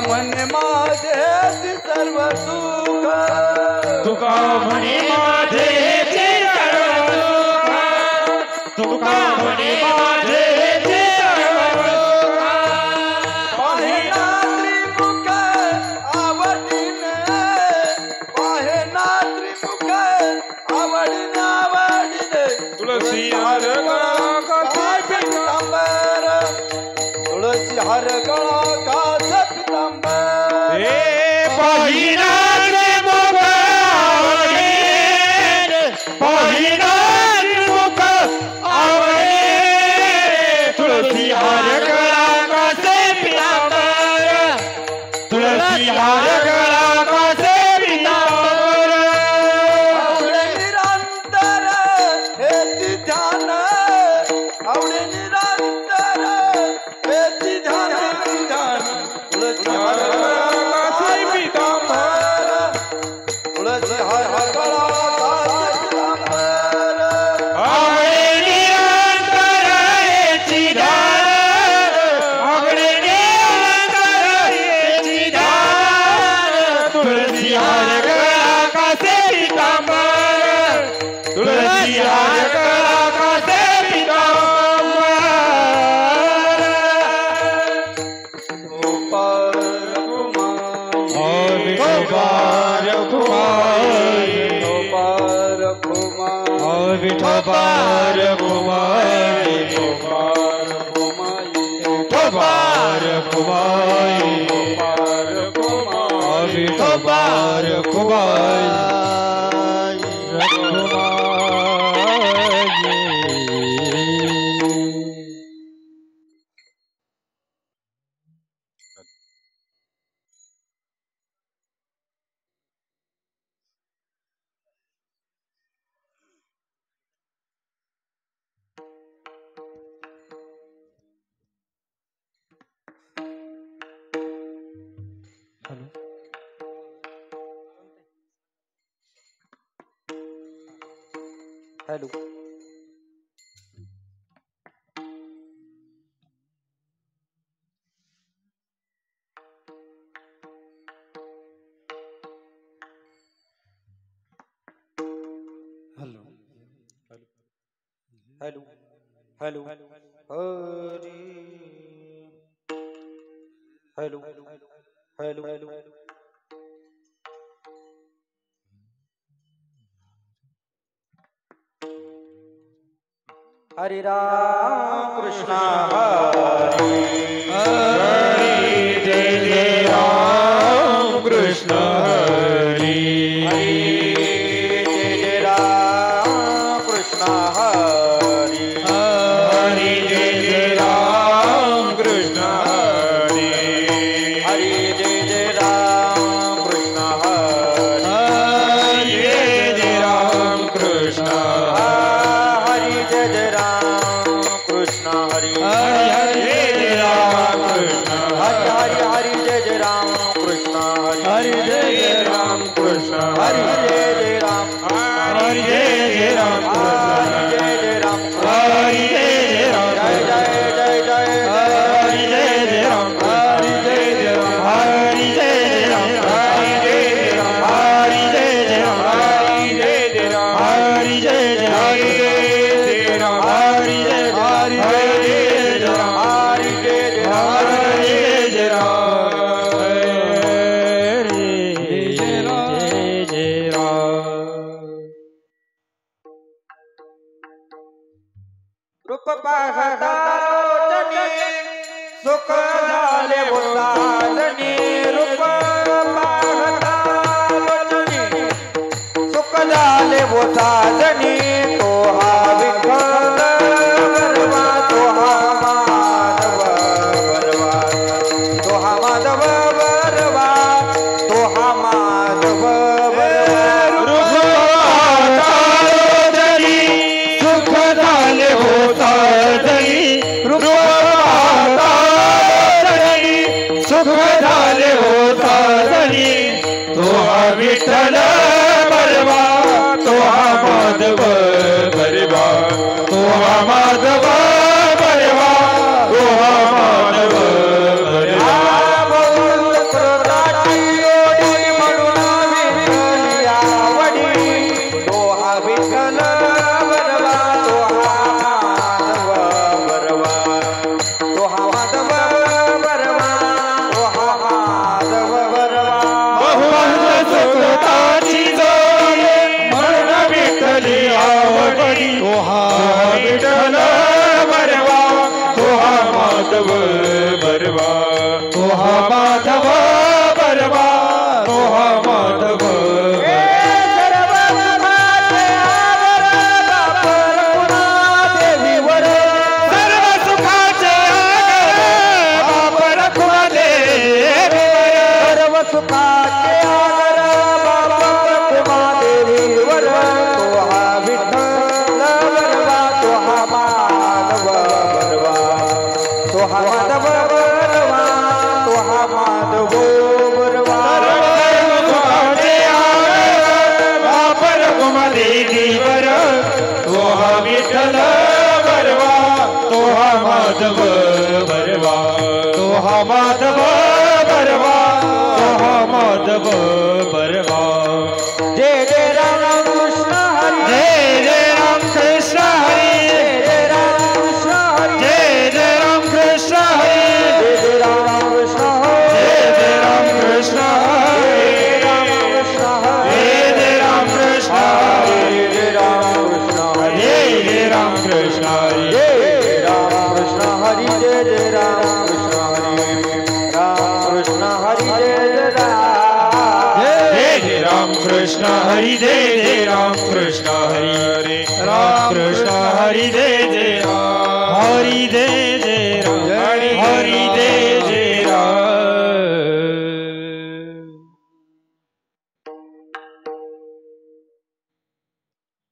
म्हणे माझे सर्व सुख, तुका म्हणे माझे सर्व सुख, तुका म्हणे माझे सर्व सुख. पाहेना त्रिमुख आवडीने, पाहेना त्रिमुख आवडीने आवडीने. तुळसी हार गळा कासे पितांबर, तुळसी हार गळा कासे पितांबर. हे पाहिना त्रिमुख आवडे, पाहिना त्रिमुख आवडे. तुळसी हार गळा कासे पितांबर, तुळसी हार गळा कासे पितांबर. आवडे निरंतर हेची ध्यान, आवडे निरंतर हेची ध्यान, ध्यान. तुळसी हार गळा कासे पितांबर, तुळसी हार गळा कासे पितांबर. आवडे निरंतर हेची ध्यान, आवडे निरंतर हेची ध्यान. तुळसी हार गळा कासे पितांबर, तुळसी हार गळा कासे पितांबर. गोपाल कुमार, विठोबार कुमार, गोपाल कुमार, विठोबार कुमार, गोपाल कुमार, विठोबार कुमार, गोपाल कुमार, विठोबार Kumar. Hello. Hello hello hello Hari hello hello hello. Hare Ram Krishna हरे हरी जय जय राम कृष्ण हरी. जय जय राम कृष्ण हरे. हरी जय जय राम कृष्ण हरी. हरे जय जय राम कृष्ण हरे. हरी जय जय राम कृष्ण हरे जय जय राम कृष्ण हरे. हरी हरी जय राम कृष्ण हरे हरे हरे जय जय राम कृष्ण हरे. हरी जय जय राम कृष्ण हरे जय जय राम हरी जय जय राम हरे कृष्ण जय जय राम हरी जय जय राम जय जय जय जय हरी जय जय राम हरी जय जय राम हरी जय जय राम हरी जय जय राम हरी जय जय राम हरी जय जय राम हरी जय जय राम हरी जय जय राम हरी जय जय राम हरे जय जय राम हरी जय जय राम जय जय राम. रूप पाहता लोचनी सुख झाले साजनी. रूप पाहता लोचनी सुख झाले साजनी. तो हा विठ्ठल बरवा, तो हा माधव बरवा, तो हा माधव बरवा, तो हा माधव बरवा. सुख झाले होता जनी, रूप पाहता जनी, सुख झाले होता जनी. तो हा विठ्ठल बरवा, तो हा माधव बरवा, तो हा माधव बरवा, तो हा माधव बरवा. माधव बरवा तो हा माधव बरवा तो हा माधव माधव बरवा तो हा माधव बरवा तो हा माधव बरवा जय जय राम कृष्ण हरी जय जय राम कृष्ण हरी जय राम कृष्ण हरी जय जय राम कृष्ण हरी जय राम कृष्ण हरी जय राम कृष्ण हरी जय राम कृष्ण हरी जय राम कृष्ण हरी जय राम कृष्ण हरी जय राम कृष्ण हरी जय जय राम कृष्ण हरी राम कृष्ण हरी जय जय राम कृष्ण हरी जय जय राम कृष्ण हरी राम कृष्ण हरी जय जय राम हरी जय जय राम हरी जय जय राम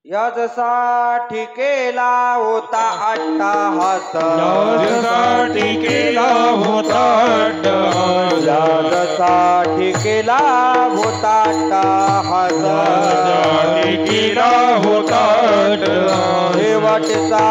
यासाठी केला होता अट्टाहास यासाठी केला होता अट्टाहास यासाठी केला होता अट्टाहास यासाठी केला होता अट्टाहास शेवटचा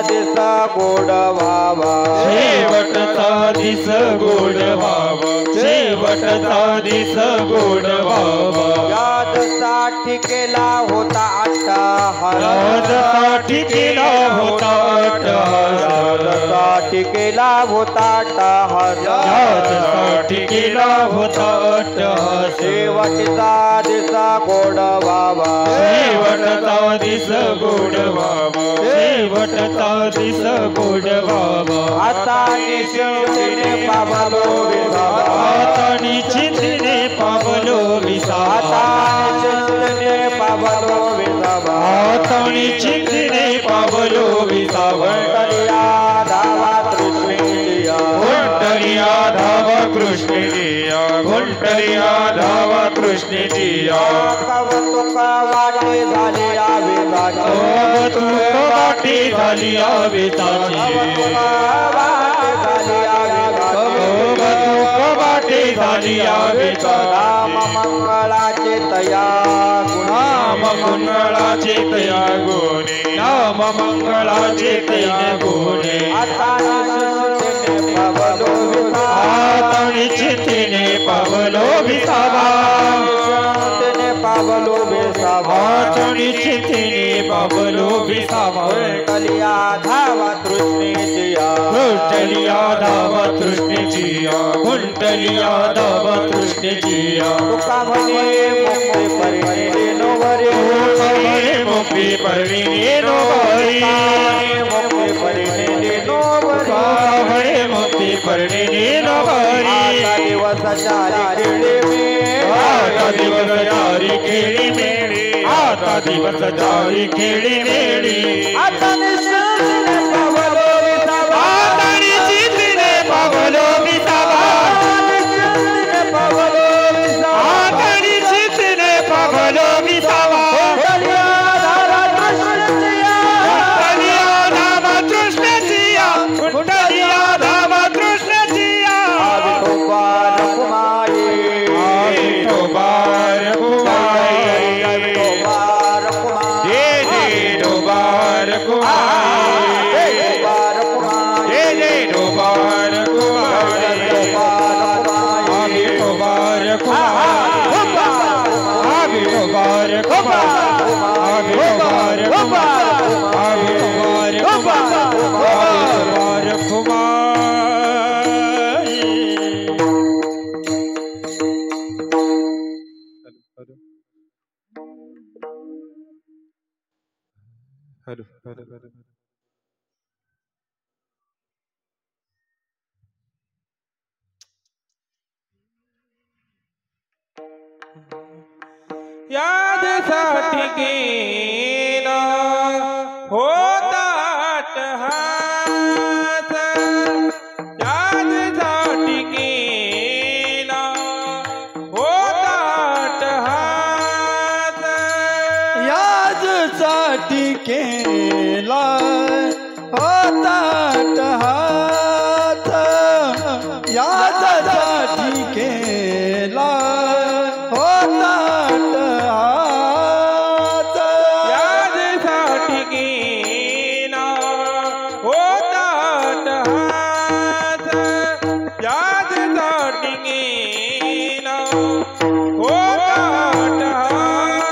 दिस गोड व्हावा शेवटचा दिस गोड व्हावा शेवटचा दिस गोड व्हावा यासाठी केला होता अट्टाहास यासाठी केला होता अट्टाहास यासाठी केला होता अट्टाहास यासाठी केला होता अट्टाहास शेवटचा दिस गोड व्हावा शेवटचा दिस गोड व्हावा शेवटचा दिस गोड व्हावा आता निश्चितीने पावलो विसावा आता निश्चितीने पावलो विसावा निश्चितीने पावलो विसावा आता निश्चितीने पावलो विसावा घंटलिया धावा कृष्ण दिया घंटलिया धावा कृष्ण दिया तुका वाटे झाली आवेदाची तुका वाटे झाली आवेदाची वाटे झाली राम मंगळाचे तया नाम मंगळाचे तया गुणे नाम मंगळाचे तया गुणे आता निश्चितीने पावलो विसावा पावलो बेसावा निश्चितीने पावलो विसावा कलिया धावा तृष्णेचिया कुंटलिया धावा तृष्णेचिया कुंटलिया धावा तृष्णेचिया तुका म्हणे मुक्ती परिणे नोवरे मुक्ती परिणे नोवरी मुक्ती परिणे नोवरे म्हणे मुक्ती परिणे नोवरी दिवस चारी खेळे आता दिवस जारी खेळी मेळी आता दिवस जारी खेळी मेळी आता निश्चितीने पावलो विसावा आता निश्चितीने पावलो विसावा निश्चितीने पावलो विसावा आता निश्चितीने पावलो विसावा कलिया धारा तृष्णेचिया कुंटलिया धावा तृष्णेचिया कुंटलिया धावा तृष्णेचिया विठोबार कुमारी विठोबार कुमारी विठोबार कुमारी जय जय डोबार कुमारी विठोबार कुमारी जय जय डोबार कुमारी विठोबार कुमारी विठोबार कुमारी विठोबार कुमारी विठोबार कुमारी हॅलो यादसाठी केला होता अट्टहास, यादसाठी केला होता अट्टहास, यादसाठी केला होता अट्टहास, यादसाठी केला होता अट्टहास, यादसाठी केला होता अट्टहास, यादसाठी केला होता अट्टहास,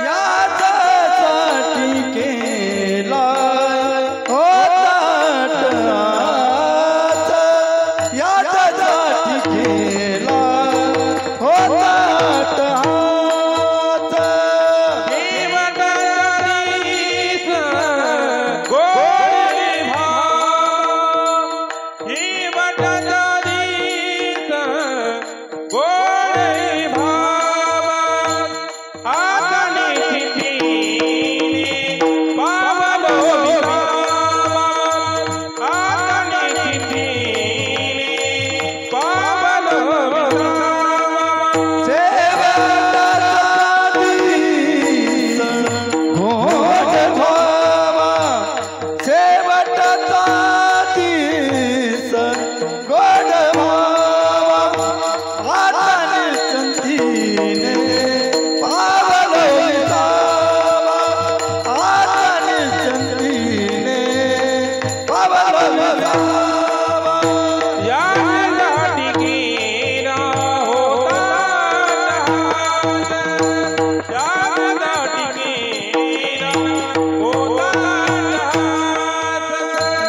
यादसाठी केला होता अट्टहास, यादसाठी केला होता अट्टहास, शेवटचा दिस गोडे भाव, शेवटचा दिस गोडे भाव, हाताने चिठ्ठीने पावलो विसावा, हाताने चिठ्ठीने पावलो विसावा, शेवटचा दिस गोड भावा, शेवटचा दिस गोड भावा, हाताने संधीने पावलो विसावा, हाताने संधीने पावलो विसावा, यादसाठी केला होता अट्टहास, यादसाठी केला होता अट्टहास,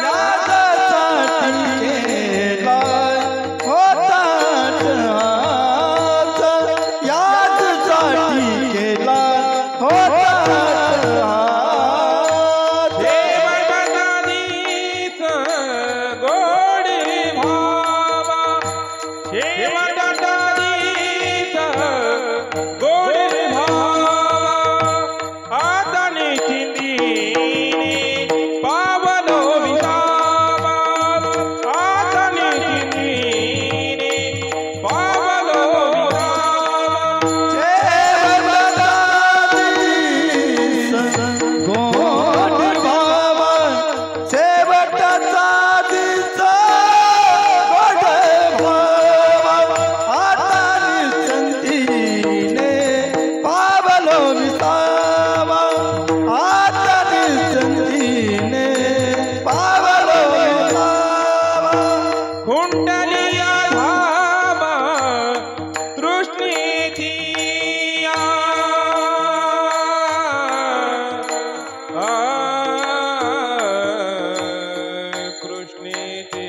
यादसाठी केला होता अट्टहास, यादसाठी केला होता अट्टहास, शेवटचा दिस गोडे भावा, शेवटचा दिस गोडे भावा, हाताने चिंधीने पावलो विसावा, हाताने चिंधीने पावलो विसावा, शेवटचा दिस गोड भावा, शेवटचा दिस गोड भावा, हाताने संधीने पावलो विसावा, हाताने संधीने पावलो विसावा, कुंडलिया धामा तृष्णेची कृष्णेची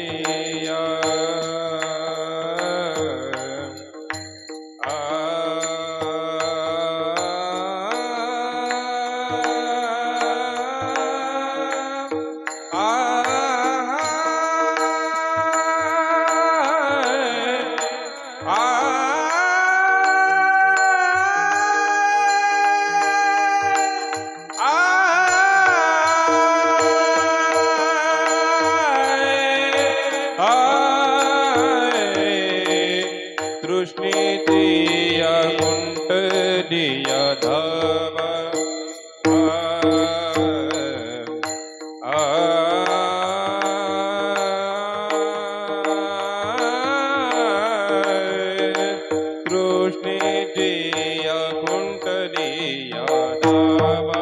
तृष्णेतिया कुंडलिया धावा, तृष्णेतिया कुंडलिया धावा,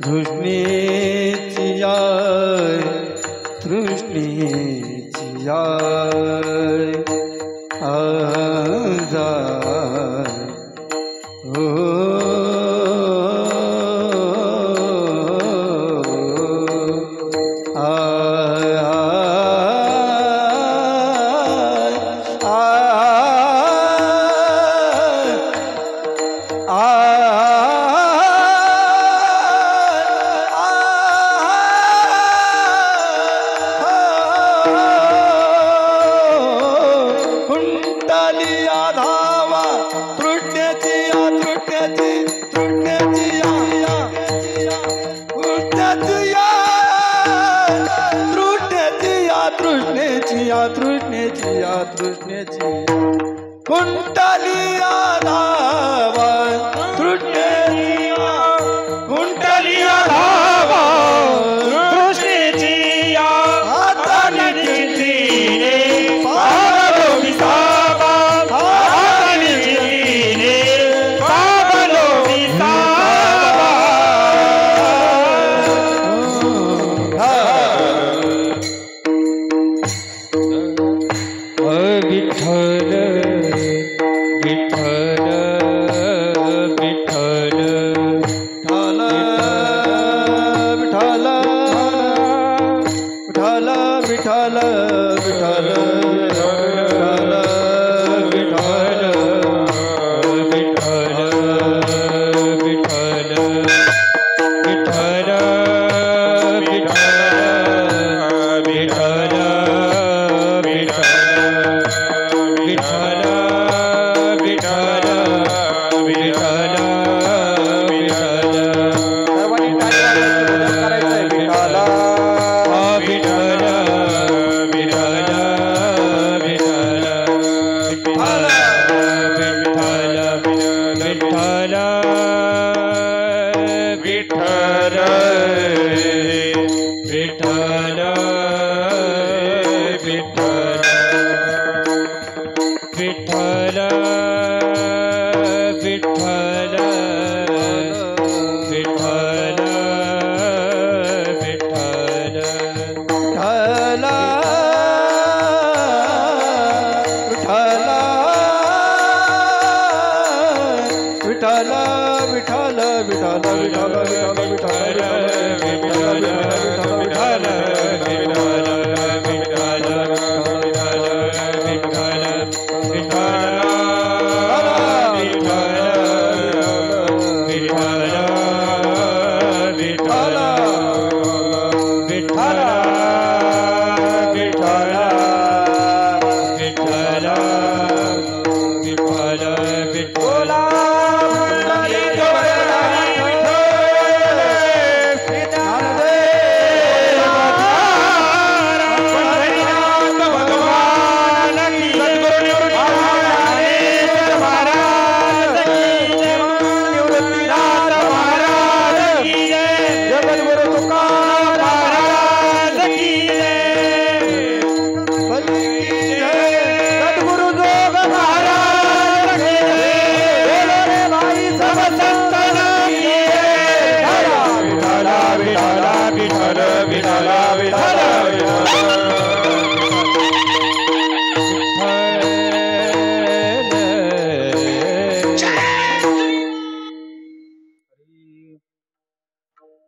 तृष्णेची याय तृष्णेची याय आजाय हो तृष्णेची कुंडली धावा तृष्णेची कुंडली धावा तृष्णेची हाताने चिंतीने पावलो विसावा हाताने चिंतीने पावलो विसावा विठ्ठल विठ्ठल विठ्ठल विठ्ठल विठ्ठल विठ्ठल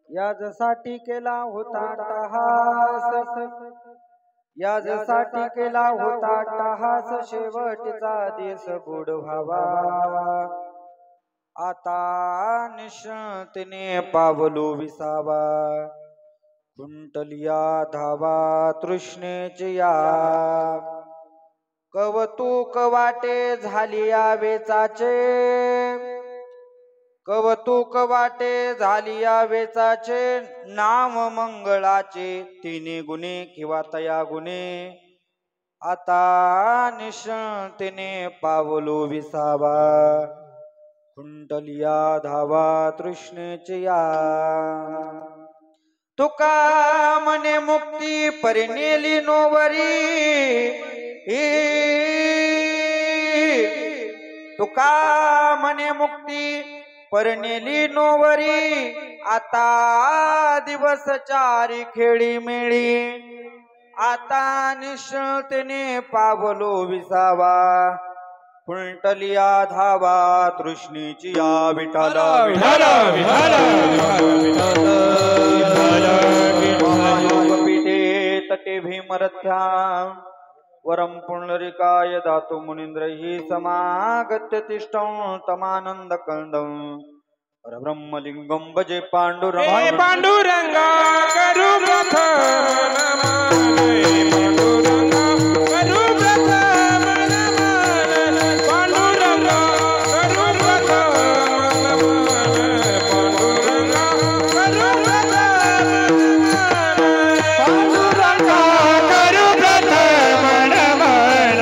याजसाठी केला होता टहास याजसाठी केला होता टहास शेवटचा दिवस गोड व्हावा आता निश्चिंतने पावलो विसावा कुंटलिया धावा तृष्णेची या कवतुक वाटे झाली या वेचाचे कवतुक वाटे झाली या वेचाचे नाम मंगळाचे तिन्ही गुणे किंवा तया गुणे आता निश्चिंतने पावलो विसावा कुंटलिया धावा तृष्णेची या तुका मने मुक्ती परिनेली नोवरी तुका मने मुक्ती परनेली नोवरी आता दिवस चारी खेळी मेळी आता निश्चलतेने पावलो विसावा फुलटलिया धावा तृष्णेची या विठाला योगपीठे तटे भीमरथ्या वरम पुंडरिकाय दातु मुनींद्र हि समागत्य तिष्ठं तमानंद कंदं परब्रह्मलिंगं भजे पांडुरंग पांडुरंगा करू प्रथम नमन पांडुरंगा करू प्रथम नमन पांडुरंगा करू प्रथम नमन पांडुरंगा करू प्रथम पांडुरंगा करू प्रथम नमन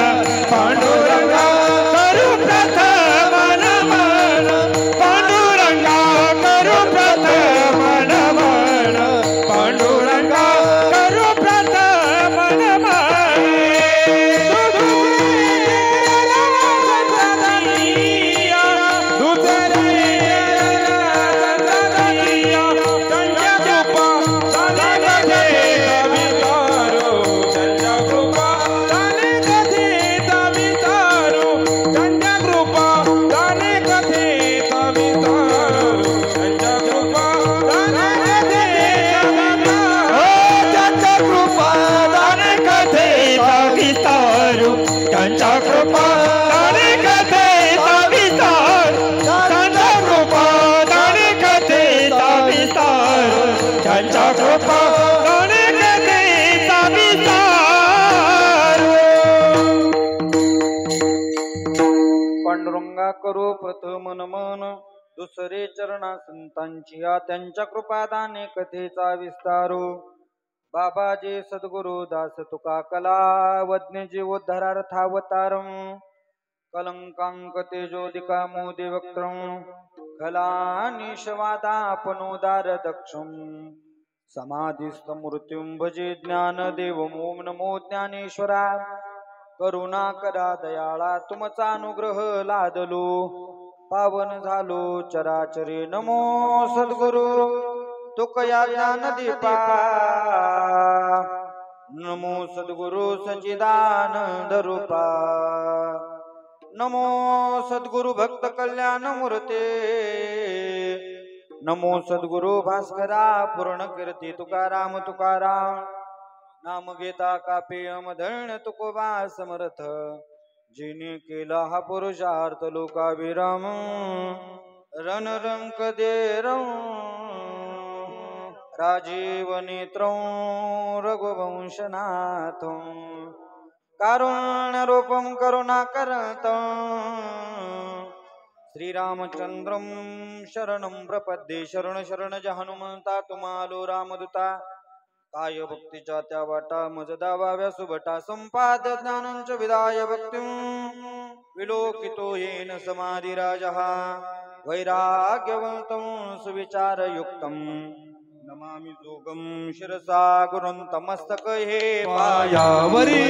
पांडुरंगा करू प्रथम नमन पांडुरंगा करू प्रथम नमन पांडुरंगा करू प्रथम नमन त्यांच्या कृपा दाने कथेचा विस्तार त्यांच्या कृपा दाने कथेचा विस्तार त्यांच्या कृपा दाने कथेचा विस्तार पांडुरंगा करू प्रथम नमन दुसरे चरणा संतांची या त्यांच्या कृपादाने कथेचा विस्तारू बाबाजी सद्गुरु दास तुका कला वज्ञ जीवोद्धारार्थावतारं कलंकांक तेजोदिका मोदे वक्त्रं कला निशवादापनोदार दक्षं समाधिस्थ मृत्युं भजे ज्ञानदेवं ओम नमो ज्ञानेश्वरा करुणा करा दयाळा तुमचा अनुग्रह लादलो पावन झालो चराचरे नमो सद्गुरु तुकया ज्ञानदीपा नमो सद्गुरु सच्चिदानंद रूपा नमो सद्गुरु भक्त कल्याण मूर्ते नमो सद्गुरु भास्करा पूर्ण कीर्ती तुकाराम तुकाराम नाम घेता कापे अमधर्ण तुकोबा समर्थ जिने केला हा पुरुषार्थ लोकाभिराम रणरंक देरं राजीव नेत्रं रघुवंशनाथं कारुण्य रूपं करुणाकरतं श्रीरामचंद्रं शरणं प्रपद्ये शरण शरण हनुमंता तुमालो रामदूता काय भक्तीच्या त्या वाटा मज दावाव्या सुभटा संपाद ज्ञानंच विदाय भक्तिं विलोकितो येन समाधिराजः वैराग्यवन्तं सुविचारयुक्तं नमामि जोगं शिरसा गुरुन्तमस्तक हे पायावरी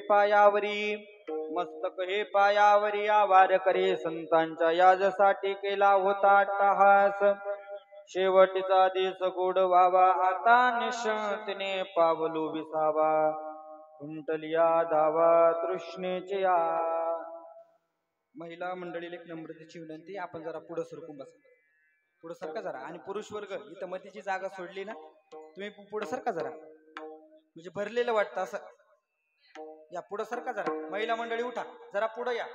पायावरी मस्तक हे पायावरी आवार करे संतांच्या याजसाठी केला होता अट्टहास शेवटीचा दिस गोड व्हावा आता निश्चिंतने पावलो विसावा कुंटलिया धावा तृष्णेचे या महिला मंडळीला एक नम्रतेची विनंती आपण जरा पुढे सरकून बसा पुढे सरका जरा आणि पुरुष वर्ग इथं मधीची जागा सोडली ना तुम्ही पुढे सरका जरा म्हणजे भरलेलं वाटतं असं या पुढे सरका जरा महिला मंडळी उठा जरा पुढे या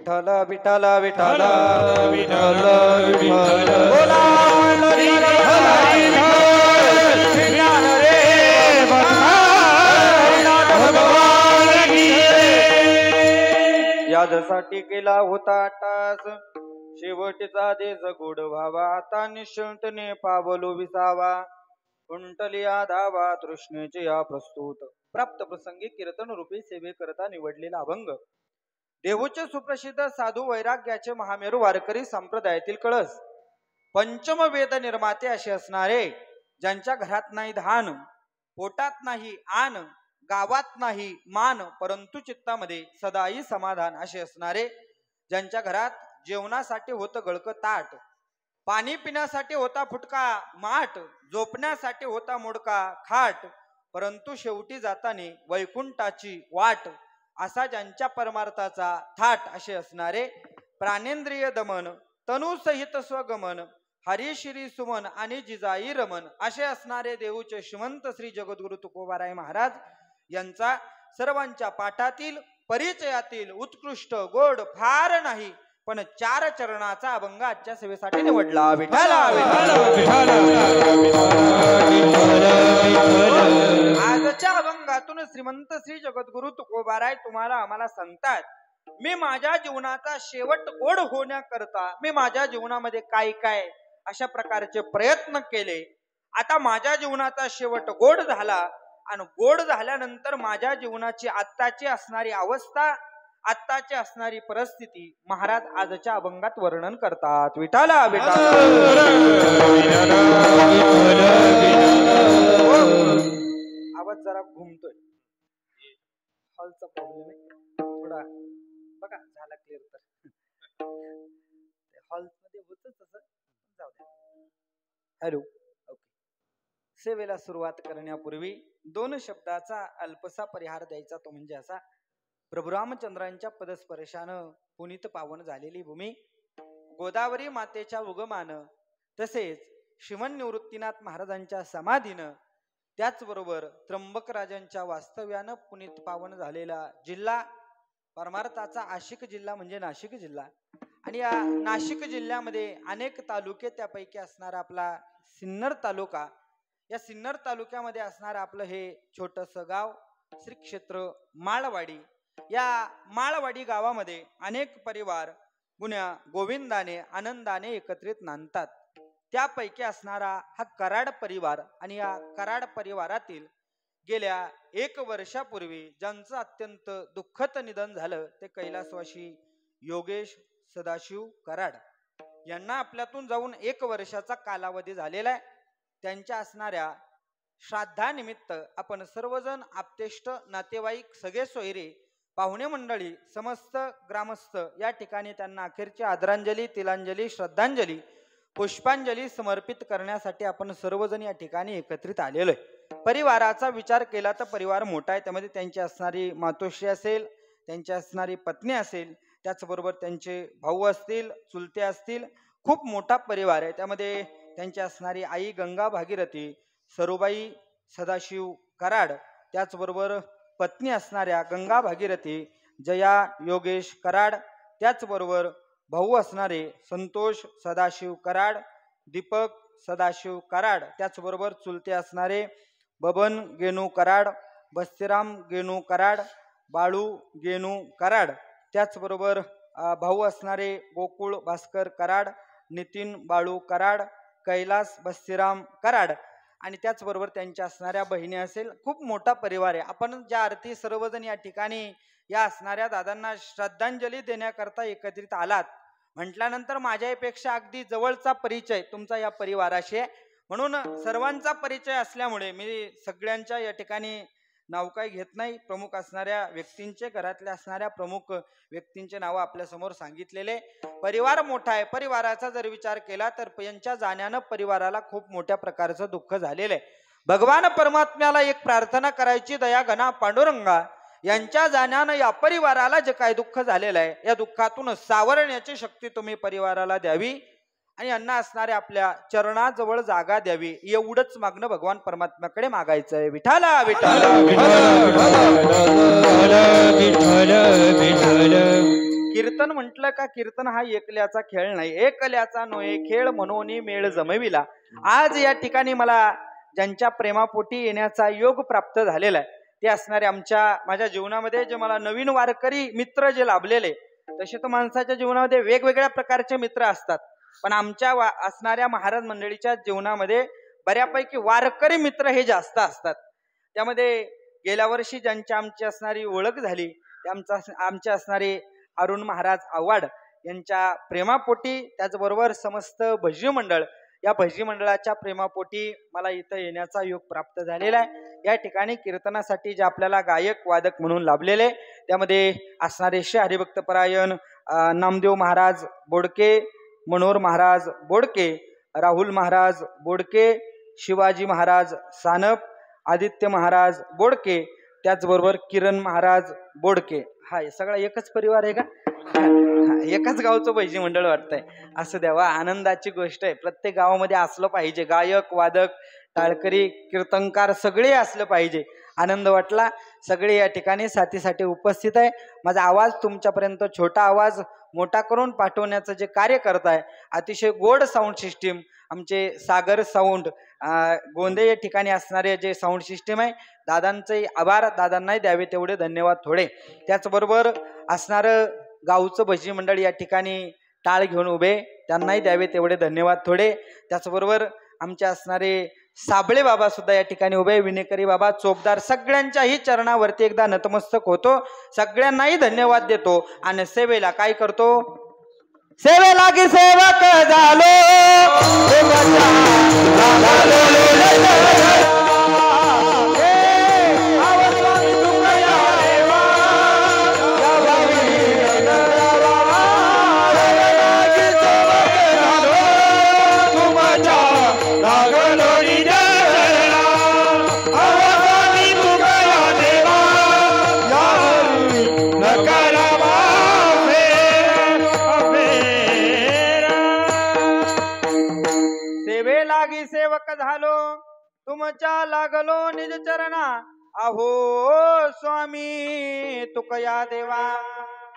विठ्ठल विठ्ठल विठ्ठल विठ्ठल विठ्ठल बोला हरी ज्ञान रे भगवान की यासाठी केला होता टास शेवटचा देश गोड व्हावा आता निश्चिंतने पावलो विसावा कुंटली धावा तृष्णेचे या प्रस्तुत प्राप्त प्रसंगी कीर्तन रूपी सेवे करता निवडलेला अभंग देहूचे सुप्रसिद्ध साधू वैराग्याचे महामेरू वारकरी संप्रदायातील कळस पंचम वेद निर्माते असे असणारे ज्यांच्या घरात नाही धान पोटात नाही आन गावात नाही मान परंतु चित्तामध्ये सदाई समाधान असे असणारे ज्यांच्या घरात जेवणासाठी होतं गळक ताट पाणी पिण्यासाठी होता फुटका माठ झोपण्यासाठी होता मोडका खाट परंतु शेवटी जाताना वैकुंठाची वाट असा ज्यांच्या परमार्थाचा थाट असे असणारे प्राणेंद्रिय दमन तनुसहित स्वगमन हरी श्री सुमन आणि जिजाई रमन असे असणारे देऊचे श्रीमंत श्री जगद्गुरु तुकोबाराय महाराज यांचा सर्वांच्या पाठातील परिचयातील उत्कृष्ट गोड फार नाही पण 4 चरणाचा अभंग आजच्या सेवेसाठी निवडला विठ्ठला आजच्या अभंगातून श्रीमंत श्री जगद्गुरु तुकोबाराय तुम्हाला आम्हाला सांगतात मी माझ्या जीवनाचा शेवट गोड होण्याकरता मी माझ्या जीवनामध्ये काय काय अशा प्रकारचे प्रयत्न केले आता माझ्या जीवनाचा शेवट गोड झाला आणि गोड झाल्यानंतर माझ्या जीवनाची आत्ताची असणारी अवस्था आत्ताची असणारी परिस्थिती महाराज आजच्या अभंगात वर्णन करतात विठाला आवाज जरा घुमतोय हॉलचा प्रॉब्लेम आहे थोडा बघा झाला क्लिअर तर हॉल मध्ये होत तसं जाऊ द्या हॅलो ओके सेवेला सुरुवात करण्यापूर्वी 2 शब्दाचा अल्पसा परिहार द्यायचा तो म्हणजे असा प्रभू रामचंद्रांच्या पदस्पर्शानं पुनीत पावन झालेली भूमी गोदावरी मातेच्या उगमानं तसेच श्रीमन निवृत्तीनाथ महाराजांच्या समाधीनं त्याचबरोबर त्र्यंबक राजांच्या वास्तव्यानं पुनीत पावन झालेला जिल्हा परमार्थाचा आशिक जिल्हा म्हणजे नाशिक जिल्हा आणि या नाशिक जिल्ह्यामध्ये अनेक तालुके त्यापैकी असणारा आपला सिन्नर तालुका या सिन्नर तालुक्यामध्ये असणारं आपलं हे छोटस गाव श्री क्षेत्र माळवाडी या माळवाडी गावामध्ये अनेक परिवार गुण्या गोविंदाने आनंदाने एकत्रित नांदतात त्यापैकी असणारा हा कराड परिवार आणि या कराड परिवारातील गेल्या 1 वर्षापूर्वी ज्यांचं अत्यंत दुःखद निधन झालं ते कैलासवासी योगेश सदाशिव कराड यांना आपल्यातून जाऊन 1 वर्षाचा कालावधी झालेला आहे त्यांच्या असणाऱ्या श्राद्धानिमित्त आपण सर्वजण आप्तेष्ट नातेवाईक सगळे सोयरे पाहुणे मंडळी समस्त ग्रामस्थ या ठिकाणी त्यांना अखेरची आदरांजली तिलांजली श्रद्धांजली पुष्पांजली समर्पित करण्यासाठी आपण सर्वजण या ठिकाणी एकत्रित आलेलो आहे परिवाराचा विचार केला तर परिवार मोठा आहे त्यामध्ये त्यांची असणारी मातोश्री असेल त्यांची असणारी पत्नी असेल त्याचबरोबर त्यांचे भाऊ असतील चुलते असतील खूप मोठा परिवार आहे त्यामध्ये त्यांची असणारी आई गंगा भागीरथी सरुबाई सदाशिव कराड त्याचबरोबर पत्नी असणाऱ्या गंगा भागीरथी जया योगेश कराड त्याचबरोबर भाऊ असणारे संतोष सदाशिव कराड दीपक सदाशिव कराड त्याचबरोबर चुलते असणारे बबन गेनू कराड बस्तीराम गेनू कराड बाळू गेनू कराड त्याचबरोबर भाऊ असणारे गोकुळ भास्कर कराड नितीन बाळू कराड कैलास बस्तीराम कराड आणि त्याचबरोबर त्यांच्या असणाऱ्या बहिणी असेल खूप मोठा परिवार आहे आपण ज्या अर्थी सर्वजण या ठिकाणी या असणाऱ्या दादांना श्रद्धांजली देण्याकरता एकत्रित आलात म्हटल्यानंतर माझ्यापेक्षा अगदी जवळचा परिचय तुमचा या परिवाराशी आहे म्हणून सर्वांचा परिचय असल्यामुळे मी सगळ्यांच्या या ठिकाणी नाव काय घेत नाही प्रमुख असणाऱ्या व्यक्तींचे घरातल्या असणाऱ्या प्रमुख व्यक्तींचे नाव आपल्या समोर सांगितलेले परिवार मोठा आहे परिवाराचा जर विचार केला तर यांच्या जाण्यानं परिवाराला खूप मोठ्या प्रकारचं दुःख झालेलं आहे भगवान परमात्म्याला एक प्रार्थना करायची दया घना पांडुरंगा यांच्या जाण्यानं या परिवाराला जे काय दुःख झालेलं आहे या दुःखातून सावरण्याची शक्ती तुम्ही परिवाराला द्यावी आणि यांना असणाऱ्या आपल्या चरणाजवळ जागा द्यावी एवढंच मागणं भगवान परमात्म्याकडे मागायचं आहे विठाला विठाला कीर्तन म्हटलं का कीर्तन हा एकल्याचा खेळ नाही, एकल्याचा नोहे खेळ म्हणून मेळ जमविला. आज या ठिकाणी मला ज्यांच्या प्रेमापोटी येण्याचा योग प्राप्त झालेला आहे ते असणारे माझ्या जीवनामध्ये जे मला नवीन वारकरी मित्र जे लाभलेले. तसे तर माणसाच्या जीवनामध्ये वेगवेगळ्या प्रकारचे मित्र असतात, पण आमच्या असणाऱ्या महाराज मंडळीच्या जीवनामध्ये बऱ्यापैकी वारकरी मित्र हे जास्त असतात. त्यामध्ये गेल्या वर्षी आमची असणारी ओळख झाली आमचे असणारे अरुण महाराज आव्हाड यांच्या प्रेमापोटी, त्याचबरोबर समस्त भजी मंडळ, या भजी मंडळाच्या प्रेमापोटी मला इथं येण्याचा योग प्राप्त झालेला आहे. या ठिकाणी कीर्तनासाठी जे आपल्याला गायक वादक म्हणून लाभलेले त्यामध्ये असणारे श्री हरिभक्त परायण नामदेव महाराज बोडके, मनोहर महाराज बोडके, राहुल महाराज बोडके, शिवाजी महाराज सानप, आदित्य महाराज बोडके, त्याचबरोबर किरण महाराज बोडके. हा सगळा एकच परिवार आहे का? एकाच गावचं भजी मंडळ वाटतंय. असं द्यावा, आनंदाची गोष्ट आहे. प्रत्येक गावामध्ये असलं पाहिजे, गायक वादक टाळकरी कीर्तनकार सगळे असलं पाहिजे. आनंद वाटला. सगळे या ठिकाणी साथीसाठी उपस्थित आहे. माझा आवाज तुमच्यापर्यंत छोटा आवाज मोठा करून पाठवण्याचं जे कार्य करताय, अतिशय गोड साऊंड सिस्टीम आमचे सागर साऊंड गोंदे या ठिकाणी असणारे जे साऊंड सिस्टीम आहे, दादांचे आभार. दादांनाही द्यावे तेवढे धन्यवाद थोडे. त्याचबरोबर असणारं गावचं भजी मंडळ या ठिकाणी टाळ घेऊन उभे, त्यांनाही द्यावे तेवढे धन्यवाद थोडे. त्याचबरोबर आमचे असणारे साबळे बाबा सुद्धा या ठिकाणी उभे, विनेकरी बाबा चोपदार, सगळ्यांच्याही चरणावरती एकदा नतमस्तक होतो, सगळ्यांनाही धन्यवाद देतो. आणि सेवेला काय करतो? सेवेला की सेवक झालो, सेवक झालो तुमच्या लागलो निज चरणा. अहो स्वामी तुकया देवा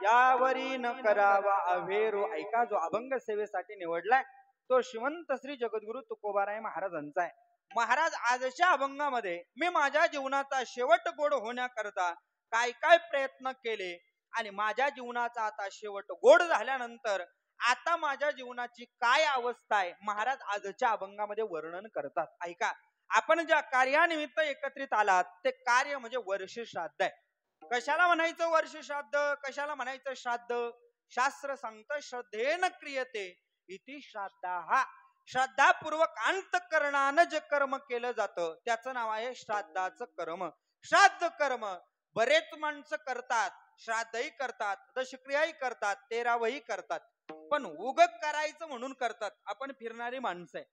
यावरी न करावा अभेरो. ऐका, जो अभंग सेवेसाठी निवडलाय तो श्रीमंत श्री जगद्गुरु तुकोबाराय महाराजांचा आहे. महाराज आजच्या अभंगामध्ये मी माझ्या जीवनाचा शेवट गोड होण्याकरता काय काय प्रयत्न केले आणि माझ्या जीवनाचा आता शेवट गोड झाल्यानंतर आता माझ्या जीवनाची काय अवस्था आहे, महाराज आजच्या अभंगामध्ये वर्णन करतात. ऐका, आपण ज्या कार्यानिमित्त एकत्रित आलात ते कार्य म्हणजे वर्ष श्राद्ध आहे. कशाला म्हणायचं वर्ष श्राद्ध, कशाला म्हणायचं श्राद्ध? शास्त्र सांगतं श्रद्धेन क्रियते इति श्राद्धाः. श्रद्धापूर्वक अंतःकरणानं जे कर्म केलं जातं त्याचं नाव आहे श्राद्धाचं कर्म. श्राद्ध कर्म बरेच माणसं करतात, श्राद्धही करतात, दशक्रियाही करतात, तेरावही करतात, पण उगक करायचं म्हणून करतात. आपण फिरणारी माणसं आहे.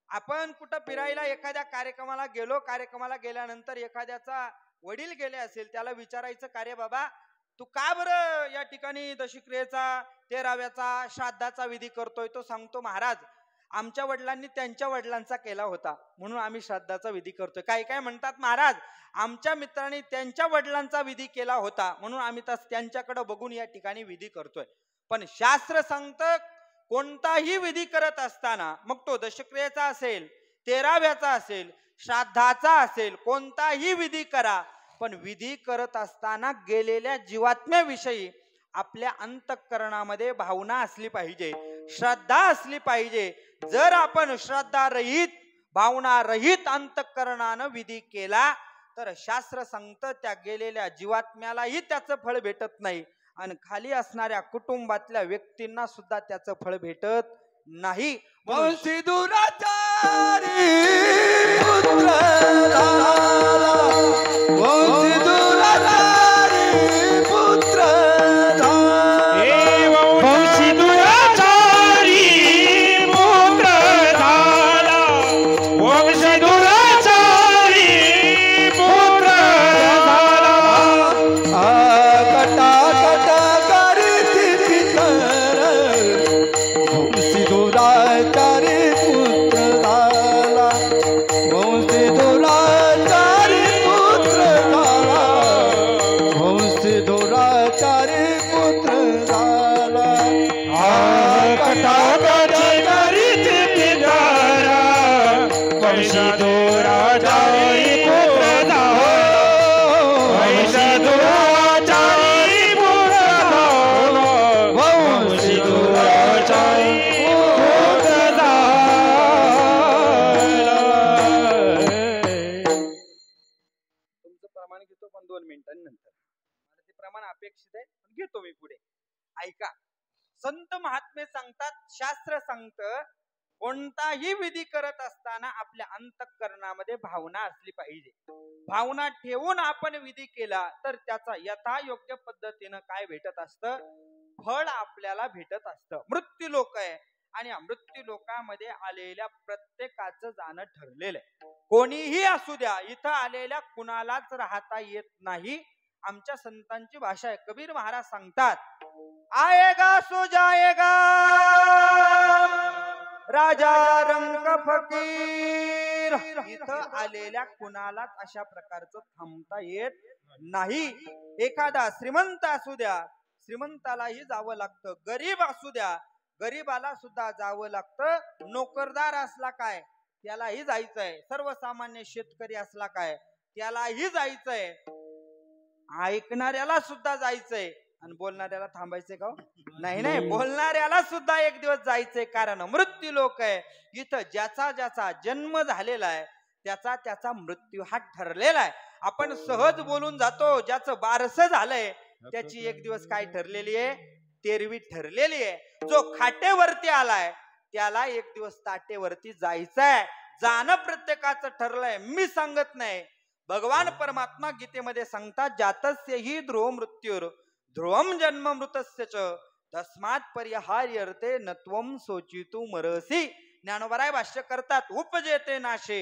आपण कुठं फिरायला एखाद्या कार्यक्रमाला गेलो, कार्यक्रमाला गेल्यानंतर एखाद्याचा वडील गेले असेल, त्याला विचारायचं कार्य, बाबा तू का बरं या ठिकाणी दशक्रियेचा, तेराव्याचा, श्राद्धाचा विधी करतोय? तो सांगतो, महाराज आमच्या वडिलांनी त्यांच्या वडिलांचा केला होता म्हणून आम्ही श्राद्धाचा विधी करतोय. काही काय म्हणतात, महाराज आमच्या मित्रांनी त्यांच्या वडिलांचा विधी केला होता म्हणून आम्ही त्यांच्याकडे बघून या ठिकाणी विधी करतोय. पण शास्त्र सांगतं कोणताही विधी करत असताना, मग तो दशक्रियेचा असेल, तेराव्याचा असेल, श्राद्धाचा असेल, कोणताही विधी करा, पण विधी करत असताना गेलेल्या जीवात्म्याविषयी आपल्या अंतःकरणामध्ये भावना असली पाहिजे, श्रद्धा असली पाहिजे. जर आपण श्रद्धा रहित, भावना रहित अंतःकरणानं विधी केला तर शास्त्र सांगतं त्या गेलेल्या जीवात्म्यालाही त्याचं फळ भेटत नाही आणि खाली असणाऱ्या कुटुंबातल्या व्यक्तींना सुद्धा त्याचं फळ भेटत नाही. वंशी दुराचारी पुत्र झाला, वंशी दुराचारी पुत्र झाला, वंशी दुराचारी पुत्र झाला, वंशी दुराचारी पुत्र झाला. कटा कटा करती कर वंशी दुराचारी पुत्र झाला, वंशी 2 मिनिटांनंतर. मला ते प्रमाण अपेक्षित आहे, पण घेतो मी पुढे. ऐका, संत महात्मे सांगतात, शास्त्र सांगतं, कोणताही विधी करत असताना आपल्या अंतःकरणामध्ये भावना असली पाहिजे. भावना ठेवून आपण विधी केला तर त्याचा यथायोग्य पद्धतीनं काय भेटत असतं, फळ आपल्याला भेटत असतं. मृत्यू लोक आहे आणि मृत्यू लोकांमध्ये आलेल्या प्रत्येकाचं जाणं ठरलेलं आहे. कोणीही असू द्या, इथं आलेल्या कुणालाच राहता येत नाही. आमच्या संतांची भाषा आहे. कबीर महाराज सांगतात, आएगा सो जाएगा राजा रंग फकीर. इथं आलेल्या कुणालाच अशा प्रकारचं थांबता येत नाही. एखादा श्रीमंत असू द्या, श्रीमंतालाही जावं लागतं. गरीब असू द्या, गरीबाला सुद्धा जावं लागतं. नोकरदार असला काय त्यालाही जायचंय. सर्वसामान्य शेतकरी असला काय त्यालाही जायचंय. ऐकणाऱ्याला सुद्धा जायचंय आणि बोलणाऱ्याला थांबायचंय का? नाही नाही, बोलणाऱ्याला सुद्धा एक दिवस जायचंय. कारण मृत्यू लोक आहे. इथं ज्याचा ज्याचा जन्म झालेला आहे त्याचा त्याचा मृत्यू हा ठरलेला आहे. आपण सहज बोलून जातो. ज्याचं बारसं झालंय त्याची एक दिवस काय ठरलेली आहे, तेरवी ठरलेली आहे. जो खाटेवरती आलाय त्याला एक दिवस ताटेवरती जायचंय. जाणं प्रत्येकाचं ठरलंय. मी सांगत नाही, भगवान परमात्मा गीतेमध्ये सांगतात, जातस्य हि ध्रुव मृत्यूर ध्रुवम जन्म मृतस्य च तस्मात् परिहार्यर्थे नत्वम सोचितु मरसी. ज्ञानोबराय भाष्य करतात, उपजेते नाशे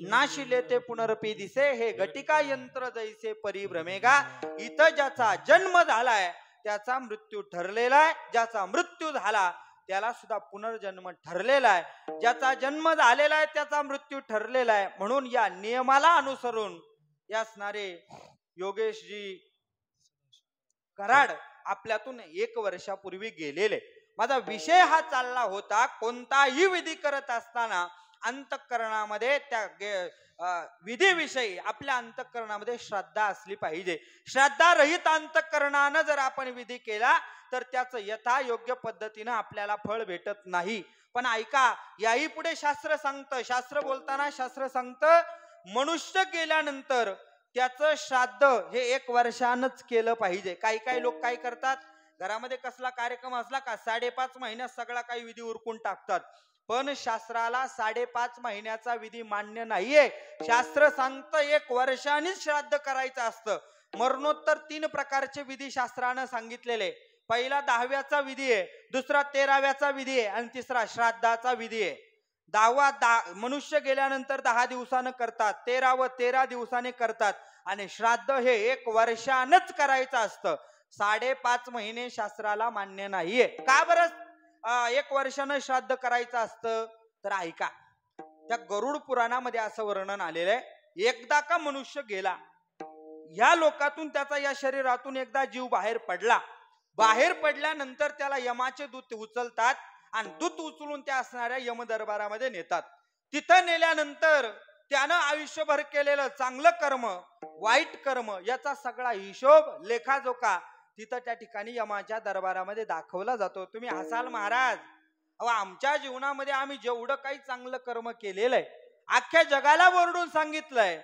नाशिले ते पुनरपी दिसे, हे घटिका यंत्र जैसे परिभ्रमेगा. इथं ज्याचा जन्म झालाय त्याचा मृत्यू ठरलेला आहे. ज्याचा मृत्यू झाला त्याला सुद्धा पुनर्जन्म ठरलेला आहे. ज्याचा जन्म झालेला आहे त्याचा मृत्यू ठरलेला आहे. म्हणून या नियमाला अनुसरून या असणारे योगेशजी कराड आपल्यातून 1 वर्षापूर्वी गेलेले. माझा विषय हा चालला होता, कोणताही विधी करत असताना अंतःकरणामध्ये त्या विधीविषयी आपल्या अंतःकरणामध्ये श्रद्धा असली पाहिजे. श्रद्धा रहित अंतःकरणानं जर आपण विधी केला तर त्याचं यथायोग्य पद्धतीनं आपल्याला फळ भेटत नाही. पण ऐका, याही पुढे शास्त्र सांगतं. शास्त्र बोलताना शास्त्र सांगतं, मनुष्य गेल्यानंतर त्याचं श्राद्ध हे 1 वर्षानच केलं पाहिजे. काही काही लोक काय करतात, घरामध्ये कसला कार्यक्रम असला का 5.5 महिन्यात सगळा काही विधी उरकून टाकतात. पण शास्त्राला 5.5 महिन्याचा विधी मान्य नाहीये. शास्त्र सांगतं 1 वर्षानेच श्राद्ध करायचं असतं. मरणोत्तर 3 प्रकारचे विधी शास्त्रानं सांगितलेले. पहिला 10व्याचा विधी आहे, दुसरा 13व्याचा विधी आहे आणि तिसरा श्राद्धाचा विधी आहे. 10वा मनुष्य गेल्यानंतर 10 दिवसानं करतात, 13वं 13 दिवसाने करतात आणि श्राद्ध हे 1 वर्षानच करायचं असतं. 5.5 महिने शास्त्राला मान्य नाहीये. का बरं 1 वर्षानं श्राद्ध करायचं असतं? तर ऐका, त्या गरुड पुराणामध्ये असं वर्णन आलेलं आहे, एकदा का मनुष्य गेला, ह्या लोकातून त्याचा या शरीरातून एकदा जीव बाहेर पडला. बाहेर पडल्यानंतर त्याला यमाचे दूत उचलतात आणि दूत उचलून त्या असणाऱ्या यम दरबारामध्ये नेतात. तिथं नेल्यानंतर त्यानं आयुष्यभर केलेलं चांगलं कर्म, वाईट कर्म याचा सगळा हिशोब, लेखाजोखा तिथं त्या ठिकाणी यमाच्या दरबारामध्ये दाखवला जातो. तुम्ही हसाल महाराज, अहो आमच्या जीवनामध्ये आम्ही जेवढं काही चांगलं कर्म केलेलं आहे अख्ख्या जगाला ओरडून सांगितलंय,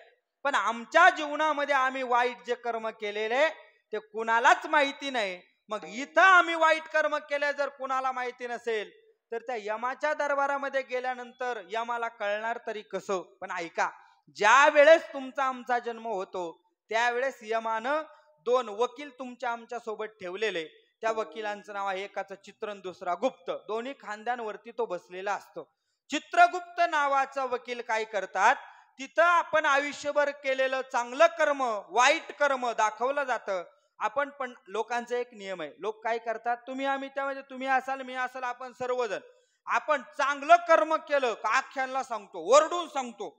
पण आमच्या जीवनामध्ये आम्ही वाईट जे कर्म केलेले ते कुणालाच माहिती नाही. मग इथं आम्ही वाईट कर्म केले जर कुणाला माहिती नसेल तर त्या यमाच्या दरबारामध्ये गेल्यानंतर यमाला कळणार तरी कसं? पण ऐका, ज्या वेळेस तुमचा आमचा जन्म होतो त्यावेळेस यमानं 2 वकील तुमच्या आमच्या सोबत ठेवलेले. त्या वकिलांचं नाव आहे, एकाचं चित्र आणि दुसरा गुप्त. दोन्ही खांद्यांवरती तो बसलेला असतो. चित्रगुप्त नावाचा वकील काय करतात, तिथं आपण आयुष्यभर केलेलं चांगलं कर्म, वाईट कर्म दाखवलं जातं. आपण पण लोकांचा एक नियम आहे, लोक काय करतात, तुम्ही आम्ही त्यामध्ये तुम्ही असाल मी असाल आपण सर्वजण, आपण चांगलं कर्म केलं का आख्यांना सांगतो, ओरडून सांगतो,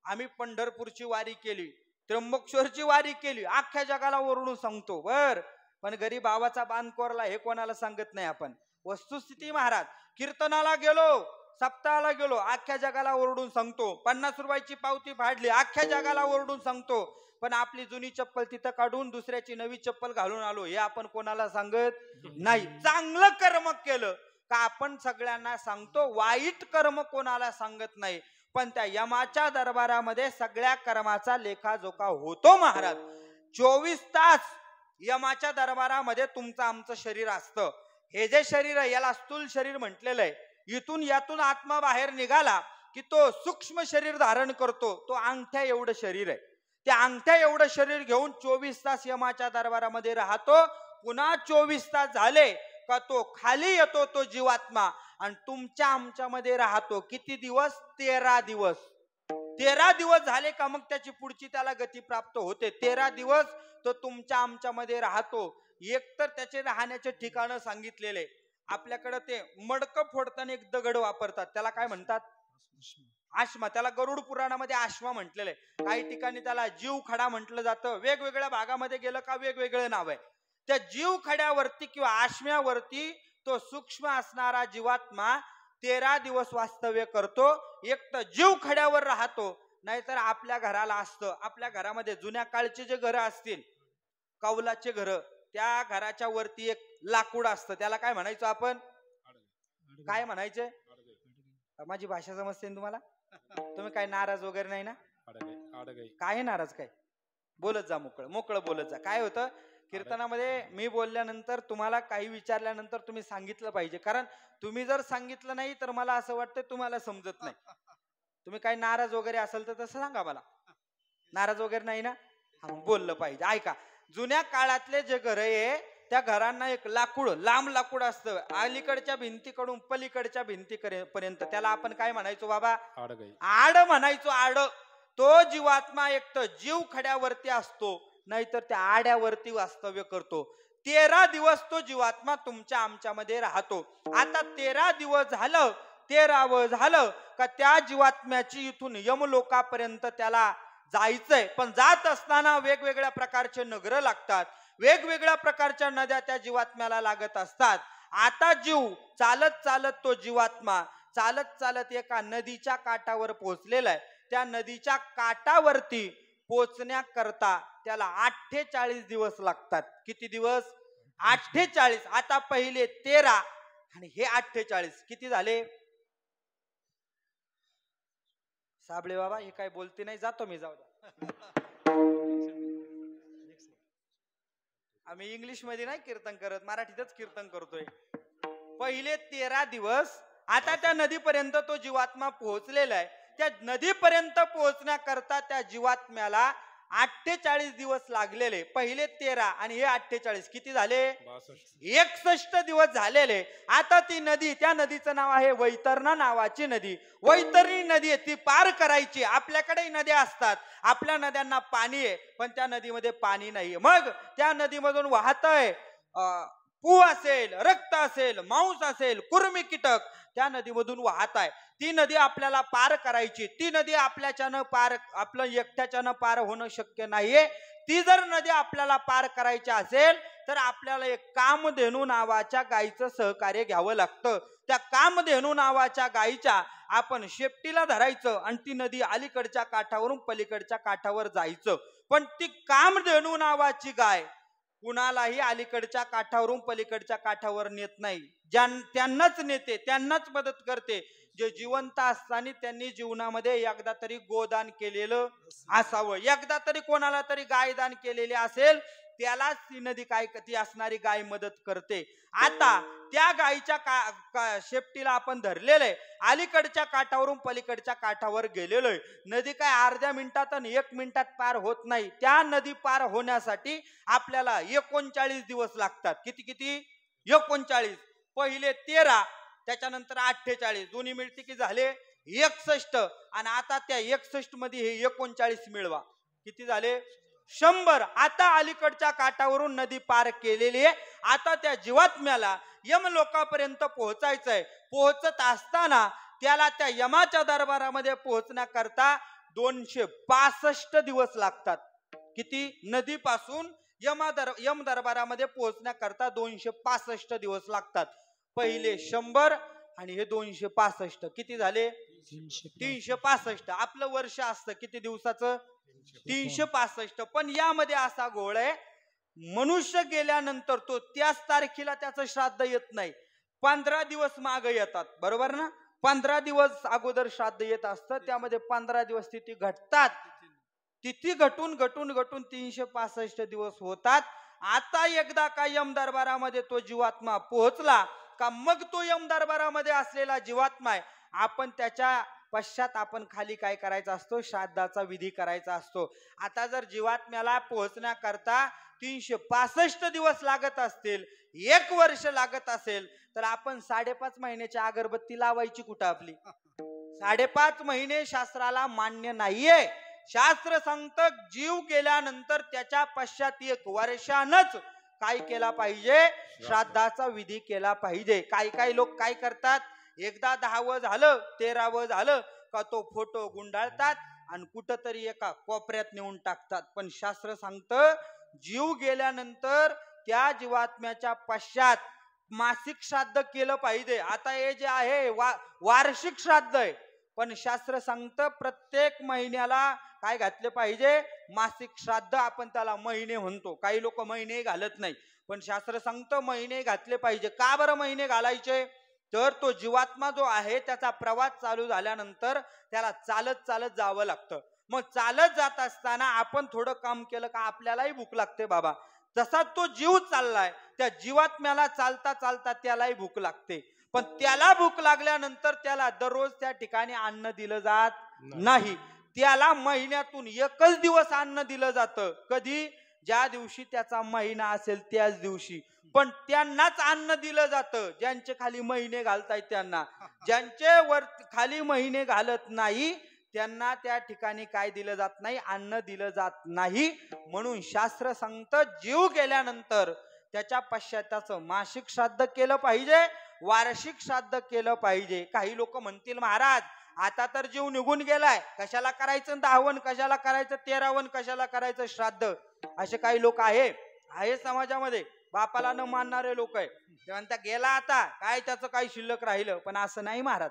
आम्ही पंढरपूरची वारी केली, त्र्यंबकेश्वरची वारी केली, अख्ख्या जगाला ओरडून सांगतो. बर, पण गरीब बाबाचा बांध कोरला हे कोणाला सांगत नाही आपण. वस्तुस्थिती महाराज, कीर्तनाला गेलो, सप्ताहाला गेलो, अख्ख्या जगाला ओरडून सांगतो. 50 रुपयाची पावती फाडली, अख्ख्या जगाला ओरडून सांगतो. पण आपली जुनी चप्पल तिथं काढून दुसऱ्याची नवी चप्पल घालून आलो हे आपण कोणाला सांगत नाही. चांगलं कर्म केलं का आपण सगळ्यांना सांगतो, वाईट कर्म कोणाला सांगत नाही. पण त्या यमाच्या दरबारामध्ये सगळ्या कर्माचा लेखाजोखा होतो महाराज. 24 तास यमाच्या दरबारामध्ये तुमचं आमचं शरीर असतं. हे जे शरीर आहे याला स्थूल शरीर म्हटलेलं आहे. इथून यातून आत्मा बाहेर निघाला की तो सूक्ष्म शरीर धारण करतो. तो अंगठ्या एवढं शरीर आहे. त्या अंगठ्या एवढं शरीर घेऊन 24 तास यमाच्या दरबारामध्ये राहतो. पुन्हा 24 तास झाले का तो खाली येतो तो जीवात्मा आणि तुमच्या आमच्यामध्ये राहतो. किती दिवस? 13 दिवस. 13 दिवस झाले का मग त्याची पुढची त्याला गती प्राप्त होते. 13 दिवस तो तुमच्या आमच्यामध्ये राहतो. एकतर त्याचे राहण्याचे ठिकाण सांगितलेले. आपल्याकडे ते मडकं फोडताना एक दगड वापरतात, त्याला काय म्हणतात? आश्मा. त्याला गरुड पुराणामध्ये आश्मा म्हटलेलं आहे. काही ठिकाणी त्याला जीव खडा म्हटलं जातं. वेगवेगळ्या भागामध्ये गेलं का वेगवेगळे नाव आहे. त्या जीव खड्यावरती किंवा आश्म्यावरती तो सूक्ष्म असणारा जीवात्मा 13 दिवस वास्तव्य करतो. एक तर जीव खड्यावर राहतो, नाहीतर आपल्या घराला असतं. आपल्या घरामध्ये जुन्या काळचे जे घरं असतील, कौलाचे घर, त्या घराच्या वरती एक लाकूड असतं. त्याला काय म्हणायचं आपण? काय म्हणायचे? माझी भाषा समजते तुम्हाला? तुम्ही काय नाराज वगैरे नाही ना? काय नाराज? काय बोलत जा, मोकळं मोकळं बोलत जा. काय होतं कीर्तनामध्ये, मी बोलल्यानंतर तुम्हाला काही विचारल्यानंतर तुम्ही सांगितलं पाहिजे. कारण तुम्ही जर सांगितलं नाही तर मला असं वाटतं तुम्हाला समजत नाही. तुम्ही काही नाराज वगैरे असेल तर तसं सांगा मला. नाराज वगैरे नाही ना? बोललं पाहिजे. ऐका, जुन्या काळातले जे घर आहे त्या घरांना एक लाकूड, लांब लाकूड असतं. अलीकडच्या भिंतीकडून पलीकडच्या भिंतीपर्यंत. त्याला आपण काय म्हणायचो बाबा? आड म्हणायचो. आड. तो जीवात्मा एक तर जीव खड्यावरती असतो, नाहीतर त्या आड्यावरती वास्तव्य करतो. 13 दिवस तो जीवात्मा तुमच्या आमच्यामध्ये राहतो. आता 13 दिवस झालं, 13वं झालं का त्या जीवात्म्याची इथून यमलोकापर्यंत त्याला जायचंय. पण जात असताना वेगवेगळ्या प्रकारचे नगर लागतात, वेगवेगळ्या प्रकारच्या नद्या त्या जीवात्म्याला लागत असतात. आता जीव चालत चालत, तो जीवात्मा चालत चालत एका नदीच्या काठावर पोहोचलेला आहे. त्या नदीच्या काठावरती पोचण्याकरता त्याला 48 दिवस लागतात. किती दिवस? 48. आता पहिले 13 आणि हे 48 किती झाले? साबळे बाबा हे काय बोलते नाही, जातो मी. जाऊ द्या, आम्ही इंग्लिश मध्ये नाही कीर्तन करत, मराठीतच कीर्तन करतोय. पहिले 13 दिवस. आता त्या नदीपर्यंत तो जीवात्मा पोहोचलेला आहे. त्या नदीपर्यंत पोहोचण्याकरता त्या जीवात्म्याला 48 दिवस लागलेले. पहिले 13 आणि हे 48 किती झाले? 61 दिवस झालेले. आता ती नदी, त्या नदीचं नाव आहे वैतरणा नावाची नदी. वैतरणी नदी आहे, ती पार करायची. आपल्याकडे नद्या असतात, आपल्या नद्यांना पाणी आहे, पण त्या नदीमध्ये पाणी नाहीये. मग त्या नदीमधून वाहतय पू असेल, रक्त असेल, मांस असेल, कुर्मी कीटक त्या नदीमधून वाहत आहे. ती नदी आपल्याला पार करायची. ती नदी आपल्याच्यानं पार, आपलं एकट्याच्यानं पार होणं शक्य नाहीये. ती जर नदी आपल्याला पार करायची असेल तर आपल्याला एक कामधेनू नावाच्या गायीचं सहकार्य घ्यावं लागतं. त्या कामधेनू नावाच्या गायीच्या आपण शेपटीला धरायचं आणि ती नदी अलीकडच्या काठावरून पलीकडच्या काठावर जायचं. पण ती कामधेनू नावाची गाय कुणालाही अलीकडच्या काठावरून पलीकडच्या काठावर नेत नाही. त्यांनाच नेते, त्यांनाच मदत करते जे जिवंत असताना त्यांनी जीवनामध्ये एकदा तरी गोदान केलेलं असावं. एकदा तरी कोणाला तरी गायदान केलेले असेल त्यालाच ती नदी काय, ती असणारी गाय मदत करते. आता त्या गायीच्या शेपटीला आपण धरलेलं आहे, अलीकडच्या काठावरून पलीकडच्या काठावर गेलेलो आहे. नदी काय अर्ध्या मिनिटात आणि 1 मिनिटात पार होत नाही. त्या नदी पार होण्यासाठी आपल्याला 39 दिवस लागतात. किती किती? 39. पहिले 13, त्याच्यानंतर 48, दोन्ही मिळते की झाले 61. आणि आता त्या 61 मध्ये हे 39 मिळवा, किती झाले? 100. आता अलीकडच्या काठावरून नदी पार केलेली आहे. आता त्या जीवात्म्याला यमलोकापर्यंत पोहोचायचंय. पोहोचत असताना त्याला त्या यमाच्या दरबारामध्ये पोहोचण्याकरता 265 दिवस लागतात. किती? नदीपासून यम दरबारामध्ये पोहोचण्याकरता 265 दिवस लागतात. पहिले 100 आणि हे 265 किती झाले? 365. आपलं वर्ष असतं किती दिवसाचं? 365. पण यामध्ये असा घोळ आहे, मनुष्य गेल्यानंतर तो त्याच तारखेला त्याचं श्राद्ध येत नाही, 15 दिवस मागे येतात. बरोबर ना? 15 दिवस अगोदर श्राद्ध येत असतं, त्यामध्ये 15 दिवस तिथी घटतात. तिथी घटून घटून घटून 365 दिवस होतात. आता एकदा का यम दरबारामध्ये तो जीवात्मा पोहोचला का मग तो यम दरबारामध्ये असलेला जीवात्मा आहे, आपण त्याच्या पश्चात आपण खाली काय करायचा असतो, श्राद्धाचा विधी करायचा असतो. आता जर जीवात्म्याला पोहोचण्याकरता 365 दिवस लागत असतील, 1 वर्ष लागत असेल, तर आपण 5.5 महिन्याची अगरबत्ती लावायची कुठं आपली? 5.5 महिने शास्त्राला मान्य नाहीये. शास्त्र सांगतं जीव गेल्यानंतर त्याच्या पश्चात 1 वर्षानच काय केला पाहिजे, श्राद्धाचा विधी केला पाहिजे. काही लोक काय करतात, एकदा 10वं झालं 13वं झालं का तो फोटो गुंडाळतात आणि कुठंतरी एका कोपऱ्यात नेऊन टाकतात. पण शास्त्र सांगतं जीव गेल्यानंतर त्या जीवात्म्याच्या पश्चात मासिक श्राद्ध केलं पाहिजे. आता हे जे आहे वार्षिक श्राद्ध आहे, पण शास्त्र सांगतं प्रत्येक महिन्याला काय घातले पाहिजे, मासिक श्राद्ध. आपण त्याला महिने म्हणतो, काही लोक महिने घालत नाही, पण शास्त्र सांगतं महिने घातले पाहिजे. का बरं महिने घालायचे, तर तो जीवात्मा जो आहे त्याचा प्रवास चालू झाल्यानंतर त्याला चालत चालत जावं लागतं. मग चालत जात असताना आपण थोडं काम केलं का आपल्यालाही भूक लागते बाबा. तसा तो जीव चाललाय, त्या जीवात्म्याला चालता चालता त्यालाही भूक लागते. पण त्याला भूक लागल्यानंतर त्याला दररोज त्या ठिकाणी अन्न दिलं जात नाही. त्याला महिन्यातून 1च दिवस अन्न दिलं जातं. कधी? ज्या दिवशी त्याचा महिना असेल त्याच दिवशी. पण त्यांनाच अन्न दिलं जातं ज्यांचे खाली महिने घालतायत त्यांना. ज्यांचे वर खाली महिने घालत नाही त्यांना त्या ठिकाणी काय दिलं जात नाही, अन्न दिलं जात नाही. म्हणून शास्त्र सांगतं जीव गेल्यानंतर त्याच्या पश्चाताचं मासिक श्राद्ध केलं पाहिजे, वार्षिक श्राद्ध केलं पाहिजे. काही लोक म्हणतील महाराज आता तर जीव निघून गेलाय, कशाला करायचं 10वन, कशाला करायचं 13वन, कशाला करायचं श्राद्ध. असे काही लोक आहे समाजामध्ये. बापाला न मानणारे लोक आहे. ते म्हणतात गेला आता काय त्याचं काही शिल्लक राहिलं. पण असं नाही महाराज,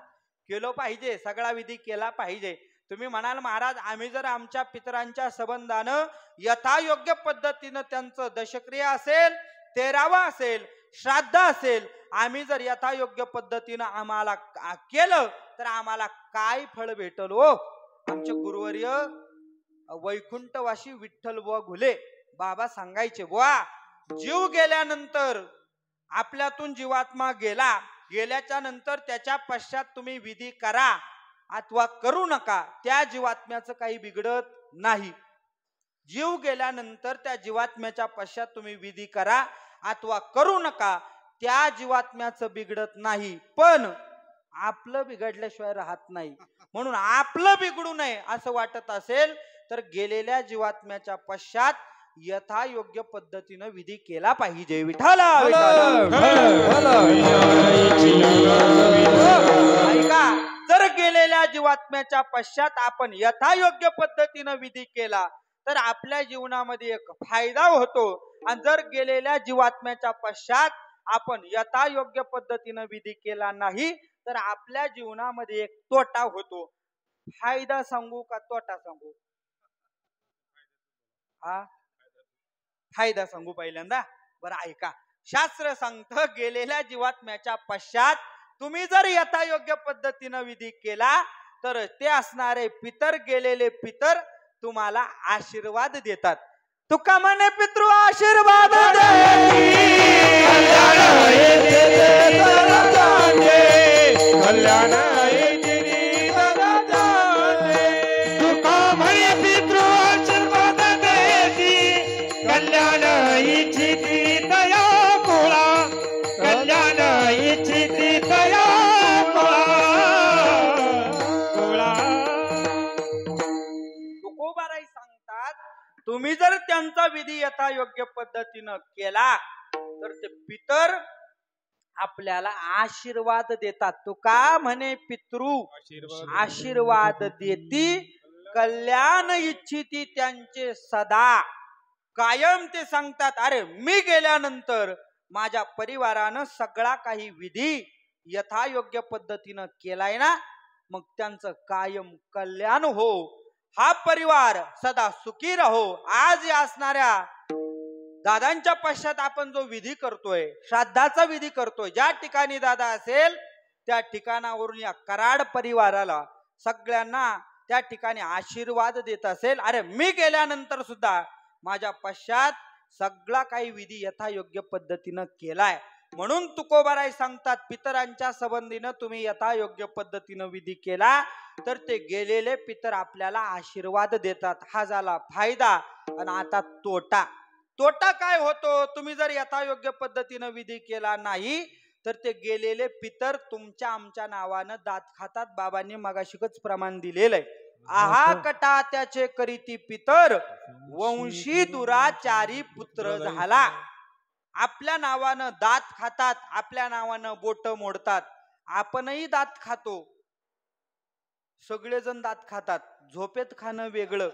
केलं पाहिजे, सगळा विधी केला पाहिजे. तुम्ही म्हणाल महाराज आम्ही जर आमच्या पितरांच्या संबंधानं यथायोग्य पद्धतीनं त्यांचं दशक्रिया असेल, 13वा असेल, श्राद्ध असेल, आम्ही जर यथायोग्य पद्धतीनं आम्हाला केलं तर आम्हाला काय फळ भेटल हो. आमचे गुरुवर्य वैकुंठवासी विठ्ठल बुवा घुले बाबा सांगायचे, बुवा जीव गेल्यानंतर आपल्यातून जीवात्मा गेल्याच्या नंतर त्याच्या पश्चात तुम्ही विधी करा अथवा करू नका, त्या जीवात्म्याचं काही बिघडत नाही. जीव गेल्यानंतर त्या जीवात्म्याच्या पश्चात तुम्ही विधी करा अथवा करू नका, त्या जीवात्म्याचं बिघडत नाही. पण आपलं बिघडल्याशिवाय राहत नाही. म्हणून आपलं बिघडू नये असं वाटत असेल तर गेलेल्या जीवात्म्याच्या पश्चात यथायोग्य पद्धतीनं विधी केला पाहिजे. विठाला ऐका, जर गेलेल्या जीवात्म्याच्या पश्चात आपण यथायोग्य पद्धतीनं विधी केला तर आपल्या जीवनामध्ये एक फायदा होतो. आणि जर गेलेल्या जीवात्म्याच्या पश्चात आपण यथायोग्य पद्धतीनं विधी केला नाही तर आपल्या जीवनामध्ये एक तोटा होतो. फायदा सांगू का तोटा सांगू? फायदा सांगू पहिल्यांदा. बरं ऐका, शास्त्र सांगतं गेलेल्या जीवात्म्याच्या पश्चात तुम्ही जर यथायोग्य पद्धतीनं विधी केला तर ते असणारे पितर, गेलेले पितर तुम्हाला आशीर्वाद देतात. तुका म्हणे पितृ आशीर्वाद कल्याण तुम्ही जर त्यांचा विधी यथायोग्य पद्धतीनं केला तर ते पितर आपल्याला आशीर्वाद देतात. तुका म्हणे पितृ आशीर्वाद देती, कल्याण इच्छिती त्यांचे सदा. कायम ते सांगतात, अरे मी गेल्यानंतर माझ्या परिवारानं सगळा काही विधी यथायोग्य पद्धतीनं केलाय ना, मग त्यांचं कायम कल्याण हो, हा परिवार सदा सुखी राहो. आज या असणाऱ्या दादांच्या पश्चात आपण जो विधी करतोय, श्राद्धाचा विधी करतोय, ज्या ठिकाणी दादा असेल त्या ठिकाणावरून या कराड परिवाराला सगळ्यांना त्या ठिकाणी आशीर्वाद देत असेल, अरे मी गेल्यानंतर सुद्धा माझ्या पश्चात सगळा काही विधी यथायोग्य पद्धतीनं केलाय. म्हणून तुकोबाराय सांगतात, पितरांच्या संबंधीनं तुम्ही यथायोग्य पद्धतीनं विधी केला तर ते गेलेले पितर आपल्याला आशीर्वाद देतात. हा झाला फायदा. आणि आता तोटा. तोटा काय होतो? तुम्ही जर यथायोग्य पद्धतीनं विधी केला नाही तर ते गेलेले पितर तुमच्या आमच्या नावानं दात खातात. बाबांनी मगाशिकच प्रमाण दिलेलं आहे. आहा कटा त्याचे करीती पितर, वंशी दुराचारी पुत्र झाला. आपल्या नावानं दात खातात, आपल्या नावानं बोट मोडतात. आपणही दात खातो, सगळेजण दात खातात. झोपेत खाणं वेगळं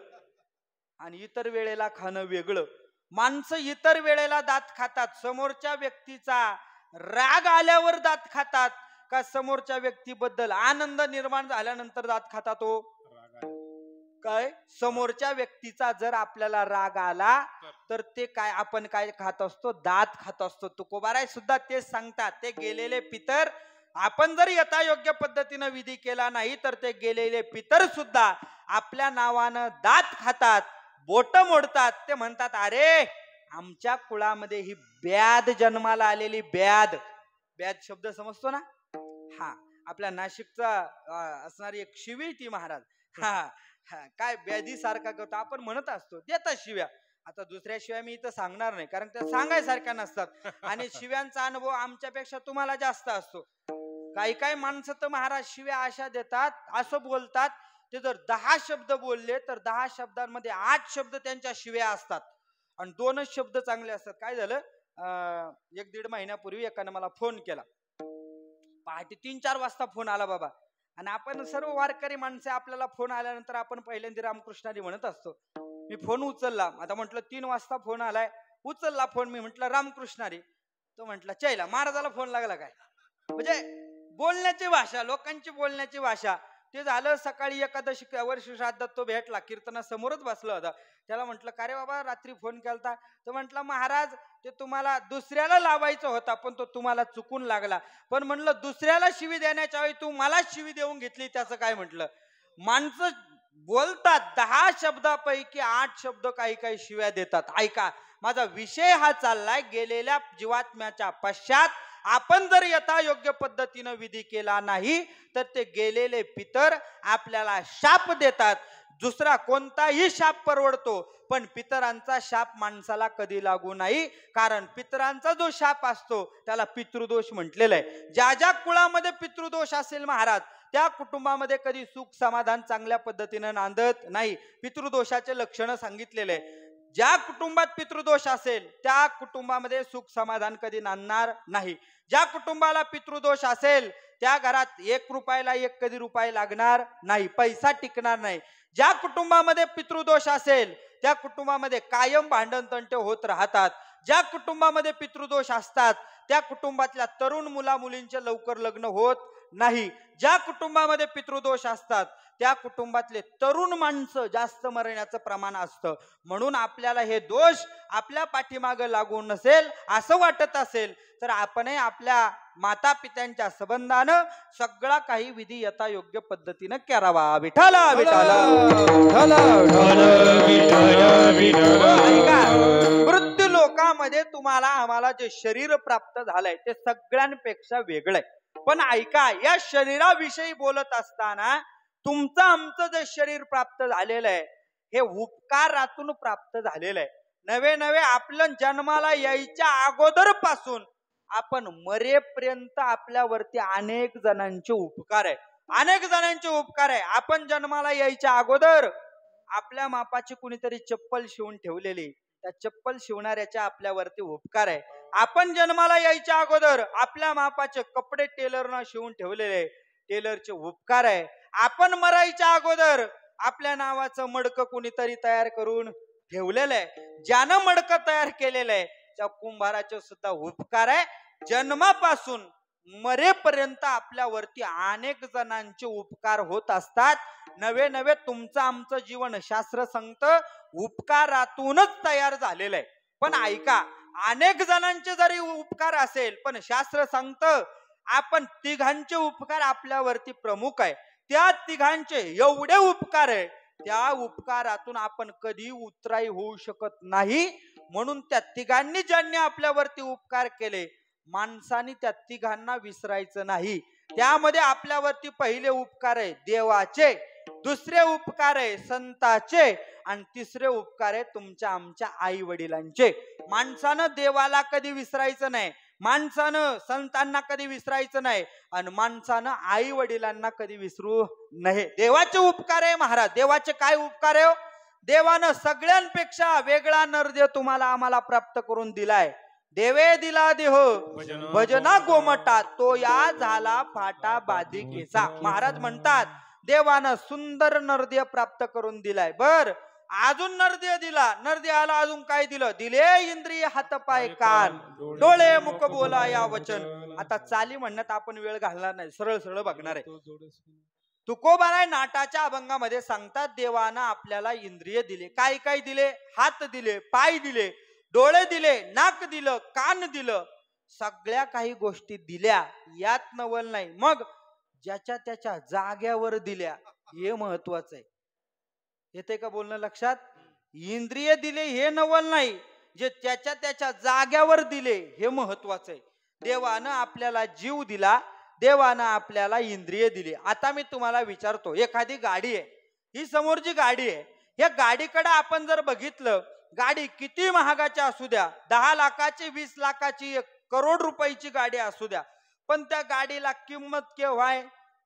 आणि इतर वेळेला खाणं वेगळं. माणसं इतर वेळेला दात खातात. समोरच्या व्यक्तीचा राग आल्यावर दात खातात का समोरच्या व्यक्तीबद्दल आनंद निर्माण झाल्यानंतर दात खातात? तो काय समोरच्या व्यक्तीचा जर आपल्याला राग आला तर ते काय आपण काय खात असतो? दात खात असतो. तुकोबाराय सुद्धा तेच सांगतात. ते गेलेले पितर आपण जर यथायोग्य पद्धतीनं विधी केला नाही तर ते गेलेले पितर सुद्धा आपल्या नावानं दात खातात, बोट मोडतात. ते म्हणतात, अरे आमच्या कुळामध्ये ही ब्याद जन्माला आलेली. ब्याद, ब्याद शब्द समजतो ना? हा, आपल्या नाशिकचा असणारी एक शिवी ती महाराज. हा काय ब्याधी सारखा करतो आपण म्हणत असतो. देतात शिव्या. आता दुसऱ्या शिव्या मी इथं सांगणार नाही कारण त्या सांगायसारख्या नसतात आणि शिव्यांचा अनुभव आमच्यापेक्षा तुम्हाला जास्त असतो. काही काही माणसं तर महाराज शिव्या अशा देतात, असं बोलतात, ते जर 10 शब्द बोलले तर 10 शब्दांमध्ये 8 शब्द त्यांच्या शिव्या असतात आणि 2च शब्द चांगले असतात. काय झालं, 1-1.5 महिन्यापूर्वी एकानं मला फोन केला. पहाटे 3-4 वाजता फोन आला बाबा. आणि आपण सर्व वारकरी माणसे, आपल्याला फोन आल्यानंतर आपण पहिल्यांदा रामकृष्णारी म्हणत असतो. मी फोन उचलला. आता म्हटलं 3 वाजता फोन आलाय, उचलला फोन. मी म्हटलं रामकृष्णारी. तो म्हटलं चैला महाराजाला फोन लागला काय? म्हणजे बोलण्याची भाषा, लोकांची बोलण्याची भाषा. ते झालं सकाळी एकादशी वर्ष श्राद्धात तो भेटला, कीर्तनासमोरच बसला होता. त्याला म्हटलं का रे बाबा रात्री फोन केलता? तो म्हटलं महाराज ते तुम्हाला दुसऱ्याला लावायचं होता पण तो तुम्हाला चुकून लागला. पण म्हणलं दुसऱ्याला शिवी देण्याच्या वेळी तू मला शिवी देऊन घेतली, त्याचं काय? म्हटलं माणसं बोलतात 10 शब्दापैकी 8 शब्द काही काही शिव्या देतात. ऐका, माझा विषय हा चाललाय गेलेल्या जीवात्म्याच्या पश्चात आपण जर यथायोग्य पद्धतीनं विधी केला नाही तर ते गेलेले पितर आपल्याला शाप देतात. दुसरा कोणताही शाप परवडतो पण पितरांचा शाप माणसाला कधी लागू नाही. कारण पितरांचा जो शाप असतो त्याला पितृदोष म्हटलेला आहे. ज्या ज्या कुळामध्ये पितृदोष असेल महाराज त्या कुटुंबामध्ये कधी सुख समाधान चांगल्या पद्धतीनं नांदत नाही. पितृदोषाचे लक्षण सांगितलेले आहे. ज्या कुटुंबात पितृदोष असेल त्या कुटुंबामध्ये सुख समाधान कधी नांदणार नाही. ज्या कुटुंबाला पितृदोष असेल त्या घरात 1 रुपयाला 1 कधी रुपये लागणार नाही, पैसा टिकणार नाही. ज्या कुटुंबामध्ये पितृदोष असेल त्या कुटुंबामध्ये कायम भांडण तंटे होत राहतात. ज्या कुटुंबामध्ये पितृदोष असतात त्या कुटुंबातल्या तरुण मुला मुलींचे लवकर लग्न होत नाही. ज्या कुटुंबामध्ये पितृदोष असतात त्या कुटुंबातले तरुण माणसं जास्त मरण्याचं प्रमाण असतं. म्हणून आपल्याला हे दोष आपल्या पाठीमागे लागून नसेल असं वाटत असेल तर आपणही आपल्या माता पित्यांच्या संबंधानं सगळा काही विधी यथायोग्य पद्धतीनं करावा. विठाला विठाला मृत्यू लोकामध्ये तुम्हाला आम्हाला जे शरीर प्राप्त झालंय ते सगळ्यांपेक्षा वेगळंय. पण ऐका, या शरीराविषयी बोलत असताना तुमचं आमचं जे शरीर प्राप्त झालेलं आहे हे उपकारातून प्राप्त झालेलं आहे. नवे नवे आपलं जन्माला यायच्या अगोदर पासून आपण मरेपर्यंत आपल्यावरती अनेक जणांचे उपकार आहे. अनेक जणांचे उपकार आहे. आपण जन्माला यायच्या अगोदर आपल्या मापाची कुणीतरी चप्पल शिवून ठेवलेली, त्या चप्पल शिवणाऱ्याच्या आपल्यावरती उपकार आहे. आपण जन्माला यायच्या अगोदर आपल्या मापाचे कपडे टेलरनं शिवून ठेवलेले, टेलरचे उपकार आहे. आपण मरायच्या अगोदर आपल्या नावाचं मडकं कुणीतरी तयार करून ठेवलेलं आहे. ज्यानं मडकं तयार केलेलं आहे त्या कुंभाराचे सुद्धा उपकार आहे. जन्मापासून मरेपर्यंत आपल्यावरती अनेक जणांचे उपकार होत असतात. नवे नवे तुमचं आमचं जीवन शास्त्र सांगतं उपकारातूनच तयार झालेलं आहे. पण ऐका, अनेक जणांचे जरी उपकार असेल पण शास्त्र सांगतं आपण तिघांचे उपकार आपल्यावरती प्रमुख आहे. त्या तिघांचे एवढे उपकार आहे, त्या उपकारातून आपण कधी उतराई होऊ शकत नाही. म्हणून त्या तिघांनी ज्यांनी आपल्यावरती उपकार केले, माणसाने त्या तिघांना विसरायचं नाही. त्यामध्ये आपल्यावरती पहिले उपकार आहे देवाचे, दुसरे उपकार आहे संताचे, आणि तिसरे उपकार आहे तुमच्या आमच्या आई वडिलांचे. माणसानं देवाला कधी विसरायचं नाही, माणसानं संतांना कधी विसरायचं नाही, आणि माणसानं आई वडिलांना कधी विसरू नये. देवाचे उपकार आहे महाराज. देवाचे काय उपकार आहे? देवानं सगळ्यांपेक्षा वेगळा नरदेव तुम्हाला आम्हाला प्राप्त करून दिलाय. देवे दिला देह भजना गोमटा, तो या झाला फाटा बाधिकेचा. महाराज म्हणतात देवानं सुंदर नरदेव प्राप्त करून दिलाय. बर, अजून नरदेव दिला. नरदेवाला अजून काय दिलं? दिले इंद्रिय हात पाय कान डोळे मुख बोला या वचन. आता चाली म्हणण्यात आपण वेळ घालणार नाही, सरळ सरळ बघणार आहे. तुकोबाराय नाटाच्या अभंगामध्ये सांगतात देवानं आपल्याला इंद्रिय दिले. काय काय दिले? हात दिले, पाय दिले, डोळे दिले, नाक दिलं, कान दिलं, सगळ्या काही गोष्टी दिल्या. यात नवल नाही. मग ज्याच्या त्याच्या जाग्यावर दिल्या, हे महत्वाचं आहे. येते का बोलणं लक्षात? इंद्रिय दिले हे नवल नाही, जे त्याच्या त्याच्या जाग्यावर दिले हे महत्वाचं आहे. देवानं आपल्याला जीव दिला, देवानं आपल्याला इंद्रिय दिली. आता मी तुम्हाला विचारतो, एखादी गाडी आहे, ही समोरची गाडी आहे, या गाडीकडे आपण जर बघितलं, गाडी किती महागाची असू द्या, 10 लाखाची, 20 लाखाची, 1 करोड रुपयाची गाडी असू द्या, पण त्या गाडीला किंमत केव्हा आहे?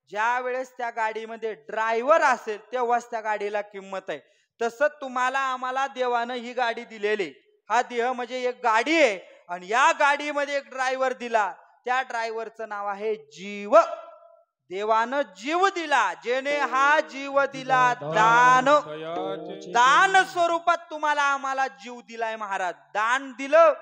ज्या वेळेस त्या गाडीमध्ये ड्रायव्हर असेल तेव्हाच त्या गाडीला किंमत आहे. तसं तुम्हाला आम्हाला देवानं ही गाडी दिलेली. हा देह म्हणजे एक गाडी आहे, आणि या गाडीमध्ये एक ड्रायव्हर दिला. त्या ड्रायव्हरचं नाव आहे जीव. देवानं जीव दिला, जेने हा जीव दिला दान. दान स्वरूपात तुम्हाला आम्हाला जीव दिलाय महाराज. दान दिलं,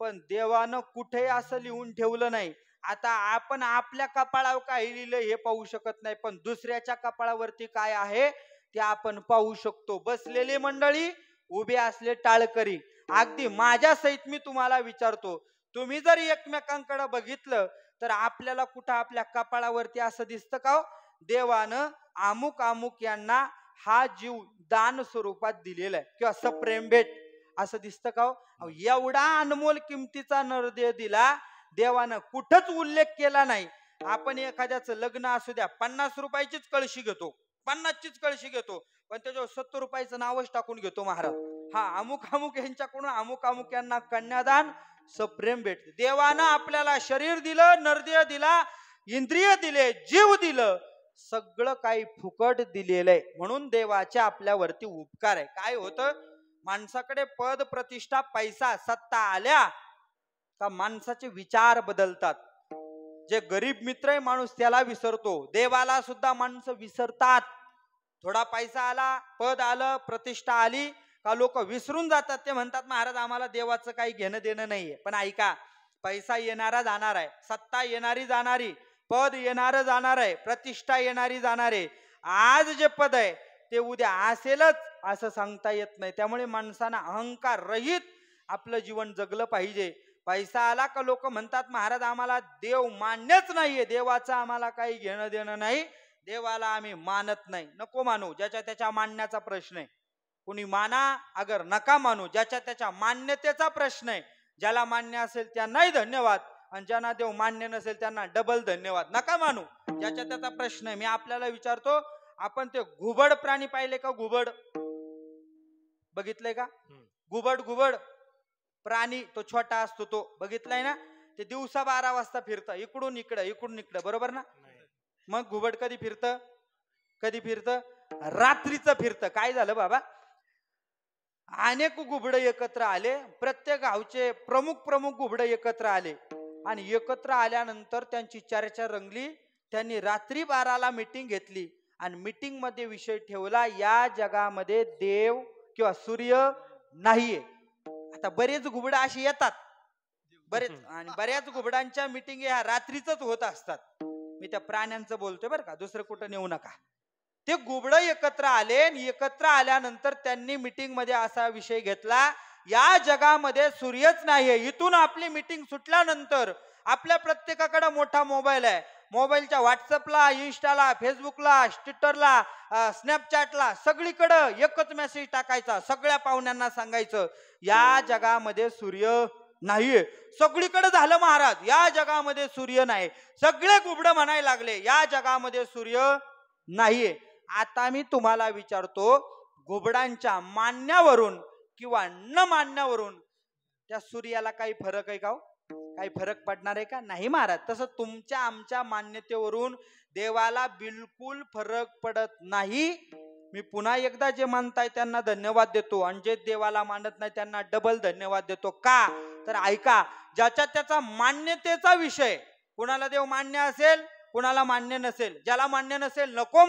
पण देवानं कुठे असं लिहून ठेवलं नाही. आता आपण आपल्या कपाळावर काय लिहिलं हे पाहू शकत नाही, पण दुसऱ्याच्या कपाळावरती काय आहे ते आपण पाहू शकतो. बसलेले मंडळी, उभे असले टाळकरी, अगदी माझ्या सहित मी तुम्हाला विचारतो, तुम्ही जर एकमेकांकडे बघितलं तर आपल्याला कुठं आपल्या कपाळावरती असं दिसतं का? देवानं अमुक अमुक यांना हा जीव दान स्वरूपात दिलेला आहे, किंवा सप्रेम भेट असं दिसतं का? एवढा अनमोल किमतीचा नरदेव दिला, देवानं कुठंच उल्लेख केला नाही. आपण एखाद्याचं लग्न असू द्या, 50 रुपयाचीच कळशी घेतो, 50चीच कळशी घेतो, पण त्याच्यावर 70 रुपयाचं नावच टाकून घेतो महाराज. हा अमुक अमुक यांच्याकडून अमुक अमुक यांना कन्यादान सप्रेम भेट. देवानं आपल्याला शरीर दिलं, नरदेह दिला, इंद्रिय दिले, जीव दिलं, सगळं काही फुकट दिलेलं आहे. म्हणून देवाचे आपल्यावरती उपकार आहे. काय होतं? माणसाकडे पद, प्रतिष्ठा, पैसा, सत्ता आल्या का माणसाचे विचार बदलतात. जे गरीब मित्र आहे माणूस त्याला विसरतो, देवाला सुद्धा माणसं विसरतात. थोडा पैसा आला, पद आलं, प्रतिष्ठा आली का लोक विसरून जातात. ते म्हणतात महाराज आम्हाला देवाचं काही घेणं देणं नाहीये. पण ऐका, पैसा येणारा जाणार आहे, सत्ता येणारी जाणारी, पद येणारं जाणार आहे, प्रतिष्ठा येणारी जाणार आहे. आज जे पद आहे ते उद्या असेलच असं सांगता येत नाही. त्यामुळे माणसानं अहंकार रहित आपलं जीवन जगलं पाहिजे. पैसा आला का लोक म्हणतात महाराज आम्हाला देव मान्यच नाहीये, देवाचं आम्हाला काही घेणं देणं नाही, देवाला आम्ही मानत नाही. नको मानू, ज्याच्या त्याच्या मानण्याचा प्रश्न आहे. कुणी माना अगर नका मानू, ज्याच्या त्याच्या मान्यतेचा प्रश्न आहे. ज्याला मान्य असेल त्यांनाही धन्यवाद, आणि ज्यांना देव मान्य नसेल त्यांना डबल धन्यवाद. नका मानू, ज्याच्या त्याचा प्रश्न आहे. मी आपल्याला विचारतो, आपण ते घुबड प्राणी पाहिले का? घुबड बघितलंय का? घुबड प्राणी तो छोटा असतो, तो बघितलाय ना? ते दिवसा 12 वाजता फिरतं, इकडून इकडं इकडून इकडं, बरोबर ना? मग घुबड कधी फिरतं? कधी फिरतं? रात्रीचं फिरतं. काय झालं बाबा, अनेक घुबड एकत्र आले, प्रत्येक गावचे प्रमुख घुबड एकत्र आले, आणि एकत्र आल्यानंतर त्यांची चर्चा रंगली. त्यांनी रात्री 12ला मीटिंग घेतली, आणि मीटिंग मध्ये विषय ठेवला, या जगामध्ये देव किंवा सूर्य नाहीये. आता बरेच घुबड अशी येतात, बरेच, आणि बऱ्याच घुबडांच्या मीटिंग ह्या रात्रीच होत असतात. मी त्या प्राण्यांचं बोलतोय बरं का, दुसरं कुठं नेऊ नका. ते घुबड एकत्र आले, आणि एकत्र आल्यानंतर त्यांनी मीटिंग मध्ये असा विषय घेतला, या जगामध्ये सूर्यच नाहीये. इथून आपली मीटिंग सुटल्यानंतर आपल्या प्रत्येकाकडे मोठा मोबाईल आहे, मोबाईलच्या व्हॉट्सअपला, इंस्टाला, फेसबुकला, ट्विटरला, स्नॅपचॅटला सगळीकडं एकच मेसेज टाकायचा, सगळ्या पाहुण्यांना सांगायचं या जगामध्ये सूर्य नाहीये. सगळीकडे झालं महाराज, या जगामध्ये सूर्य नाही. सगळे गुबडं म्हणायला लागले या जगामध्ये सूर्य नाहीये. आता मी तुम्हाला विचारतो, घुबडांच्या मानण्यावरून किंवा न मानण्यावरून त्या सूर्याला काही फरक आहे का? काही फरक पडणार आहे का? नाही महाराज. तसं तुमच्या आमच्या मान्यतेवरून देवाला बिलकुल फरक पडत नाही. मी पुन्हा एकदा जे मानताय त्यांना धन्यवाद देतो आणि जे देवाला मानत नाही त्यांना डबल धन्यवाद देतो. का तर ऐका, ज्याच्या त्याचा मान्यतेचा विषय, कुणाला देव मान्य असेल कुणाला मान्य नसेल. ज्याला मान्य नसेल नको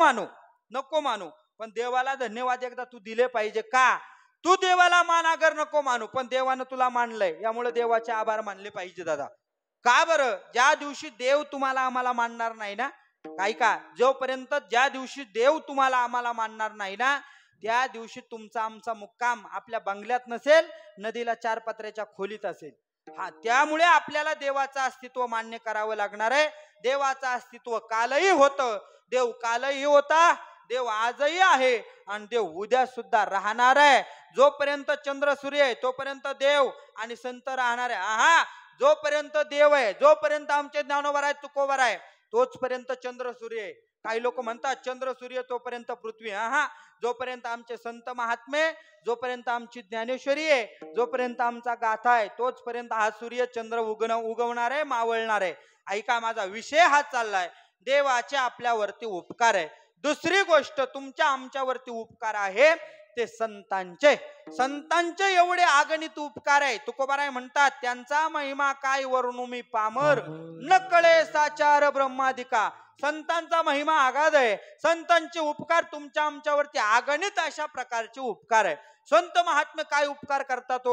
मानू, पण देवाला धन्यवाद एकदा तू दिले पाहिजे. का? तू देवाला मान अगर नको मानू, पण देवानं तुला मानलंय, यामुळे देवाचे आभार मानले पाहिजे दादा. का बरं? ज्या दिवशी देव तुम्हाला आम्हाला मानणार नाही ना, काय का, जोपर्यंत ज्या दिवशी देव तुम्हाला आम्हाला मानणार नाही ना, त्या दिवशी तुमचा आमचा मुक्काम आपल्या बंगल्यात नसेल, नदीला 4 पत्र्याच्या खोलीत असेल. हा, त्यामुळे आपल्याला देवाचं अस्तित्व मान्य करावं लागणार आहे. देवाचं अस्तित्व कालही होतं, देव कालही होता, देव आजही आहे आणि देव उद्या सुद्धा राहणार आहे. जोपर्यंत चंद्र सूर्य आहे तोपर्यंत देव आणि संत राहणार आहे. हा, जोपर्यंत देव आहे, जोपर्यंत आमचे ज्ञानोबर आहे, तुकोबर आहे, तोचपर्यंत चंद्र सूर्य आहे. काही लोक म्हणतात चंद्र सूर्य तोपर्यंत पृथ्वी. हा, जोपर्यंत आमचे संत महात्मे, जोपर्यंत आमची ज्ञानेश्वरी आहे, जोपर्यंत आमचा गाथा आहे, तोचपर्यंत हा सूर्य चंद्र उगवणार आहे, मावळणार आहे. ऐका, माझा विषय हा चाललाय, देवाचे आपल्यावरती उपकार आहे. दुसरी गोष्ट, तुमच्या आमच्यावरती उपकार आहे ते संतांचे एवढे अगणित उपकार आहे. तुकोबाराय म्हणतात, त्यांचा महिमा काय वर्णू मी पामर, न कळे साचार ब्रह्मादिका. संतांचा महिमा आगाध आहे. संतांचे उपकार तुमच्या आमच्यावरती अगणित अशा प्रकारचे उपकार आहे. संत महात्मे काय उपकार करतात?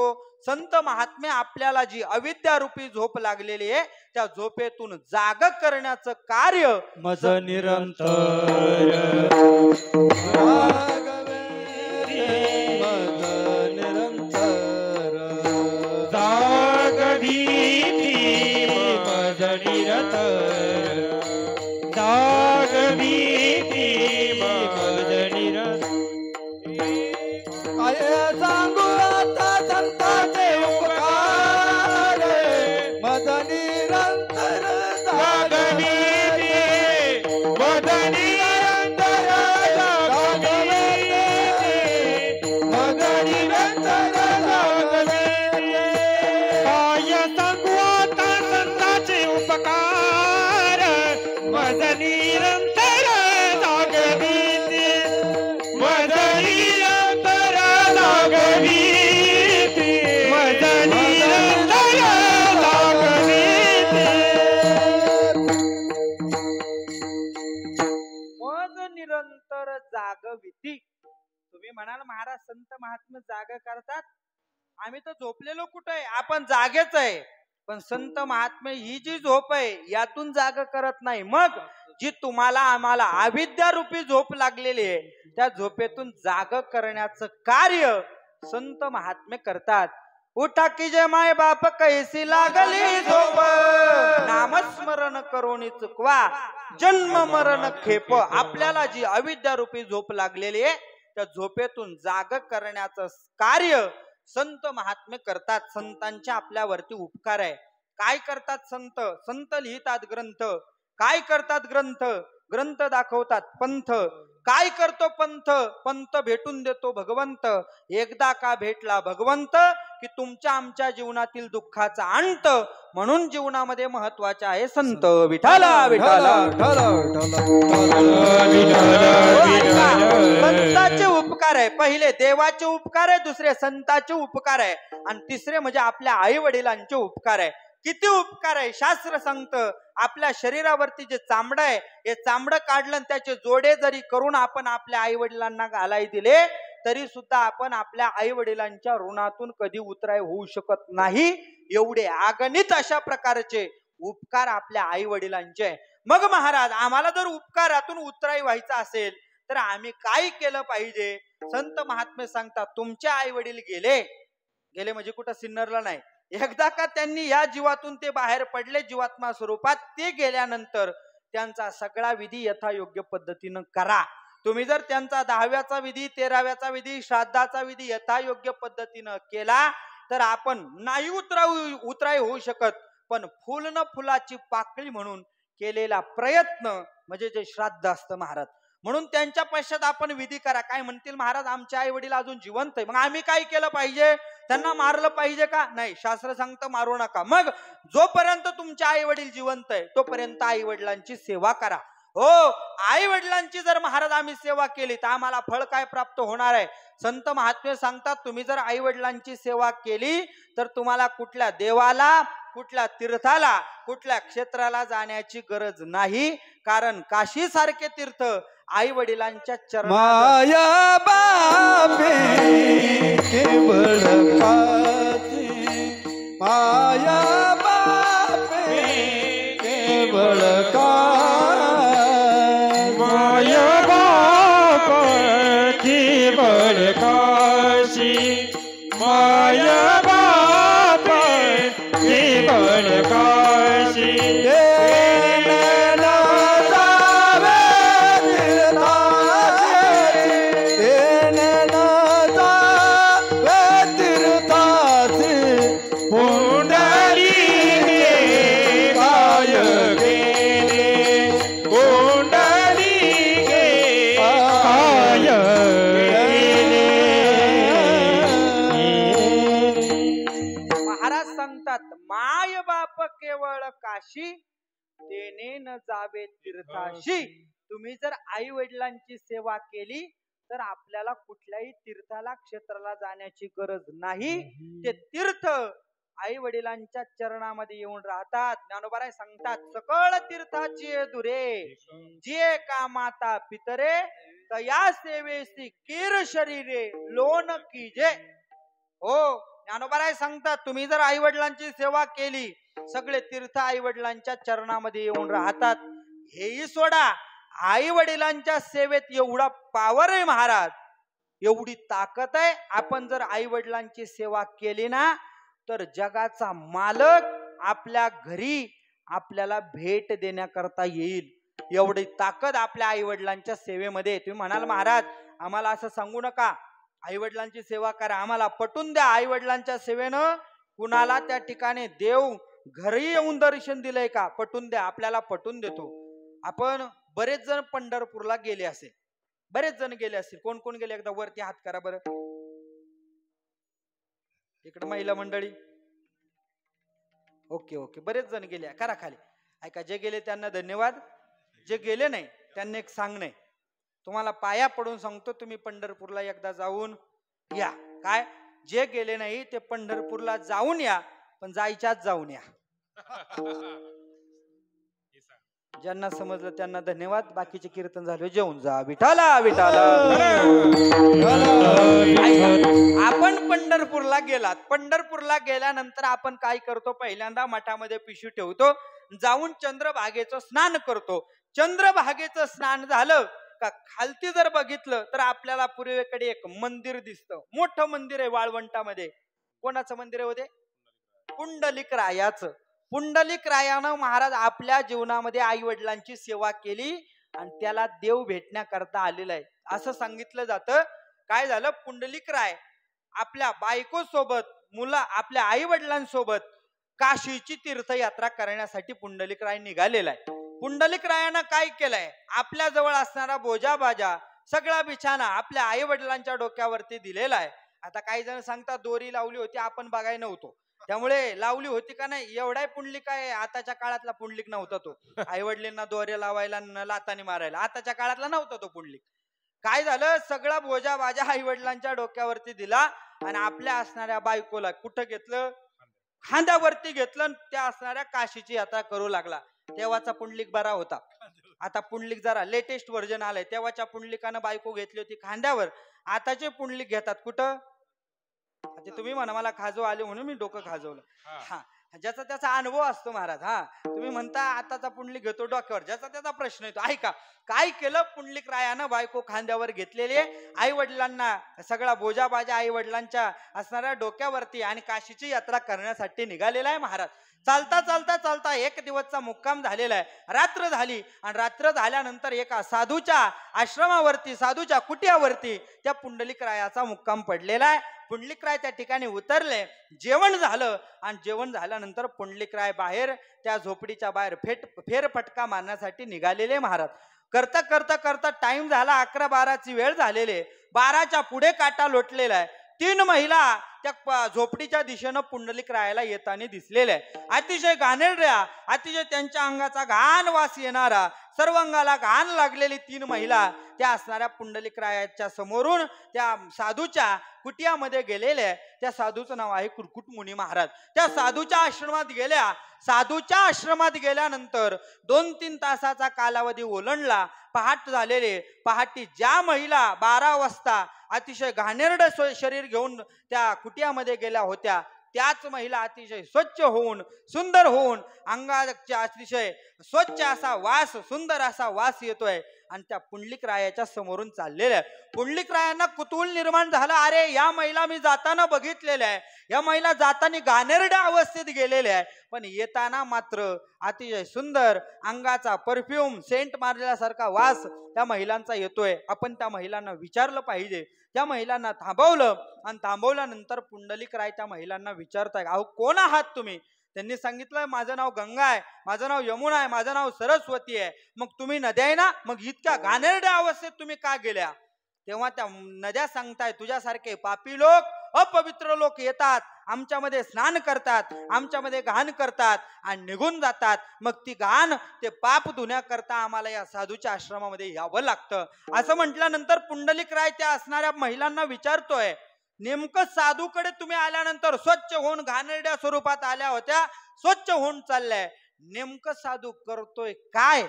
संत महात्मे आपल्याला जी अविद्यारूपी झोप लागलेली आहे, त्या झोपेतून जाग करण्याचं कार्य मज निरंतर जागविती. तुम्ही म्हणाल महाराज संत महात्मे जाग करतात, आम्ही तर झोपलेलो कुठे आहे, आपण जागेच आहे. पण संत महात्मे ही जी झोप आहे यातून जाग करत नाही. मग जी तुम्हाला आम्हाला अविद्या रूपी झोप लागलेली आहे, त्या झोपेतून जाग करण्याचं कार्य संत महात्मे करतात. उठा की जय माय बाप कैसी लागली झोप, नामस्मरण करोनी चुकवा, जन्म मरण खेप. आपल्याला जी अविद्या रूपी झोप लागलेली आहे त्या झोपेतून जाग करण्याचं कार्य संत महात्मे करतात. संतांच्या आपल्यावरती उपकार आहे. काय करतात संत? संत लिहितात ग्रंथ. काय करतात ग्रंथ? ग्रंथ दाखवतात पंथ. काय करतो पंथ? पंथ भेटून देतो भगवंत. एकदा का भेटला भगवंत की तुमच्या आमच्या जीवनातील दुःखाचा अंत. म्हणून जीवनामध्ये महत्वाचे आहे संत. विठाला विठाला संतांचे उपकार आहे. पहिले देवाचे उपकार आहे, दुसरे संतांचे उपकार आहे, आणि तिसरे म्हणजे आपल्या आई वडिलांचे उपकार आहे. किती उपकार आहे? शास्त्र सांगतं आपल्या शरीरावरती जे चामडं आहे, हे चामडं काढलं त्याचे जोडे जरी करून आपण आपल्या आई वडिलांना घालाय दिले तरी सुद्धा आपण आपल्या आई वडिलांच्या ऋणातून कधी उतराय होऊ शकत नाही. एवढे अगणित अशा प्रकारचे उपकार आपल्या आई वडिलांचे. मग महाराज, आम्हाला जर उपकारातून उतराई व्हायचं असेल तर आम्ही काय केलं पाहिजे? संत महात्मे सांगतात, तुमचे आई वडील गेले म्हणजे कुठं सिन्नरला नाही, एकदा का त्यांनी या जीवातून ते बाहेर पडले जीवात्मा स्वरूपात, ते गेल्यानंतर त्यांचा सगळा विधी यथायोग्य पद्धतीनं करा. तुम्ही जर त्यांचा 10व्याचा विधी, 13व्याचा विधी, श्राद्धाचा विधी यथायोग्य पद्धतीनं केला तर आपण नाही उतराई होऊ शकत, पण फुल न फुलाची पाकळी म्हणून केलेला प्रयत्न म्हणजे जे श्राद्ध असतं महाराज. म्हणून त्यांच्या पश्चात आपण विधी करा. काय म्हणतील महाराज, आमचे आई वडील अजून जिवंत आहे, मग आम्ही काय केलं पाहिजे? त्यांना मारलं पाहिजे का? नाही, शास्त्र सांगतं मारू नका. मग जोपर्यंत तुमचे आई वडील जिवंत आहे तोपर्यंत आई वडिलांची सेवा करा. हो, आई वडिलांची जर महाराज आम्ही सेवा केली तर आम्हाला फळ काय प्राप्त होणार आहे? संत महात्मे सांगतात, तुम्ही जर आई वडिलांची सेवा केली तर तुम्हाला कुठल्या देवाला, कुठल्या तीर्थाला, कुठल्या क्षेत्राला जाण्याची गरज नाही. कारण काशी सारखे तीर्थ आई वडिलांच्या चरणात. माया बापे केवळ काची, माया बापे केवळ माया बाप केवळ काशी, माया बाप केवळ काशी. माय बाप केवळ काशी, तेने न जावे तीर्थाशी. तुम्ही जर आई वडिलांची सेवा केली तर आपल्याला कुठल्याही तीर्थाला, क्षेत्राला जाण्याची गरज नाही. ते तीर्थ आई वडिलांच्या चरणामध्ये येऊन राहतात. ज्ञानोबा सांगतात, सकळ तीर्थाची दुरे जे का माता पितरे, तया सेवेसी कीर शरीरे लोन कीजे. हो, ज्ञानोबा सांगतात, तुम्ही जर आई वडिलांची सेवा केली, सगळे तीर्थ आई वडिलांच्या चरणामध्ये येऊन राहतात. हेही सोडा, आई वडिलांच्या सेवेत एवढा पावर आहे महाराज, एवढी ताकद आहे. आपण जर आई वडिलांची सेवा केली ना तर जगाचा मालक आपल्या घरी आपल्याला भेट देण्याकरता येईल. एवढी ताकद आपल्या आई वडिलांच्या सेवेमध्ये. तुम्ही म्हणाल महाराज आम्हाला असं सांगू नका, आई वडिलांची सेवा करा, आम्हाला पटून द्या. आई वडिलांच्या सेवेनं कुणाला त्या ठिकाणी देव घरी येऊन दर्शन दिलंय का? पटून द्या, आपल्याला पटून देतो. आपण बरेच जण पंढरपूरला गेले असेल, बरेच जण गेले असतील. कोण कोण गेले एकदा वरती हात करा बरं. इकडे महिला मंडळी, ओके ओके, बरेच जण गेले, करा खाली. ऐका, जे गेले त्यांना धन्यवाद, जे गेले नाही त्यांना एक सांगणे, तुम्हाला पाया पडून सांगतो, तुम्ही पंढरपूरला एकदा जाऊन या. काय, जे गेले नाही ते पंढरपूरला जाऊन या, पण जायच्याच जाऊन या. ज्यांना समजलं त्यांना धन्यवाद. बाकीचे कीर्तन झाले, जेवून जा. विठाला विठाला. आपण पंढरपूरला गेलात, पंढरपूरला गेल्यानंतर आपण काय करतो? पहिल्यांदा मठामध्ये पिशवी ठेवतो, जाऊन चंद्रभागेचं स्नान करतो. चंद्रभागेचं स्नान झालं का खालती जर बघितलं तर आपल्याला पूर्वेकडे एक मंदिर दिसतं. मोठं मंदिर आहे वाळवंटामध्ये. कोणाचं मंदिर आहे होते? पुंडलिक रायाचं. पुंडलिक रायानं महाराज आपल्या जीवनामध्ये आई वडिलांची सेवा केली आणि त्याला देव भेटण्याकरता आलेला आहे असं सांगितलं जातं. काय झालं? पुंडलिक राय आपल्या बायको सोबत, आपल्या आई वडिलांसोबत काशीची तीर्थयात्रा करण्यासाठी पुंडलिक राय निघालेला आहे. पुंडलिक रायानं काय केलंय? आपल्या जवळ असणारा बोजा बाजा सगळा बिछाना आपल्या आई वडिलांच्या डोक्यावरती दिलेला आहे. आता काही जण सांगतात दोरी लावली होती, आपण बघायला नव्हतो, त्यामुळे लावली होती का नाही एवढाही पुंडलिक आहे. आताच्या काळातला पुंडलिक नव्हता तो. आई वडिलांना दोरे लावायला, लातानी मारायला आताच्या काळातला नव्हता तो पुंडलिक. काय झालं? सगळा बोजा बाजा आई वडिलांच्या डोक्यावरती दिला आणि आपल्या असणाऱ्या बायकोला कुठं घेतलं? खांद्यावरती घेतलं. त्या असणाऱ्या काशीची यात्रा करू लागला. तेव्हाचा पुंडलिक बरा होता. आता पुंडलिक जरा लेटेस्ट व्हर्जन आलंय. तेव्हाच्या पुंडलिकानं बायको घेतली होती खांद्यावर, आताचे पुंडलिक घेतात कुठं? तुम्ही म्हणा मला खाजव आले म्हणून मी डोकं खाजवलं. हा, ज्याचा त्याचा अनुभव असतो महाराज. हा, तुम्ही म्हणता आताचा पुंडलिक घेतो डोक्यावर, ज्याचा त्याचा प्रश्न येतो. ऐका काय केलं पुंडलिक रायानं. बायको खांद्यावर घेतलेली, आई वडिलांना सगळा बोजा बाजा आई वडिलांच्या असणाऱ्या डोक्यावरती आणि काशीची यात्रा करण्यासाठी निघालेला आहे महाराज. चालता चालता चालता एक दिवसचा मुक्काम झालेला आहे. रात्र झाली आणि रात्र झाल्यानंतर एका साधूच्या आश्रमावरती, साधूच्या कुटियावरती त्या पुंडलिक रायाचा मुक्काम पडलेला आहे. पुंडलिकराय त्या ठिकाणी उतरले. जेवण झालं आणि जेवण झाल्यानंतर पुंडलिकराय बाहेर त्या झोपडीच्या बाहेर फेरफटका मारण्यासाठी निघालेले महाराज. करता करता करता टाइम झाला 11-12ची वेळ झालेली. 12च्या पुढे काटा लोटलेला आहे. 3 महिला त्या झोपडीच्या दिशेनं पुंडलिक रायाला येताना दिसलेल्या आहे. अतिशय घाणेरड्या, अतिशय त्यांच्या अंगाचा घाण वास येणारा, सर्व अंगाला घाण लागलेली 3 महिला त्या असणाऱ्या पुंडलिक रायाच्या समोरून त्या साधूच्या कुटियामध्ये गेलेल्या. त्या साधूचं नाव आहे कुरकुट मुनी महाराज. त्या साधूच्या आश्रमात गेल्या. साधूच्या आश्रमात गेल्यानंतर 2-3 तासाचा कालावधी ओलांडला. पहाट झालेले. पहाटे ज्या महिला 12 वाजता अतिशय घाणेरडं शरीर घेऊन त्या कुटियामध्ये गेल्या होत्या, त्याच महिला अतिशय स्वच्छ होऊन, सुंदर होऊन, अंगाचा अतिशय स्वच्छ असा वास, सुंदर असा वास येतोय आणि त्या पुंडलिक रायाच्या समोरून चाललेल्या. पुंडलिक रायांना कुतूहल निर्माण झालं. अरे या महिला मी जाताना बघितलेल्या आहे. या महिला जाताना घाणेरड्या अवस्थेत गेलेल्या आहे, पण येताना मात्र अतिशय सुंदर अंगाचा परफ्यूम, सेंट मारल्यासारखा वास त्या महिलांचा येतोय. आपण त्या महिलांना विचारलं पाहिजे. त्या महिलांना थांबवलं आणि थांबवल्यानंतर पुंडलिक राय त्या महिलांना विचारताय, अहो कोण आहात तुम्ही? त्यांनी सांगितलं, माझं नाव गंगा आहे, माझं नाव यमुना आहे, माझं नाव सरस्वती आहे. मग तुम्ही नद्या आहे ना, मग इतक्या घाणेरड्या अवस्थेत तुम्ही का गेल्या? तेव्हा त्या नद्या सांगताय, तुझ्यासारखे पापी लोक, अपवित्र लोक येतात, आमच्यामध्ये स्नान करतात, आमच्यामध्ये घाण करतात आणि निघून जातात. मग ती घाण, ते पाप धुण्याकरता आम्हाला या साधूच्या आश्रमामध्ये यावं लागतं. असं म्हटल्यानंतर पुंडलिक राय त्या असणाऱ्या महिलांना विचारतोय, नेमकं साधूकडे तुम्ही आल्यानंतर स्वच्छ होऊन घाणेरड्या स्वरूपात आल्या होत्या, स्वच्छ होऊन चाललंय, नेमकं साधू करतोय काय?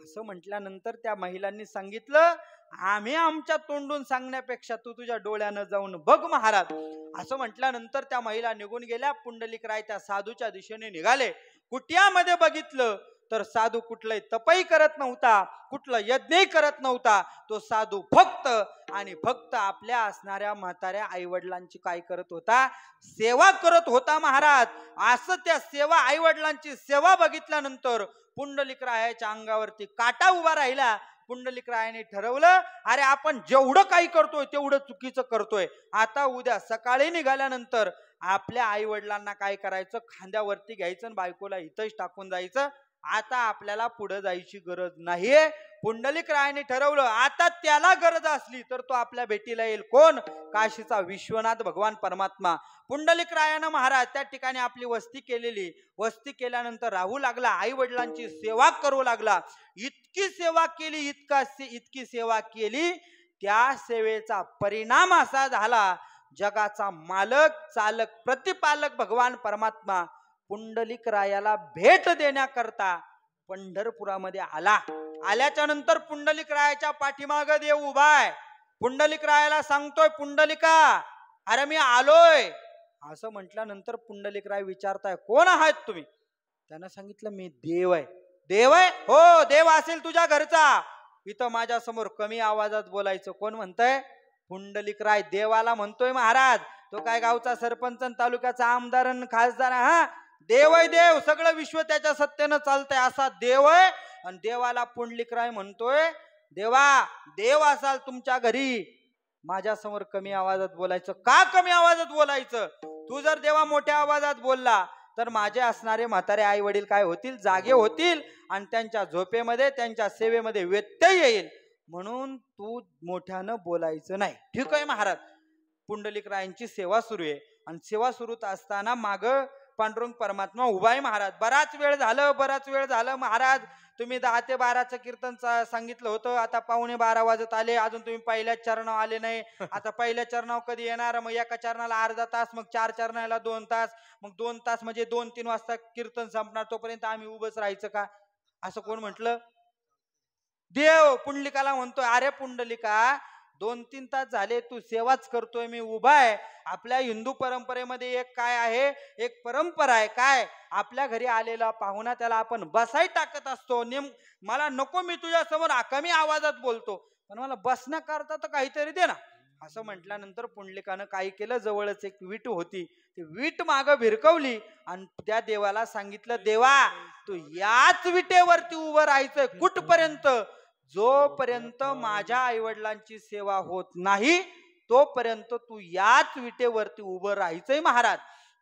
असं म्हटल्यानंतर त्या महिलांनी सांगितलं, आम्ही आमच्या तोंडून सांगण्यापेक्षा तू तुझ्या डोळ्यानं जाऊन बघ महाराज. असं म्हटल्यानंतर त्या महिला निघून गेल्या. पुंडलिक राय त्या साधूच्या दिशेने निघाले. कुटियामध्ये बघितलं तर साधू कुठलंही तपही करत नव्हता, कुठलं यज्ञही करत नव्हता. तो साधू फक्त आणि फक्त आपल्या असणाऱ्या म्हाताऱ्या आई वडिलांची काय करत होता? सेवा करत होता महाराज. असं त्या सेवा, आई वडिलांची सेवा बघितल्यानंतर पुंडलिक रायाच्या अंगावरती काटा उभा राहिला. पुंडलिक रायाने ठरवलं, अरे आपण जेवढं काही करतोय तेवढं चुकीचं करतोय. आता उद्या सकाळी निघाल्यानंतर आपल्या आई वडिलांना काय करायचं? खांद्यावरती घ्यायचं आणि बायकोला इथंच टाकून जायचं. आता आपल्याला पुढे जायची गरज नाहीये. पुंडलिक रायाने ठरवलं, आता त्याला गरज असली तर तो आपल्या भेटीला येईल. कोण? काशीचा विश्वनाथ भगवान परमात्मा. पुंडलिक रायानं महाराज त्या ठिकाणी आपली वस्ती केलेली. वस्ती केल्यानंतर राहू लागला, आई वडिलांची सेवा करू लागला. इतकी सेवा केली, इतकी सेवा केली, त्या सेवेचा परिणाम असा झाला, जगाचा मालक, चालक, प्रतिपालक भगवान परमात्मा पुंडलिक रायाला भेट देण्याकरता पंढरपुरामध्ये आला. आल्याच्या नंतर पुंडलिक रायाच्या पाठीमागे देव उभा आहे. पुंडलिक रायाला सांगतोय, पुंडलिका अरे मी आलोय. असं म्हटल्यानंतर पुंडलिक राय विचारताय, कोण आहात तुम्ही? त्यानं सांगितलं, मी देव आहे. देव आहे? हो, देव असेल तुझ्या घरचा. इथं माझ्या समोर कमी आवाजात बोलायचं. कोण म्हणतंय? पुंडलिक राय देवाला म्हणतोय महाराज. तो काय गावचा सरपंच, तालुक्याचा आमदार, खासदार? हा, देव आहे देव. सगळं विश्व त्याच्या सत्तेनं चालतंय असा देव आहे. आणि देवाला पुंडलिक राय म्हणतोय, देवा देव असाल तुमच्या घरी, माझ्या समोर कमी आवाजात बोलायचं. का कमी आवाजात बोलायचं? तू जर देवा मोठ्या आवाजात बोलला तर माझे असणारे म्हातारे आई वडील काय होतील? जागे होतील आणि त्यांच्या झोपेमध्ये, त्यांच्या सेवेमध्ये व्यत्यय येईल. म्हणून तू मोठ्यानं बोलायचं नाही. ठीक आहे महाराज. पुंडलिक रायांची सेवा सुरू आहे आणि सेवा सुरू असताना माग पांडुरंग परमात्मा उभा आहे महाराज. बराच वेळ झालं महाराज. तुम्ही 10 ते 12चं कीर्तन सांगितलं होतं. आता 11:15 वाजत आले, अजून तुम्ही पहिल्याच चरणावर आले नाही. आता पहिल्या चरणावर कधी येणार? मग एका चरणाला अर्धा तास, मग 4 चरणाला 2 तास, मग 2 तास म्हणजे 2-3 वाजता कीर्तन संपणार. तोपर्यंत आम्ही उभंच राहायचं का? असं कोण म्हटलं? देव पुंडलिकाला म्हणतोय, अरे पुंडलिका 2-3 तास झाले तू सेवाच करतोय, मी उभा आहे. आपल्या हिंदू परंपरेमध्ये एक काय आहे, एक परंपरा आहे. काय, आपल्या घरी आलेला पाहुणा त्याला आपण बसाय टाकत असतो. मला नको, मी तुझ्या समोर कमी आवाजात बोलतो, पण मला बसण्याकरता तर काहीतरी दे ना. असं म्हटल्यानंतर पुंडलिकानं काय केलं, जवळच एक वीट होती, ती वीट मागं भिरकवली आणि त्या देवाला सांगितलं, देवा तू याच विटेवरती उभं राहायचं कुठपर्यंत, जोपर्यंत माझ्या आईवडिलांची सेवा होत नाही तोपर्यंत तू याच विटेवरती उभं राहायचंय महाराज.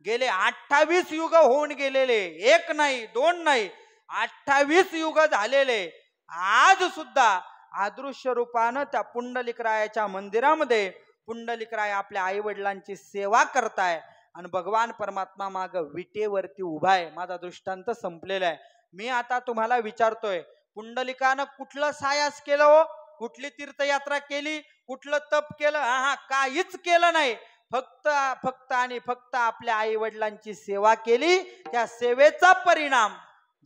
गेले 28 युग होऊन गेलेले, एक नाही दोन नाही 28 युग झालेले. आज सुद्धा अदृश्य रूपानं त्या पुंडलिकरायाच्या मंदिरामध्ये पुंडलिकराय आपल्या आई वडिलांची सेवा करताय आणि भगवान परमात्मा माग विटेवरती उभा आहे. माझा दृष्टांत संपलेला आहे. मी आता तुम्हाला विचारतोय, पुंडलिकानं कुठलं सायास केलं हो, कुठली तीर्थयात्रा केली, कुठलं तप केलं? काहीच केलं नाही. फक्त आणि फक्त आपल्या आई वडिलांची सेवा केली. त्या सेवेचा परिणाम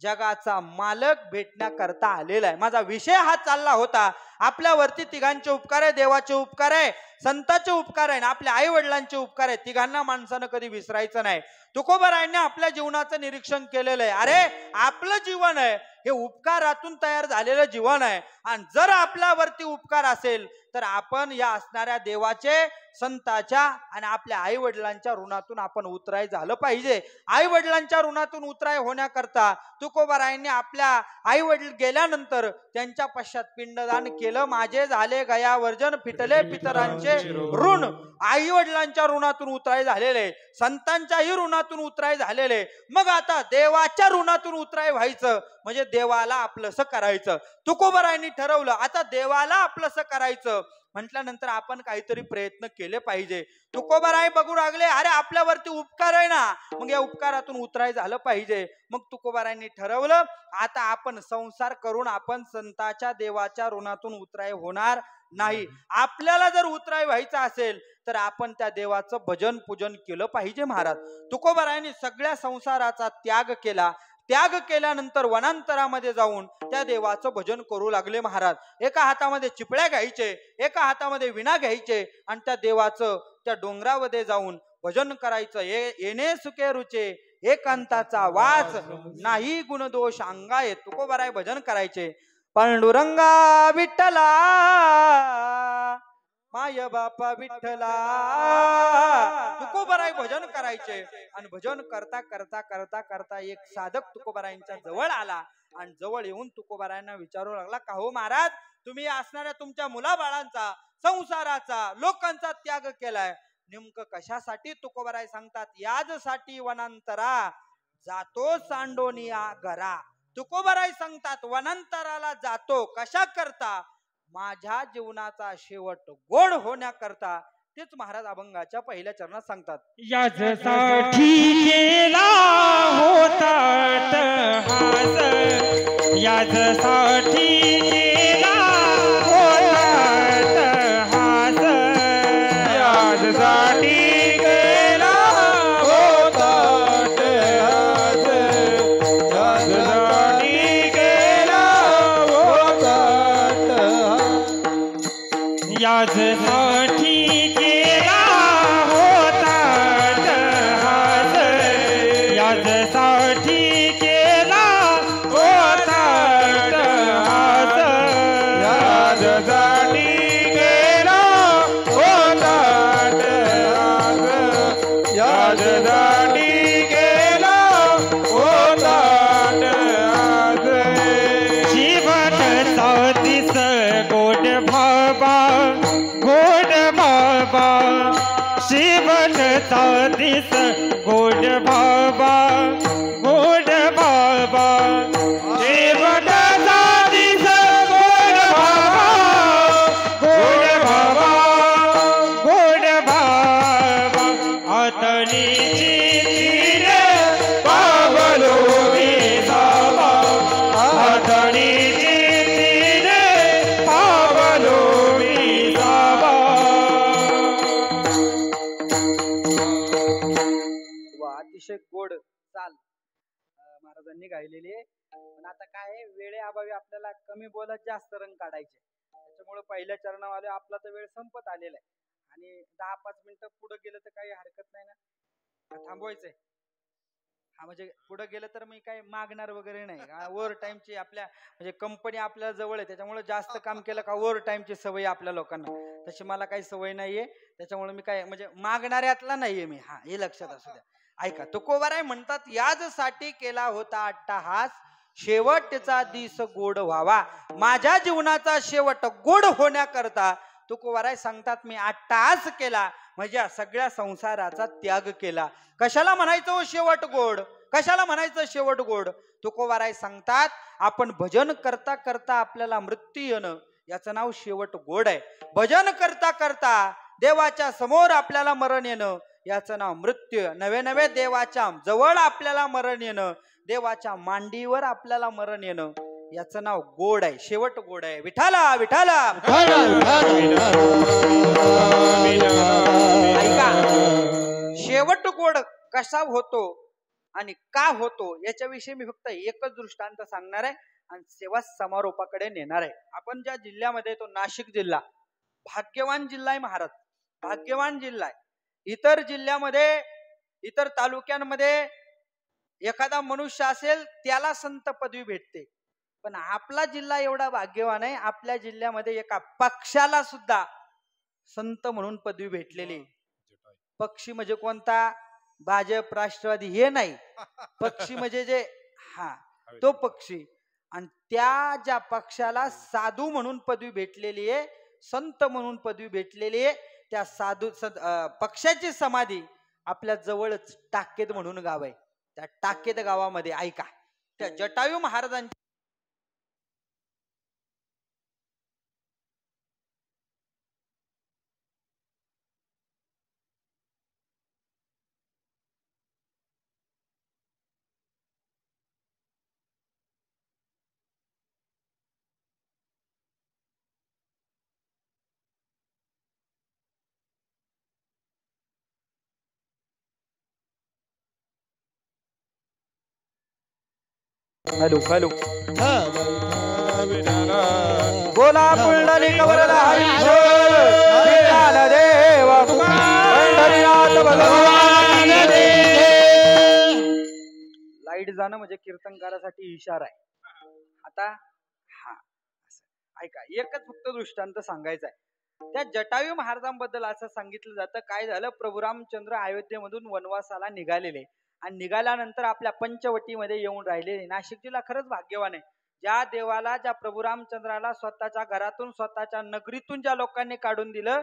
जगाचा मालक भेटण्याकरता आलेला आहे. माझा विषय हा चालला होता, आपल्यावरती तिघांचे उपकार आहे, देवाचे उपकार आहे, संतांचे उपकार आहे, आपल्या आई वडिलांचे उपकार आहे. तिघांना माणसानं कधी विसरायचं नाही. तुकोबारायांनी आपल्या जीवनाचं निरीक्षण केलेलं आहे. अरे आपलं जीवन आहे हे उपकारातून तयार झालेलं जीवन आहे, आणि जर आपल्यावरती उपकार असेल तर आपण या असणाऱ्या देवाचे, संताच्या आणि आपल्या आई वडिलांच्या ऋणातून आपण उतराय झालं पाहिजे. आई वडिलांच्या ऋणातून उतराय होण्याकरता तुकोबारायांनी आपल्या आई वडील गेल्यानंतर त्यांच्या पश्चात पिंडदान केलं. माझे झाले गया वर्जन, फिटले पितरांचे ऋण. आई वडिलांच्या ऋणातून उतराय झालेले, संतांच्याही ऋणातून उतराय झालेले. मग आता देवाच्या ऋणातून उतराय व्हायचं म्हणजे देवाला आपलंसं करायचं. तुकोबारायांनी ठरवलं, आता देवाला आपलंसं करायचं म्हटल्यानंतर आपण काहीतरी प्रयत्न केले पाहिजे. तुकोबाराय बघू लागले, अरे आपल्यावरती उपकार आहे ना, मग या उपकारातून उतराय झालं पाहिजे. मग तुकोबारायांनी ठरवलं, आता आपण संसार करून आपण संताच्या देवाच्या ऋणातून उतराय होणार नाही. आपल्याला जर उतराय व्हायचं असेल तर आपण त्या देवाचं भजन पूजन केलं पाहिजे महाराज. तुकोबारायांनी सगळ्या संसाराचा त्याग केला. त्याग केल्यानंतर वनांतरामध्ये जाऊन त्या देवाचं भजन करू लागले महाराज. एका हातामध्ये चिपळ्या घ्यायचे, एका हातामध्ये विणा घ्यायचे, आणि त्या देवाचं त्या डोंगरामध्ये जाऊन भजन करायचं. येणे सुखे रुचे एकांताचा वाच, नाही गुणदोष अंगाये. तुकोबाराय भजन करायचे. पांडुरंगा विठ्ठला माय बापा विठ्ठला, तुकोबाराय भजन करायचे. आणि भजन करता करता करता करता एक साधक तुकोबारायांच्या जवळ आला आणि जवळ येऊन तुकोबारायांना विचारू लागला, का हो महाराज, तुम्ही असणाऱ्या तुमच्या मुलाबाळांचा, संसाराचा, लोकांचा त्याग केलाय, नेमकं कशासाठी? तुकोबाराय सांगतात, याजसाठी वनांतरा जातो सांडोनिया घरा. तुकोबाराय सांगतात, वनांतराला जातो कशा करता? माझ्या जीवनाचा शेवट गोड होण्याकरता. तेच महाराज अभंगाच्या पहिल्या चरणात सांगतात, याजसाठी केला होता हास, याजसाठी केला होता हास, याजसाठी केला होता हास, याजसाठी केला होता याजसाठी केला होता हास, याजसाठी केला होता हास, याजसाठी केला होता हास, याजसाठी केला होता हास. जीवनाचा दिस गोड बाबा, गोड बाबा, जीवनाचा दिस गोड बाबा, गोड बाबा, जीवनाचा दिस गोड बाबा, गोड बाबा, गोड बाबा. आतणीची तिरे पावलो मी जावा, आतणीची तिरे पावलो मी जावा. अतिशय गोड चाल महाराजांनी गायलेली आहे. पण आता काय आहे, वेळेअभावी आपल्याला कमी बोलत जास्त रंग काढायचे, त्याच्यामुळे पहिल्या चरणावाले आपला तर वेळ संपत आलेला आहे आणि 10-5 मिनिटं पुढे गेलं तर काही हरकत नाही ना, थांबवायचंय. हा म्हणजे पुढे गेलं तर मी काय मागणार वगैरे नाही. ओव्हर टाइमची आपल्या म्हणजे कंपनी आपल्या जवळ आहे, त्याच्यामुळे जास्त काम केलं का ओव्हर टाइमची सवय आपल्या लोकांना. तशी मला काही सवय नाहीये, त्याच्यामुळे मी काय म्हणजे मागणाऱ्यातला नाहीये मी. हा, हे लक्षात असू द्या. ऐका, तुकोबाराय म्हणतात, याजसाठी केला होता अट्टहास, शेवटचा दिस गोड व्हावा. माझ्या जीवनाचा शेवट गोड होण्याकरता तुकोबाराय सांगतात, मी अट्टहास केला म्हणजे या सगळ्या संसाराचा त्याग केला. कशाला म्हणायचं शेवट गोड? कशाला म्हणायचं शेवट गोड? तुकोबाराय सांगतात, आपण भजन करता करता आपल्याला मृत्यू येणं, याचं नाव शेवट गोड आहे. भजन करता करता देवाच्या समोर आपल्याला मरण येणं, याचं नाव मृत्यू. नवे नवे देवाच्या जवळ आपल्याला मरण येणं, देवाच्या मांडीवर आपल्याला मरण येणं, याचं नाव गोड आहे, शेवट गोड आहे. विठाला विठाला ऐका, शेवट गोड कसा होतो आणि का होतो याच्याविषयी मी फक्त एकच दृष्टांत सांगणार आहे आणि सेवा समारोपाकडे नेणार आहे. आपण ज्या जिल्ह्यामध्ये, तो नाशिक जिल्हा भाग्यवान जिल्हा आहे महाराज, भाग्यवान जिल्हा आहे. इतर जिल्ह्यामध्ये, इतर तालुक्यांमध्ये एखादा मनुष्य असेल त्याला संत पदवी भेटते, पण आपला जिल्हा एवढा भाग्यवान आहे, आपल्या जिल्ह्यामध्ये एका पक्षाला सुद्धा संत म्हणून पदवी भेटलेली. पक्षी म्हणजे कोणता? भाजप राष्ट्रवादी हे नाही, पक्षी म्हणजे जे हा तो पक्षी. आणि त्या ज्या पक्षाला साधू म्हणून पदवी भेटलेली आहे, संत म्हणून पदवी भेटलेली आहे, त्या साधू पक्षाची समाधी आपल्या जवळच टाकेद म्हणून गाव आहे. त्या टाकेद गावामध्ये ऐका, त्या जटायू महाराजांची हॅलो हॅलो बोला पुंडलिक वरदा हरी देव पंढरीनाथ भगवान. लाईट जाणं म्हणजे कीर्तनकारासाठी इशारा आहे. आता हा ऐका, एकच फक्त दृष्टांत सांगायचा आहे. त्या जटायू महाराजांबद्दल असं सांगितलं जातं, काय झालं, प्रभू रामचंद्र अयोध्येमधून वनवासाला निघालेले आणि निघाल्यानंतर आपल्या पंचवटीमध्ये येऊन राहिलेले. नाशिक जिल्हा खरंच भाग्यवान आहे. ज्या देवाला, ज्या प्रभू रामचंद्राला स्वतःच्या घरातून, स्वतःच्या नगरीतून ज्या लोकांनी काढून दिलं,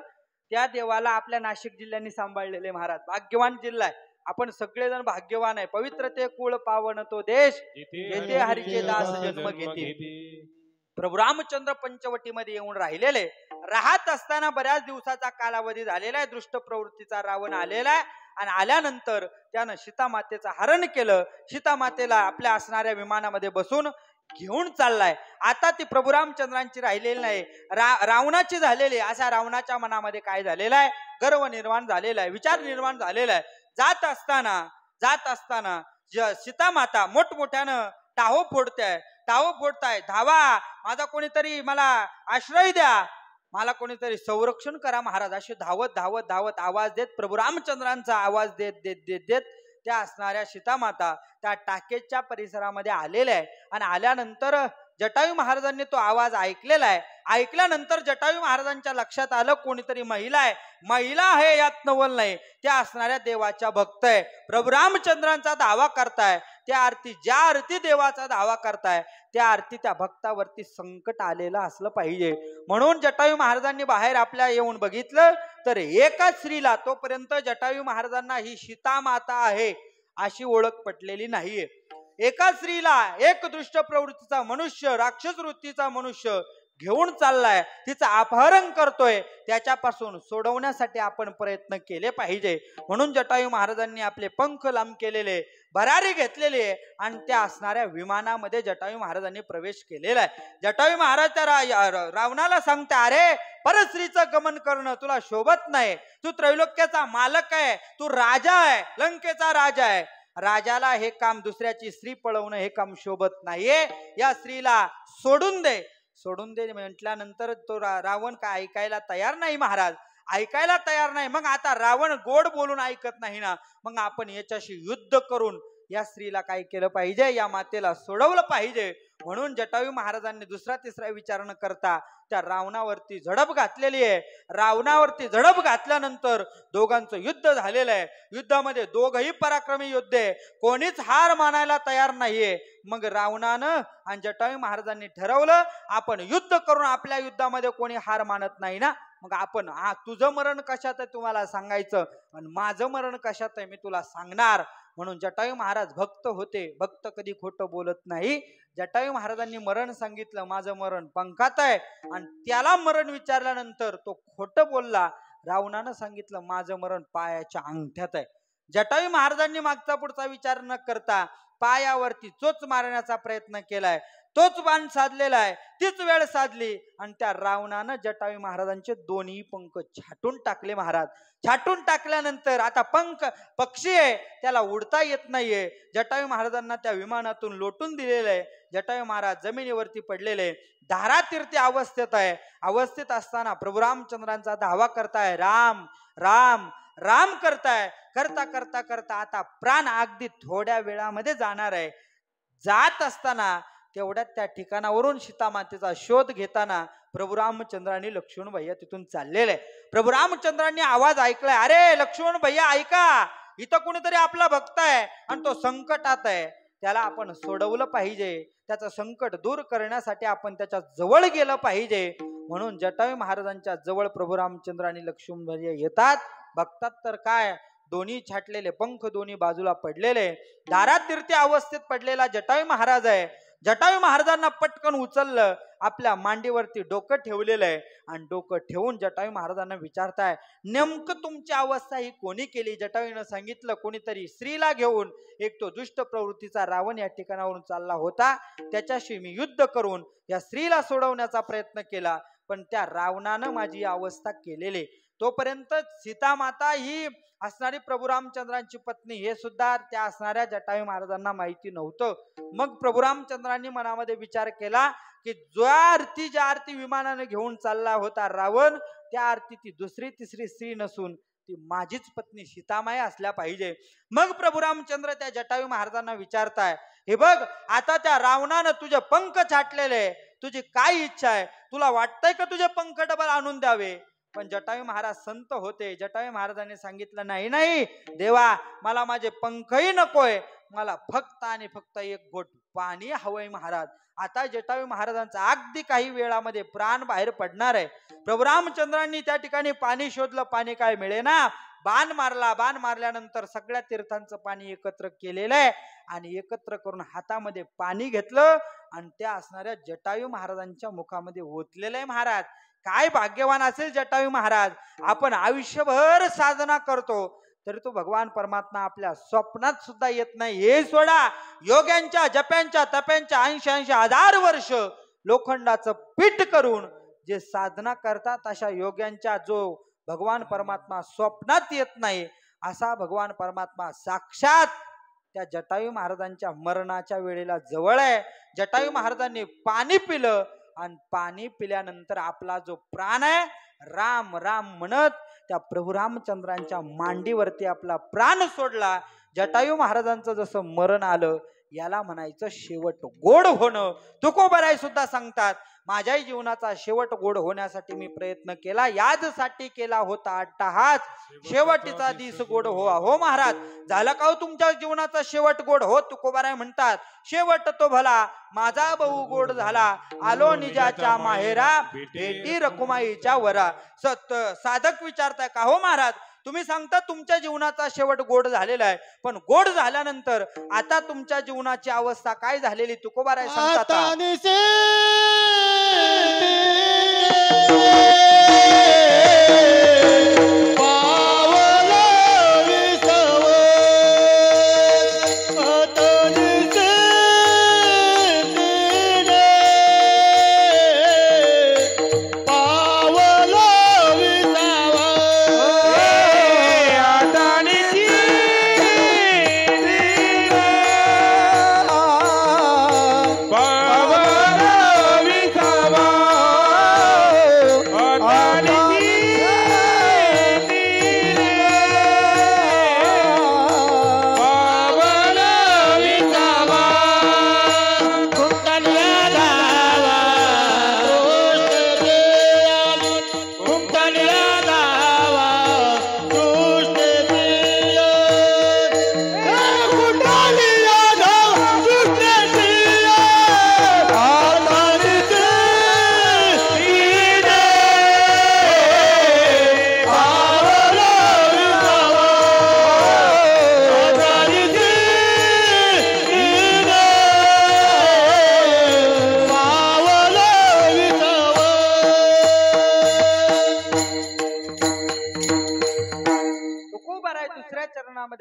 त्या देवाला आपल्या नाशिक जिल्ह्याने सांभाळलेले महाराज. भाग्यवान जिल्हा आहे. आपण सगळेजण भाग्यवान आहे. पवित्र ते कुळ पावन तो देश, जेथे हरीचे दास जन्म घेते. प्रभू रामचंद्र पंचवटीमध्ये येऊन राहिलेले. राहत असताना बऱ्याच दिवसाचा कालावधी झालेला आहे. दृष्ट प्रवृत्तीचा रावण आलेला आहे आणि आल्यानंतर त्यानं सीतामातेचं हरण केलं. सीतामातेला आपल्या असणाऱ्या विमानामध्ये बसून घेऊन चाललाय. आता ती प्रभू रामचंद्रांची राहिलेली नाही, रावणाची झालेली. अशा रावणाच्या मनामध्ये काय झालेला आहे? गर्व निर्माण झालेला आहे, विचार निर्माण झालेला आहे. जात असताना सीतामाता मोठमोठ्यानं टाहो फोडताय, धावा, माझा कोणीतरी मला आश्रय द्या, मला कोणीतरी संरक्षण करा महाराज, असे धावत धावत धावत आवाज देत, प्रभू रामचंद्रांचा आवाज देत देत देत देत त्या असणाऱ्या सीतामाता त्या टाकेच्या परिसरामध्ये आलेल्या आहे. आणि आल्यानंतर जटायू महाराजांनी तो आवाज ऐकलेला आहे. ऐकल्यानंतर जटायू महाराजांच्या लक्षात आलं, कोणीतरी महिला आहे, यात नवल नाही, त्या असणाऱ्या देवाच्या भक्त आहे, प्रभू रामचंद्रांचा धावा करताय. त्या आरती, ज्या आरती देवाचा धावा करताय, त्या आरती त्या भक्तावरती संकट आलेलं असलं पाहिजे. म्हणून जटायू महाराजांनी बाहेर आपल्या येऊन बघितलं तर एका स्त्रीला, तोपर्यंत जटायू महाराजांना ही सीतामाता आहे अशी ओळख पटलेली नाहीये. एका स्त्रीला, एक दुष्ट प्रवृत्तीचा मनुष्य, राक्षस वृत्तीचा मनुष्य घेऊन चाललाय, तिचं अपहरण करतोय, त्याच्यापासून सोडवण्यासाठी आपण प्रयत्न केले पाहिजे. म्हणून जटायू महाराजांनी आपले पंख लांब केलेले, भरारी घेतलेले आणि त्या असणाऱ्या विमानामध्ये जटायू महाराजांनी प्रवेश केलेला आहे. जटायू महाराज त्या रावणाला सांगते, अरे परस्त्रीचं गमन करणं तुला शोभत नाही, तू त्रैलोक्याचा मालक आहे, तू राजा आहे, लंकेचा राजा आहे, राजाला हे काम, दुसऱ्याची स्त्री पळवणं हे काम शोभत नाहीये, या स्त्रीला सोडून दे. सोडून दे म्हटल्यानंतर तो रावण काय ऐकायला तयार नाही महाराज, ऐकायला तयार नाही. मग आता रावण गोड बोलून ऐकत नाही ना, मग आपण याच्याशी युद्ध करून या स्त्रीला काय केलं पाहिजे, या मातेला सोडवलं पाहिजे. म्हणून जटायू महाराजांनी दुसरा तिसरा विचार न करता त्या रावणावरती झडप घातलेली आहे. रावणावरती झडप घातल्यानंतर दोघांचं युद्ध झालेलं आहे. युद्धामध्ये दोघही पराक्रमी योद्धे, कोणीच हार मानायला तयार नाहीये. मग रावणानं आणि जटायू महाराजांनी ठरवलं आपण युद्ध करून आपल्या युद्धामध्ये कोणी हार मानत नाही ना, मग आपण तुझं मरण कशात आहे तुम्हाला सांगायचं आणि माझं मरण कशात आहे मी तुला सांगणार. म्हणून जटायू महाराज भक्त होते, भक्त कधी खोटं बोलत नाही. जटायू महाराजांनी मरण सांगितलं, माझं मरण पंखात आहे, आणि त्याला मरण विचारल्यानंतर तो खोटं बोलला. रावणानं सांगितलं माझं मरण पायाच्या अंगठ्यात आहे. जटायू महाराजांनी मागचा पुढचा विचार न करता पायावरती चोच मारण्याचा प्रयत्न केलाय, तोच बाण साधलेला आहे, तीच वेळ साधली आणि त्या रावणानं जटायू महाराजांचे दोन्ही पंख छाटून टाकले. महाराज छाटून टाकल्यानंतर आता पक्षी आहे, त्याला उडता येत नाहीये. जटायू महाराजांना त्या विमानातून लोटून दिलेलं आहे. जटायू महाराज जमिनीवरती पडलेले, धारातीर्थी अवस्थेत आहे. अवस्थेत असताना प्रभू रामचंद्रांचा धावा करताय, राम राम राम करताय. करता करता करता आता प्राण अगदी थोड्या वेळामध्ये जाणार आहे. जात असताना तेवढ्यात त्या ठिकाणावरून सीतामातेचा शोध घेताना प्रभू रामचंद्रांनी लक्ष्मण भैया तिथून चाललेले. प्रभू रामचंद्रांनी आवाज ऐकलाय, अरे लक्ष्मण भैया ऐका, इथं कोणीतरी आपला भक्त आहे आणि तो संकटात आहे, त्याला आपण सोडवलं पाहिजे. त्याचं संकट दूर करण्यासाठी आपण त्याच्या जवळ गेलं पाहिजे. म्हणून जटायू महाराजांच्या जवळ प्रभू रामचंद्र आणि लक्ष्मण भैया येतात. बघतात तर काय, दोन्ही छाटलेले पंख दोन्ही बाजूला पडलेले, धारातीर्थी अवस्थेत पडलेला जटायू महाराज आहे. जटायू महाराजांना पटकन उचललं, आपल्या मांडीवरती डोकं ठेवलेलं आहे आणि डोकं ठेवून जटायू महाराजांना विचारताय, नेमकं तुमची अवस्था ही कोणी केली? जटायूनं सांगितलं, कोणीतरी स्त्रीला घेऊन, एक तो दुष्ट प्रवृत्तीचा रावण या ठिकाणावरून चालला होता, त्याच्याशी मी युद्ध करून या स्त्रीला सोडवण्याचा प्रयत्न केला, पण त्या रावणानं माझी अवस्था केलेली. तोपर्यंत सीतामाता ही असणारी प्रभू रामचंद्रांची पत्नी हे सुद्धा त्या असणाऱ्या जटायू महाराजांना माहिती नव्हतं. मग प्रभू रामचंद्रांनी मनामध्ये विचार केला की ज्या आरती विमानाने घेऊन चालला होता रावण, त्या आरती ती दुसरी तिसरी स्त्री नसून ती माझीच पत्नी सीतामाई असल्या पाहिजे. मग प्रभू रामचंद्र त्या जटायू महाराजांना विचारताय, हे बघ आता त्या रावणानं तुझे पंख छाटलेले, तुझी काय इच्छा आहे? तुला वाटतंय का तुझे पंख डबल आणून द्यावे? पण जटायू महाराज संत होते. जटायू महाराजांनी सांगितलं, नाही नाही देवा, मला माझे पंखही नकोय, मला फक्त आणि फक्त एक घोट पाणी हवंय महाराज. आता जटायू महाराजांचा अगदी काही वेळामध्ये प्राण बाहेर पडणार आहे. प्रभू रामचंद्रांनी त्या ठिकाणी पाणी शोधलं, पाणी काय मिळेना. बाण मारला, बाण मारल्यानंतर सगळ्या तीर्थांचं पाणी एकत्र केलेलं आहे आणि एकत्र करून हातामध्ये पाणी घेतलं आणि त्या असणाऱ्या जटायू महाराजांच्या मुखामध्ये ओतलेलं आहे. महाराज काय भाग्यवान असेल जटायू महाराज. आपण आयुष्यभर साधना करतो तरी तो भगवान परमात्मा आपल्या स्वप्नात सुद्धा येत नाही. हे सोडा, योग्यांच्या जप्यांच्या तप्यांच्या 80 हजार वर्ष लोखंडाचं पीठ करून जे साधना करतात अशा योग्यांच्या जो भगवान परमात्मा स्वप्नात येत नाही, असा भगवान परमात्मा साक्षात त्या जटायू महाराजांच्या मरणाच्या वेळेला जवळ आहे. जटायू महाराजांनी पाणी पिलं आणि पाणी पिल्यानंतर आपला जो प्राण आहे, राम राम म्हणत त्या प्रभू रामचंद्रांच्या मांडीवरती आपला प्राण सोडला. जटायू महाराजांचं जसं मरण आलं, याला म्हणायचं शेवट गोड होणं. तुकोबाराय सुद्धा सांगतात, माझ्याही जीवनाचा शेवट गोड होण्यासाठी मी प्रयत्न केला, यादसाठी केला होता अट्टहास, शेवटीचा दिस गोड हो. हो महाराज, झालं का हो तुमच्या जीवनाचा शेवट गोड हो? तुकोबाराय म्हणतात, शेवट तो भला माझा बहु गोड झाला, आलो निजाच्या माहेरा भेटी रखुमाईच्या वरा. साधक विचारताय का हो महाराज, तुम्ही सांगता तुमच्या जीवनाचा शेवट गोड झालेला आहे, पण गोड झाल्यानंतर आता तुमच्या जीवनाची अवस्था काय झालेली? तुकोबाराय सांगतात, विसावा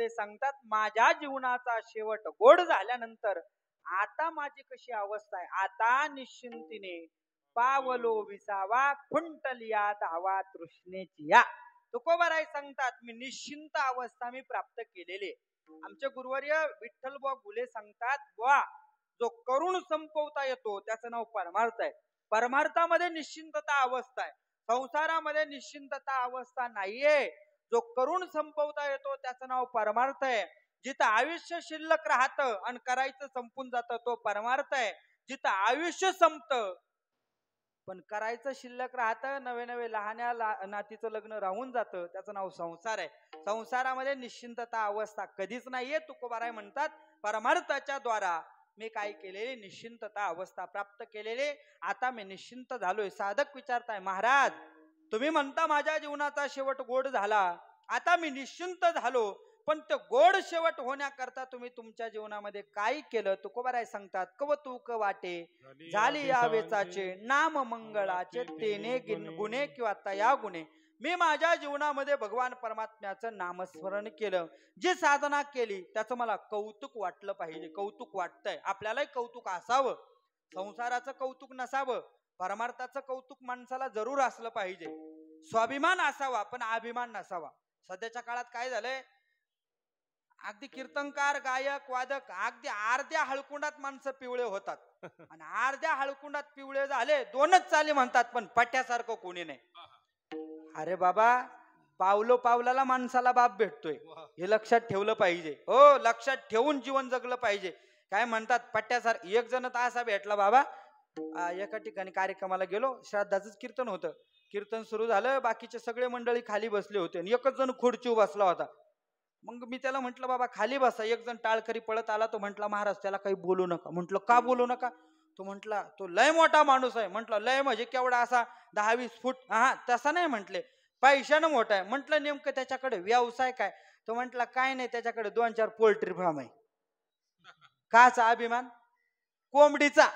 शास्त्रामध्ये सांगतात माझ्या जीवनाचा शेवट गोड झाल्यानंतर आता माझी कशी अवस्था आहे, आता निश्चिंतीने पावलो विसावा खुंटलिया धावा तृष्णेची या. तुकोबाराय सांगतात मी निश्चिंत अवस्था मी प्राप्त केलेली. आमचे गुरुवर्य विठ्ठल बुवा गुले सांगतात बुवा जो करुण संपवता येतो त्याचं नाव परमार्थ आहे. परमार्थामध्ये निश्चिंतता अवस्था आहे, संसारामध्ये निश्चिंतता अवस्था नाहीये. जो करुण संपवता येतो त्याचं नाव परमार्थ आहे. जिथं आयुष्य शिल्लक राहतं आणि करायचं संपून जातं तो परमार्थ आहे. जिथं आयुष्य संपतं पण करायचं शिल्लक राहतं, नवे नवे लहान्या नातीचं लग्न राहून जातं त्याचं नाव संसार आहे. संसारामध्ये निश्चिंतता अवस्था कधीच नाहीये. तुकोबाराय म्हणतात परमार्थाच्या द्वारा मी काय केलेले निश्चिंतता अवस्था प्राप्त केलेले. आता मी निश्चिंत झालोय. साधक विचारताय महाराज तुम्ही म्हणता माझ्या जीवनाचा शेवट गोड झाला, आता मी निश्चिंत झालो, पण ते गोड शेवट होण्याकरता तुम्ही तुमच्या जीवनामध्ये काय केलं. तुकोबाराय सांगतात कवतुक वाटे झाली या वेचाचे नाम मंगळाचे तेने गुणे किंवा तया गुणे. मी माझ्या जीवनामध्ये भगवान परमात्म्याचं नामस्मरण केलं, जी साधना केली त्याचं मला कौतुक वाटलं पाहिजे. कौतुक वाटतंय, आपल्यालाही कौतुक असावं, संसाराचं कौतुक नसावं, परमार्थाचं कौतुक माणसाला जरूर असलं पाहिजे. स्वाभिमान असावा पण अभिमान नसावा. सध्याच्या काळात काय झालंय, अगदी कीर्तनकार गायक वादक अगदी अर्ध्या हळकुंडात माणसं पिवळे होतात आणि अर्ध्या हळकुंडात पिवळे झाले दोनच चाली म्हणतात पण पट्ट्यासारखं कोणी नाही. अरे बाबा पावलो पावलाला माणसाला बाप भेटतोय हे लक्षात ठेवलं पाहिजे. हो लक्षात ठेवून जीवन जगलं पाहिजे. काय म्हणतात पट्ट्यासारखं. एक जण तर असा भेटला बाबा, एका ठिकाणी कार्यक्रमाला गेलो, श्राद्धाचंच कीर्तन होतं. कीर्तन सुरू झालं, बाकीचे सगळे मंडळी खाली बसले होते आणि एकच जण खुर्चीवर बसला होता. मग मी त्याला म्हंटल बाबा खाली बसा. एक जण टाळकरी पळत आला, तो म्हंटला महाराज त्याला काही बोलू नका. म्हंटल का बोलू नका. तो म्हंटला तो लय मोठा माणूस आहे. म्हंटल लय म्हणजे केवढा, असा 10-20 फूट. हा तसा नाही म्हंटले, पैशानं मोठा आहे. म्हंटल नेमकं त्याच्याकडे व्यवसाय काय. तो म्हंटला काय नाही, त्याच्याकडे 2-4 पोल्ट्री फार्म आहे. काचा अभिमान, कोंबडीचा.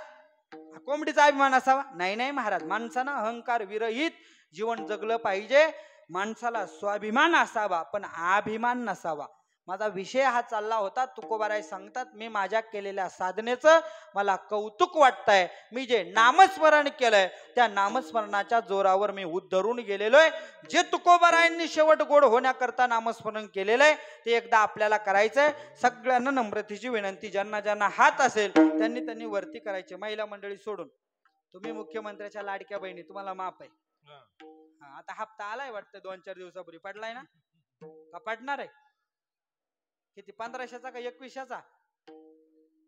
कोंबडीचा अभिमान असावा. नाही नाही महाराज, माणसानं अहंकार विरहित जीवन जगलं पाहिजे. माणसाला स्वाभिमान असावा पण अभिमान नसावा. माझा विषय हा चालला होता. तुकोबाराय सांगतात मी माझ्या केलेल्या साधनेचं मला कौतुक वाटतंय. मी जे नामस्मरण केलंय त्या नामस्मरणाच्या जोरावर मी उद्धरून गेलेलोय. जे तुकोबारायांनी शेवट गोड होण्याकरता नामस्मरण केलेलं आहे ते एकदा आपल्याला करायचंय. सगळ्यांना नम्रतेची विनंती, ज्यांना ज्यांना हात असेल त्यांनी वरती करायचे. महिला मंडळी सोडून. तुम्ही मुख्यमंत्र्याच्या लाडक्या बहिणी, तुम्हाला माफ आहे. आता हप्ता आलाय वाटतं 2-4 दिवसापूर्वी. पडलाय ना का पडणार आहे. किती 1500चा का 2100चा.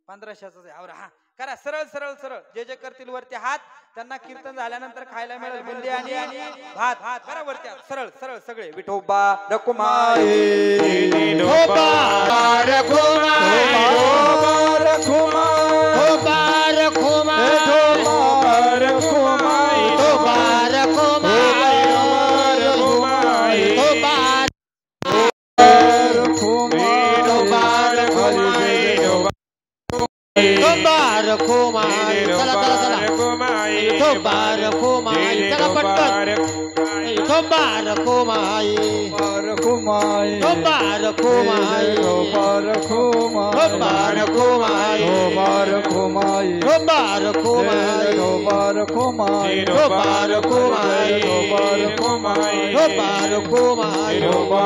1500चा. हा करा सरळ सरळ सरळ. जे जे करतील वरती हात, त्यांना कीर्तन झाल्यानंतर खायला मिळेल बुंदी आणि भात. भात करा वरती सरळ सरळ सगळे. विठोबा रकुमाई विठोबा रकुमाई विठोबा रकुमाई विठोबा रकुमाई विठोबा रकुमाई चला चला चला. विठोबा रकुमाई चला पटकन. विठोबा रकुमाई रकुमाई विठोबा रकुमाई विठोबा रकुमाई विठोबा रकुमाई विठोबा रकुमाई विठोबा रकुमाई विठोबा रकुमाई विठोबा रकुमाई विठोबा रकुमाई विठोबा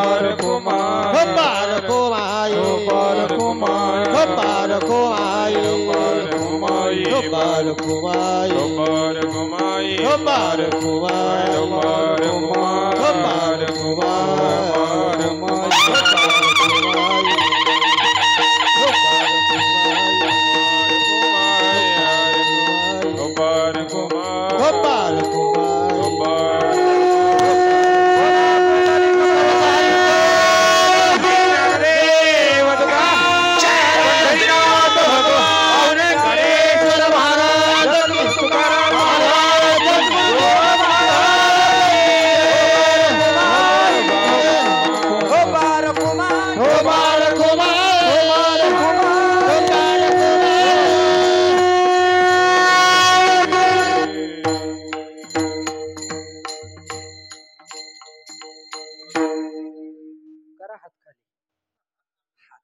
रकुमाई विठोबा रकुमाई विठोबा रकुमाई विठोबा रकुमाई विठोबा रकुमाई विठोबा रकुमाई विठोबा रकुमाई विठोबा रकुमाई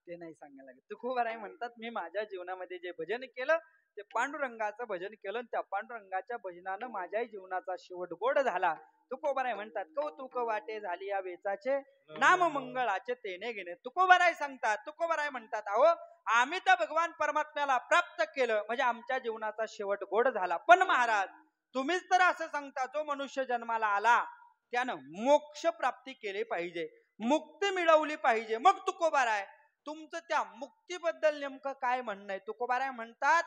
ते नाही सांगायला लागत. तुकोबाराय म्हणतात मी माझ्या जीवनामध्ये जे भजन केलं ते पांडुरंगाचं भजन केलं, त्या पांडुरंगाच्या भजनानं माझ्याही जीवनाचा शेवट गोड झाला. तुकोबाराय म्हणतात कौतुक वाटे झाली या वेचाचे, नाम मंगळाचे तेने घेणे. तुकोबाराय सांगतात, तुकोबाराय म्हणतात अहो आम्ही तर भगवान परमात्म्याला प्राप्त केलं म्हणजे आमच्या जीवनाचा शेवट गोड झाला. पण महाराज तुम्हीच तर असं सांगता जो मनुष्य जन्माला आला त्यानं मोक्ष प्राप्ती केली पाहिजे, मुक्ती मिळवली पाहिजे. मग तुकोबाराय तुमचं त्या मुक्तीबद्दल नेमकं काय म्हणणं आहे? तुकोबाराय म्हणतात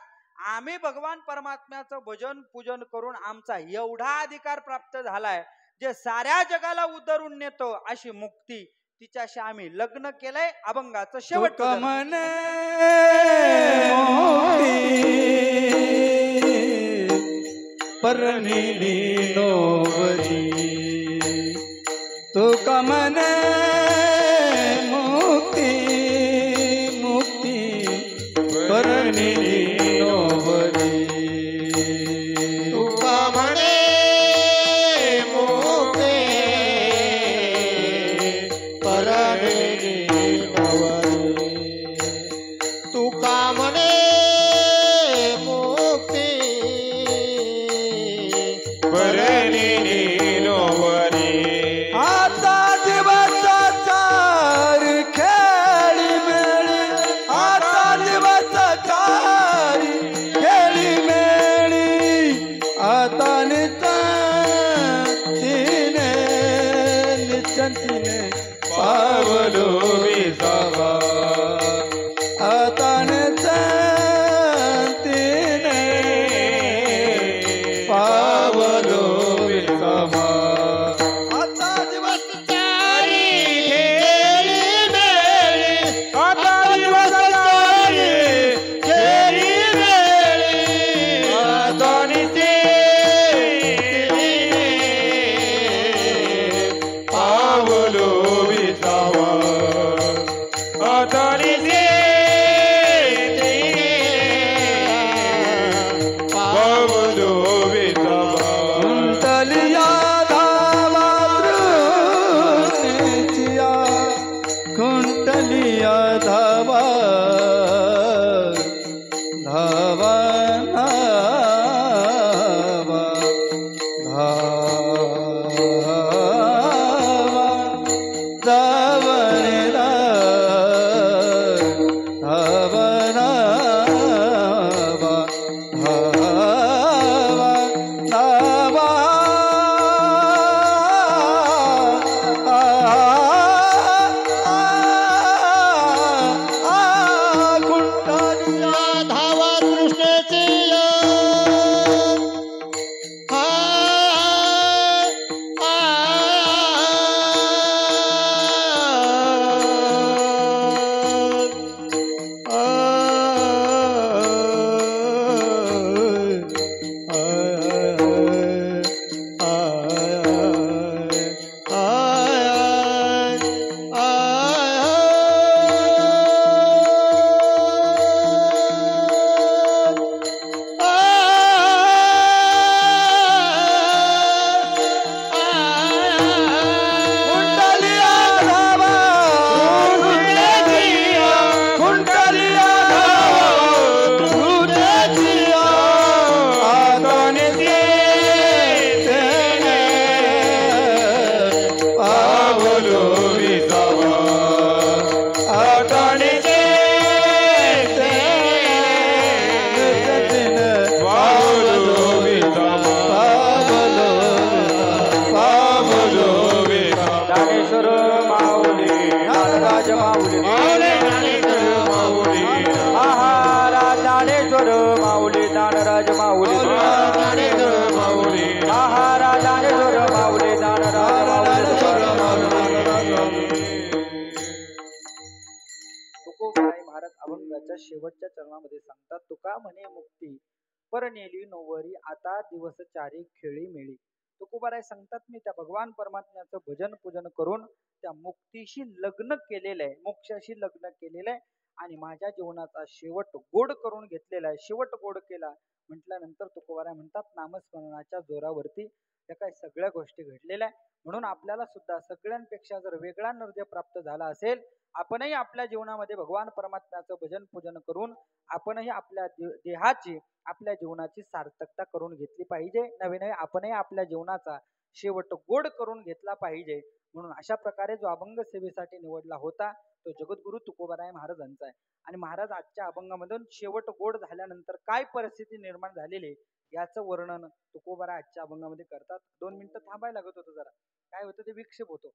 आम्ही भगवान परमात्म्याचं भजन पूजन करून आमचा एवढा अधिकार प्राप्त झालाय जे साऱ्या जगाला उधरून नेतो अशी मुक्ती, तिच्याशी आम्ही लग्न केलंय. अभंगाचं शेवट कमने परनिली नोवरी तो कमने मुक्ती मुक्ती परनिली नोवरी तुका म्हणे मुक्ती परनिली नोवरी, तुका म्हणे मुक्ती परनिली नोवरी. आता दिवसा चार खेळी मेळी, आता दिवसा चार खेळी मेळी, आता निचंतीने पावलो विसावा, आता निचंतीने पावलो विसावा. आता दिवस चारी खेळी मेळी, आता दिवस चारी खेळी मेळी, आता निचे पावलो विसावा, आता निचे पावलो विसावा. कुंटलिया धावा तृष्णेचिया, कुंटलिया धावा धावा नावा धावा धावणेला धावनावा धावा नावा कुंटलिया धावा कृष्णाची कुंटलिया धावा कुंटलिया धावा तृष्णेचिया, आदाने तेने पावलो विसावा, आदाने तेने पावलो विसावा, पावलो विसावा. ज्ञानेश्वर माऊली नारदाज माऊली आहारा, ज्ञानेश्वर माऊली ज्ञानराज माऊली आहारा, ज्ञानेश्वर माऊली ज्ञानराज माऊली. तुकोबाराय महाराज अभंगाच्या शेवटच्या चरणामध्ये सांगतात तुका म्हणे मुक्ती परनेली नोवरी, आता दिवस चारी खेळी मेळी. तुकोबाराय सांगतात मी त्या भगवान परमात्म्याचं भजन पूजन करून त्या मुक्तीशी लग्न केलेलं आहे, मोक्षाशी लग्न केलेलं आहे आणि माझ्या जीवनाचा शेवट गोड करून घेतलेला आहे. शेवट गोड केला म्हटल्यानंतर तुकोबाराय म्हणतात नामस्मरणाच्या जोरावरती त्या काही सगळ्या गोष्टी घडलेल्या आहे. म्हणून आपल्याला सुद्धा सगळ्यांपेक्षा जर वेगळा नर्दय प्राप्त झाला असेल, आपणही आपल्या जीवनामध्ये भगवान परमात्म्याचं भजन पूजन करून आपणही आपल्या देहाची आपल्या जीवनाची सार्थकता करून घेतली पाहिजे. नवे आपणही आपल्या जीवनाचा शेवट गोड करून घेतला पाहिजे. म्हणून अशा प्रकारे जो अभंग सेवेसाठी निवडला होता तो जगद्गुरु तुकोबाराय महाराजांचा आहे. आणि महाराज आजच्या अभंगामधून शेवट गोड झाल्यानंतर काय परिस्थिती निर्माण झालेली याचं वर्णन तुकोबाराय आजच्या अभंगामध्ये करतात. 2 मिनिटं थांबायला लागत होतं, जरा काय होतं ते विक्षेप होतो.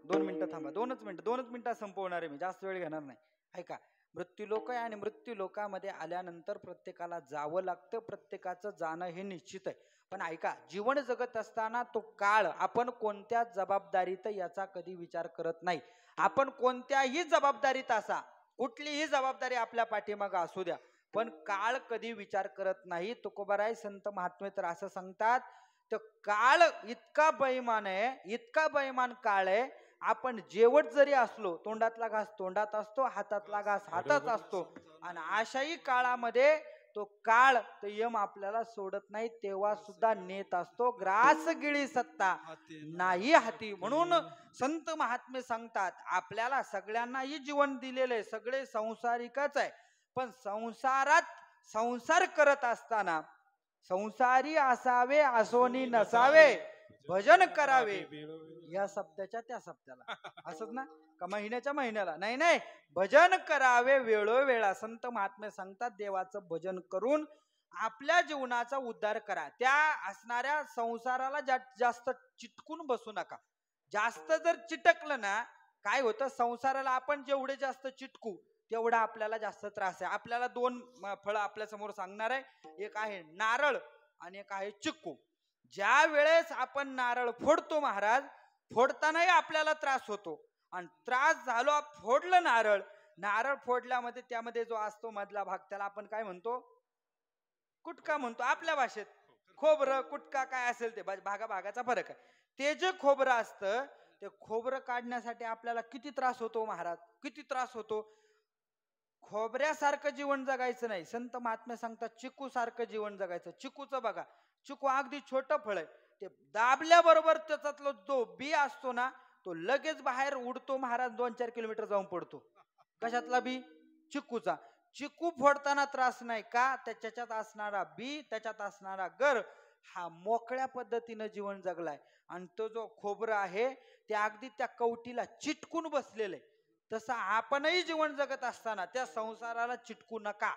2 मिनिटं थांबा, 2च मिनिटात संपवणार आहे मी, जास्त वेळ घेणार नाही. ऐका, मृत्यूलोक आहे आणि मृत्यूलोकामध्ये आल्यानंतर प्रत्येकाला जावं लागतं, प्रत्येकाचं जाणं हे निश्चित आहे. पण ऐका, जीवन जगत असताना तो काळ आपण कोणत्या जबाबदारीत याचा कधी विचार करत नाही. आपण कोणत्याही जबाबदारीत असा, कुठलीही जबाबदारी आपल्या पाठीमागं असू द्या, पण काळ कधी विचार करत नाही. तुकोबाराय संत महात्मे तर असं सांगतात, तर काळ इतका बेईमान आहे, इतका बेईमान काळ आहे. आपण जेवट जरी असलो, तोंडातला घास तोंडात असतो, हातातला घास हातात असतो. आणि अशाही काळामध्ये तो काळ तो यम आपल्याला सोडत नाही, तेव्हा सुद्धा नेत असतो. ग्रास गिळी सत्ता नाही हाती. म्हणून संत महात्मे सांगतात, आपल्याला सगळ्यांनाही जीवन दिलेले, सगळे संसारिकच आहे, पण संसारात संसार करत असताना संसारी असावे असोनी नसावे, भजन करावे या शब्दाच्या त्या शब्दाला, असंच ना का महिन्याच्या महिन्याला, नाही नाही, भजन करावे वेळोवेळा. संत महात्मे सांगतात, देवाचं भजन करून आपल्या जीवनाचा उद्धार करा. त्या असणाऱ्या संसाराला जास्त चिटकून बसू नका. जास्त जर चिटकलं ना, काय होतं, संसाराला आपण जेवढे जास्त चिटकू तेवढा आपल्याला जास्त त्रास आहे. आपल्याला 2 फळं आपल्या समोर सांगणार आहे, एक आहे नारळ आणि एक आहे चिक्कू. ज्या वेळेस आपण नारळ फोडतो महाराज, फोडतानाही आपल्याला त्रास होतो, आणि त्रास झालो, फोडलं नारळ फोडल्यामध्ये त्यामध्ये जो असतो मधला भाग त्याला आपण काय म्हणतो, कुटका म्हणतो आपल्या भाषेत. खोबरं कुटका काय असेल ते भागाचा फरक आहे. ते जे खोबरं असतं, ते खोबरं काढण्यासाठी आपल्याला किती त्रास होतो महाराज, किती त्रास होतो. खोबऱ्यासारखं जीवन जगायचं नाही. संत महात्मे सांगतात, चिकू सारखं जीवन जगायचं. चिकूचं बघा, चिकू अगदी छोटं फळ आहे, ते दाबल्याबरोबर त्याच्यातला जो बी असतो ना, तो लगेच बाहेर उडतो महाराज, 2-4 किलोमीटर जाऊन पडतो. कशातला बी? चिकूचा. चिकू फोडताना त्रास नाही का, त्याच्यात असणारा बी, त्याच्यात असणारा गर हा मोकळ्या पद्धतीनं जीवन जगलाय. आणि तो जो खोबरं आहे ते अगदी त्या कवटीला चिटकून बसलेलं आहे. तसं आपणही जीवन जगत असताना त्या संसाराला चिटकू नका.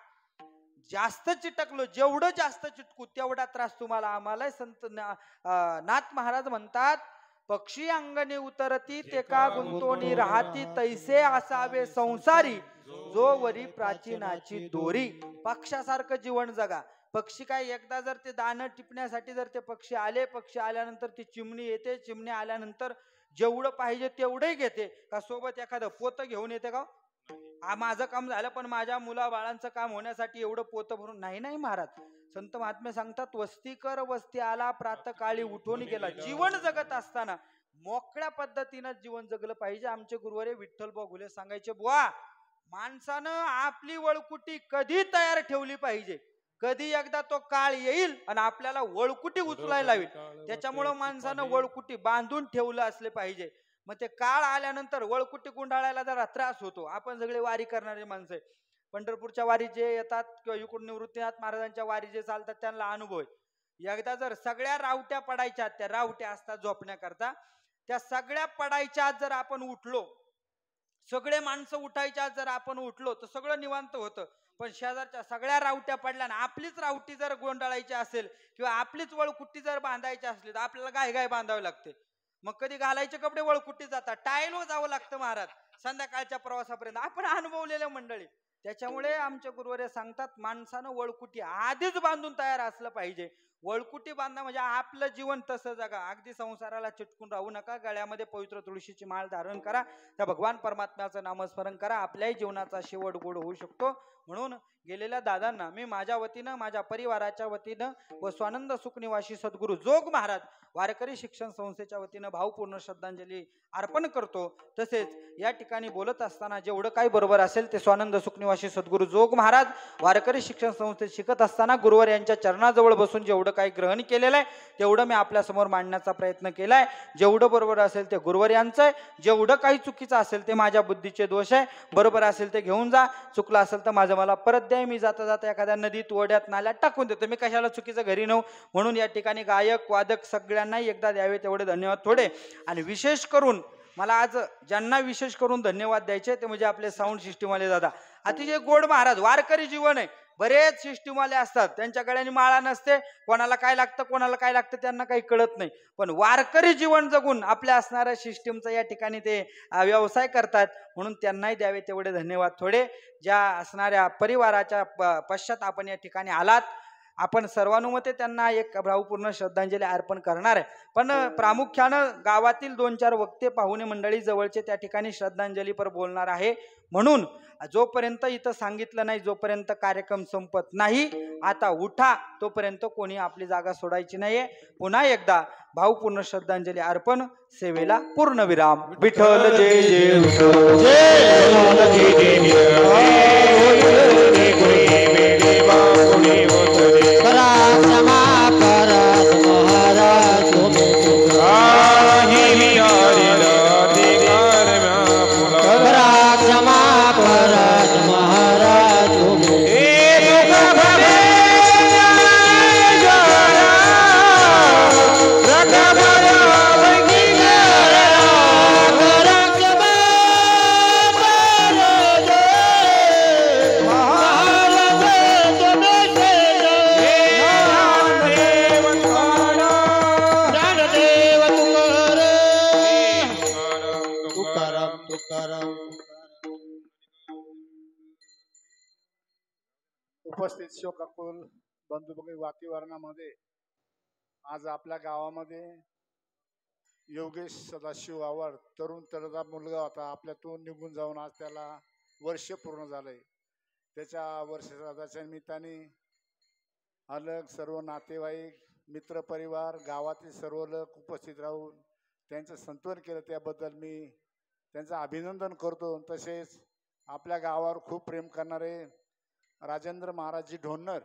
जास्त चिटकलो, जेवढं जास्त चिटकू तेवढा त्रास तुम्हाला आम्हाला. संत नाथ महाराज म्हणतात, पक्षी अंगणी उतरती ते का गुंतोनी राहती, तैसे असावे संसारी जो वरी प्राचीनाची दोरी. पक्षासारखं जीवन जगा. पक्षी काय, एकदा जर ते दाणं टिपण्यासाठी जर ते पक्षी आल्यानंतर ती चिमणी येते, चिमणी आल्यानंतर जेवढं पाहिजे तेवढंही घेते का, सोबत एखादं पोतं घेऊन येते का, माझं काम झालं पण माझ्या मुला बाळांचं काम होण्यासाठी एवढं पोतं भरून नाही. नाही महाराज, संत महात्मे सांगतात, वस्ती कर वस्ती आला, प्रातकाळी उठून गेला. जीवन जगत असताना मोकळ्या पद्धतीनं जीवन जगलं पाहिजे. आमचे गुरुवारे विठ्ठलभाऊ घुले सांगायचे, बुवा, माणसानं आपली वळकुटी कधी तयार ठेवली पाहिजे, कधी एकदा तो काळ येईल आणि आपल्याला वळकुटी उचलायला लावेल, त्याच्यामुळं माणसानं वळकुटी बांधून ठेवलं असले पाहिजे. मग ते काळ आल्यानंतर वळकुटी गुंडाळायला जरा त्रास होतो. आपण सगळे वारी करणारे माणसं, पंढरपूरच्या वारी जे येतात किंवा इकडून निवृत्तीनाथ महाराजांच्या वारी जे चालतात त्यांना अनुभव आहे. एकदा जर सगळ्या रावट्या पडायच्या, त्या रावट्या असतात झोपण्याकरता, त्या सगळ्या पडायच्या जर आपण उठलो, सगळे माणसं उठायच्या जर आपण उठलो तर सगळं निवांत होतं. पण शेजारच्या सगळ्या रावट्या पडल्या ना, आपलीच रावटी जर गोंधळायची असेल किंवा आपलीच वळकुट्टी जर बांधायची असली तर आपल्याला गाय बांधावी लागते. मग कधी घालायचे कपडे वळकुट्टी जातात, टायलवर जावं लागतं महाराज संध्याकाळच्या प्रवासापर्यंत. आपण अनुभवलेल्या मंडळी. त्याच्यामुळे आमचे गुरुवारे सांगतात, माणसानं वळकुटी आधीच बांधून तयार असलं पाहिजे. वळकुटी बांधा म्हणजे आपलं जीवन तसं जगा. अगदी संसाराला चिटकून राहू नका. गळ्यामध्ये पवित्र तुळशीची माळ धारण करा, त्या भगवान परमात्म्याचं नामस्मरण करा. आपल्याही जीवनाचा शेवट गोड होऊ शकतो. म्हणून गेलेल्या दादांना मी माझ्या वतीनं माझ्या परिवाराच्या वतीनं व स्वानंद सुखनिवासी सद्गुरू जोग महाराज वारकरी शिक्षण संस्थेच्या वतीनं भावपूर्ण श्रद्धांजली अर्पण करतो। तसेच या ठिकाणी बोलत असताना जेवढं काही बरोबर असेल ते स्वानंद सुखनिवासी सद्गुरू जोग महाराज वारकरी शिक्षण संस्थेत शिकत असताना गुरुवर यांच्या चरणाजवळ बसून जेवढं काही ग्रहण केलेलं आहे तेवढं मी आपल्या समोर मांडण्याचा प्रयत्न केलाय। जेवढं बरोबर असेल ते गुरुवर यांचं आहे, जेवढं काही चुकीचं असेल ते माझ्या बुद्धीचे दोष आहे। बरोबर असेल ते घेऊन जा, चुकलं असेल तर माझं मला परत द्या, मी जाता जाता एखाद्या नदीत ओढ्यात नाल्यात टाकून देतो। मी कशाला चुकीचं घरी नेऊ, म्हणून या ठिकाणी गायक वादक सगळ्यांनाही एकदा द्यावे तेवढे धन्यवाद थोडे। आणि विशेष करून मला आज ज्यांना विशेष करून धन्यवाद द्यायचे ते म्हणजे आपले साऊंड सिस्टीमवाले दादा, अतिशय गोड महाराज। वारकरी जीवन आहे, बरेच सिस्टीमवाले असतात त्यांच्या गळ्याने माळा नसते, कोणाला काय लागतं कोणाला काय लागतं त्यांना काही कळत नाही, पण वारकरी जीवन जगून आपल्या असणाऱ्या सिस्टीमचा या ठिकाणी ते व्यवसाय करतात, म्हणून त्यांनाही द्यावे तेवढे धन्यवाद थोडे। ज्या असणाऱ्या परिवाराच्या पश्चात आपण या ठिकाणी आलात, आपण सर्वानुमते त्यांना एक भावपूर्ण श्रद्धांजली अर्पण करणार आहे। पण प्रामुख्यानं गावातील 2-4 वक्ते पाहुणे मंडळी जवळचे त्या ठिकाणी श्रद्धांजलीपर बोलणार आहे, म्हणून जोपर्यंत इथं सांगितलं नाही जोपर्यंत कार्यक्रम संपत नाही, आता उठा तोपर्यंत कोणी आपली जागा सोडायची नाहीये। पुन्हा एकदा भावपूर्ण श्रद्धांजली अर्पण, सेवेला पूर्णविराम। विठ्ठल जय जय विठ्ठल उपस्थित शोकाकुल बंधू वातावरणामध्ये आज आपल्या गावामध्ये योगेश सदाशिव आव्हाड तरुण तरुणा मुलगा होता, आपल्यातून निघून जाऊन आज त्याला वर्ष पूर्ण झालंय। त्याच्या वर्षाच्या निमित्ताने अलग सर्व नातेवाईक मित्र परिवार गावातील सर्व लोक उपस्थित राहून त्यांचं सांत्वन केलं, त्याबद्दल मी त्यांचं अभिनंदन करतो। तसेच आपल्या गावावर खूप प्रेम करणारे राजेंद्र महाराजजी ढोन्नर